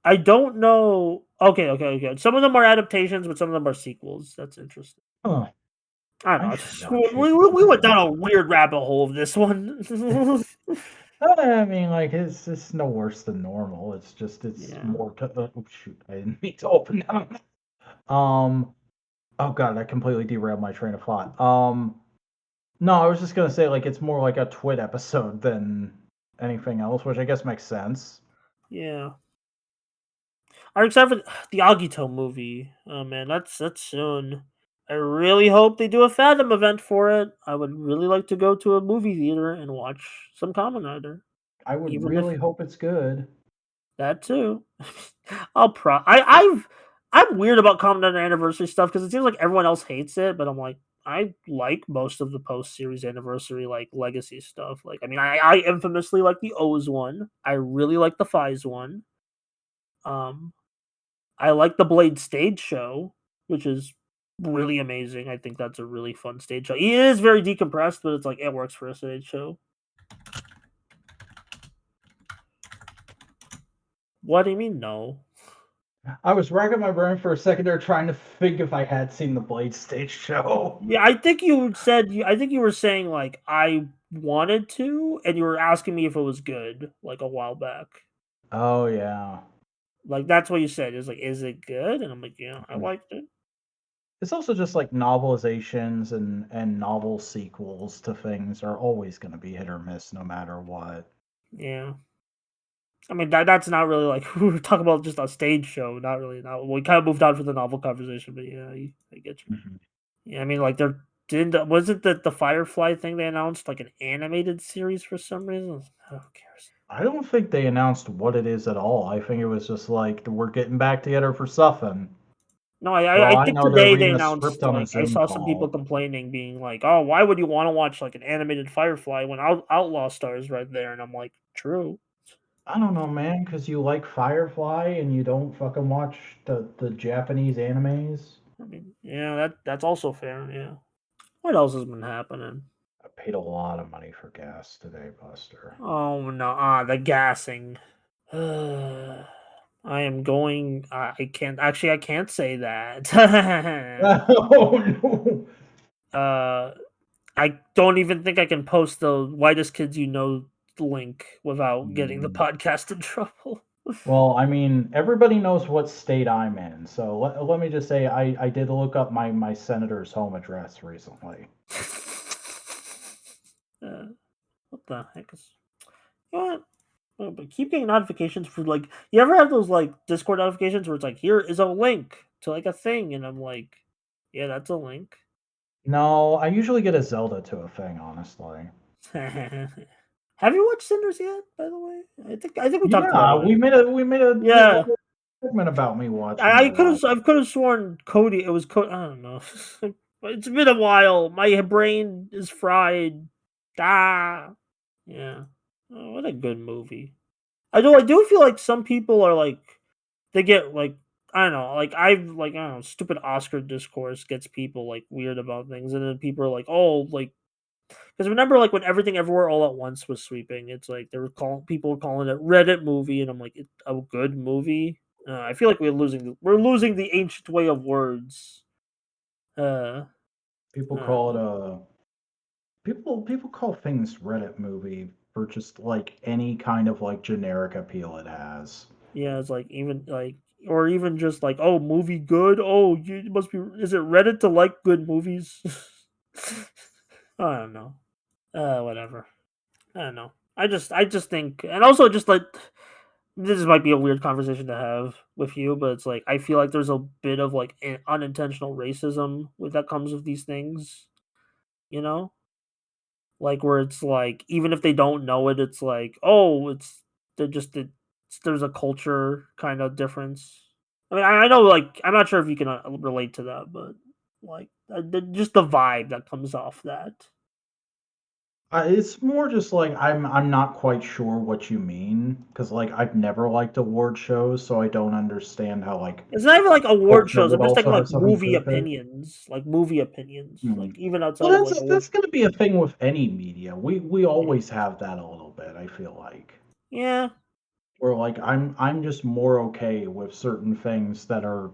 I don't know. Okay. Some of them are adaptations, but some of them are sequels. That's interesting. Huh. I don't I know. should watch it. We went down a weird rabbit hole of this one. I mean, like it's no worse than normal. It's just it's Yeah. more. Oh shoot! I didn't mean to open that. Um. Oh god, I completely derailed my train of thought. No, I was just gonna say like it's more like a Twit episode than anything else, which I guess makes sense. Yeah. I'm excited for the Agito movie. Oh man, that's soon. I really hope they do a Fathom event for it. I would really like to go to a movie theater and watch some Kamen Rider, I would even if really hope it's good. that too. I'm weird about Kamen Rider anniversary stuff because it seems like everyone else hates it, but I'm like I like most of the post series anniversary like legacy stuff. Like I mean, I infamously like the O's one. I really like the Fies one. Um, I like the Blade stage show, which is really amazing. I think that's a really fun stage show. It is very decompressed, but it's like it works for a stage show. What do you mean no? I was racking my brain for a second there, trying to think if I had seen the Blade stage show. Yeah, I think you said I think you were saying like I wanted to, and you were asking me if it was good like a while back. Oh yeah. Like that's what you said. It's like, is it good? And I'm like, yeah, I liked it. It's also just like novelizations and novel sequels to things are always going to be hit or miss no matter what. Yeah. I mean that's not really like we were talking about just a stage show, not really. Not we kind of moved on from the novel conversation, but yeah, I get you. Mhm. Yeah, I mean, like they're didn't was it the Firefly thing they announced like an animated series for some reason? Who cares? I don't think they announced what it is at all. I think it was just like we're getting back together for something. No, For all I I think know, they're today they reading a script announced on a like I Zoom saw some people call. complaining, being like, "Oh, why would you want to watch like an animated Firefly when Outlaw Star is right there?" And I'm like, "True." I don't know, man, because you like Firefly and you don't fucking watch the Japanese animes. I mean, yeah, that's also fair. Yeah. What else has been happening? I paid a lot of money for gas today, Buster. Oh no, the gassing. I am going. I can't actually. I can't say that. Oh no! uh, I don't even think I can post the whitest kids you know link without getting the Mm. podcast in trouble. Well, I mean, everybody knows what state I'm in, so let me just say I did look up my senator's home address recently. uh, what the heck is? You know what? But keep getting notifications for like. You ever have those like Discord notifications where it's like, here is a link to like a thing, and I'm like, yeah, that's a link. No, I usually get a Zelda to a thing, honestly. Have you watched Sinners yet? By the way, I think we talked about Yeah, it. we made a Yeah, whole segment about me watching it a while. I could have sworn Cody. It was Cody. I don't know. It's been a while. My brain is fried. Ah, yeah. Oh, what a good movie. I do feel like some people are like they get like I don't know, like I don't know, stupid Oscar discourse gets people like weird about things, and then people are like, oh, like because remember like when Everything Everywhere All at Once was sweeping, it's like they were calling people were calling it Reddit movie, and I'm like, it's a good movie. I feel like we're losing the ancient way of words. Uh, People I don't call it know. a people call things Reddit movie for just like any kind of like generic appeal it has. Yeah, it's like even like or even just like oh movie good. Oh, you must be. Is it Reddit to like good movies? I don't know. Whatever. I don't know. I just think, and also just like this might be a weird conversation to have with you, but it's like I feel like there's a bit of like unintentional racism with that comes with these things. You know, like where it's like even if they don't know it, it's like oh, it's they're just there's a culture kind of difference. I mean, I know like I'm not sure if you can relate to that, but like just the vibe that comes off that. It's more just like I'm not quite sure what you mean because like I've never liked award shows, so I don't understand how like It's not even like award culture shows. would I'm just talking also like have something to do with it. movie opinions, Hmm. like even Well, outside of like award. that's going to be a thing with any media. We Yeah, always have that a little bit. I feel like yeah, where like I'm just more okay with certain things that are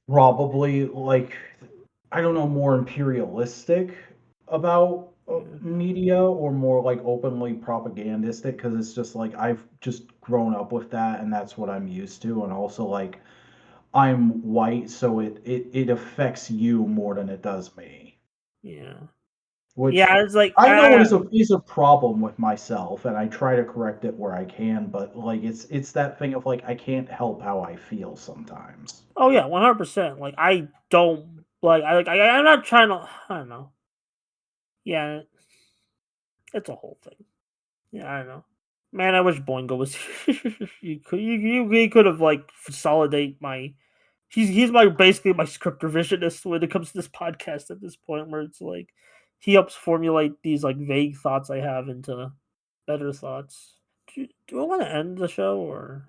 probably like I don't know more imperialistic about yeah, media or more like openly propagandistic because it's just like I've just grown up with that and that's what I'm used to and also like I'm white so it affects you more than it does me, yeah, which yeah. It's like I know is a problem with myself and I try to correct it where I can, but like it's that thing of like I can't help how I feel sometimes. oh yeah, 100%. Like I don't I'm not trying to. I don't know. Yeah, it's a whole thing. Yeah, I don't know. Man, I wish Boingo was here. You could have like consolidate my. He's my basically my script revisionist when it comes to this podcast at this point, where it's like he helps formulate these like vague thoughts I have into better thoughts. Do I want to end the show or?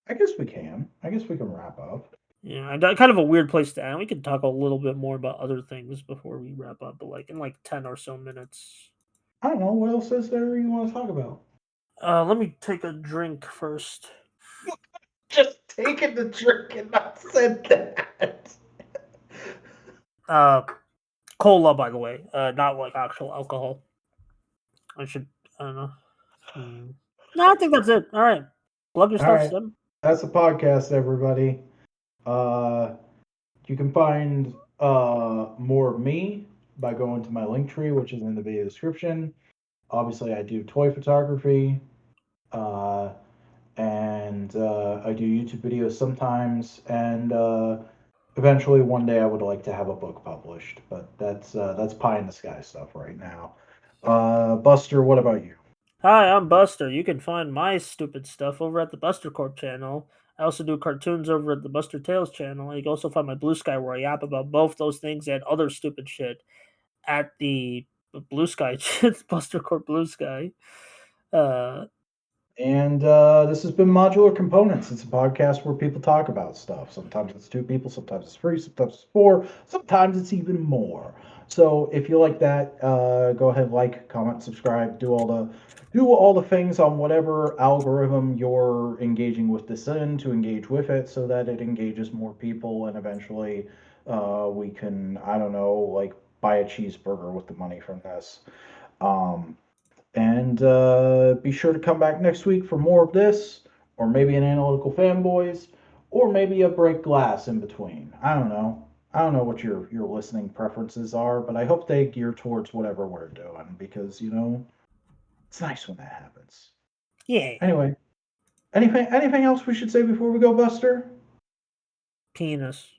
I guess we can. I guess we can wrap up. Yeah, kind of a weird place to end. We can talk a little bit more about other things before we wrap up, but like in like 10 or so minutes. I don't know what else is there you want to talk about. Let me take a drink first. Just taking the drink and not said that. Uh, Cola, by the way, not like actual alcohol. I should. I don't know. No, I think that's it. All right, plug your All stuff, right, Sim. that's the podcast, everybody. Uh, you can find more of me by going to my link tree, which is in the video description. Obviously, I do toy photography, uh, and I do YouTube videos sometimes, and eventually one day I would like to have a book published, but that's pie in the sky stuff right now. Buster, what about you? Hi, I'm Buster. You can find my stupid stuff over at the Buster Corp channel. I also do cartoons over at the Buster Tales channel. You can also find my Bluesky where I yap about both those things and other stupid shit at the Bluesky Buster Corp Bluesky. Uh, And this has been Modular Components. It's a podcast where people talk about stuff. Sometimes it's two people, sometimes it's three, sometimes it's four, sometimes it's even more. So if you like that, go ahead, like, comment, subscribe, do all the things on whatever algorithm you're engaging with this in to engage with it, so that it engages more people, and eventually we can I don't know like buy a cheeseburger with the money from this. Um, and be sure to come back next week for more of this, or maybe an Analytical Fanboys, or maybe a Break Glass in between. I don't know. I don't know what your listening preferences are, but I hope they gear towards whatever we're doing because it's nice when that happens. yeah, Anyway, anything else we should say before we go, Buster? penis.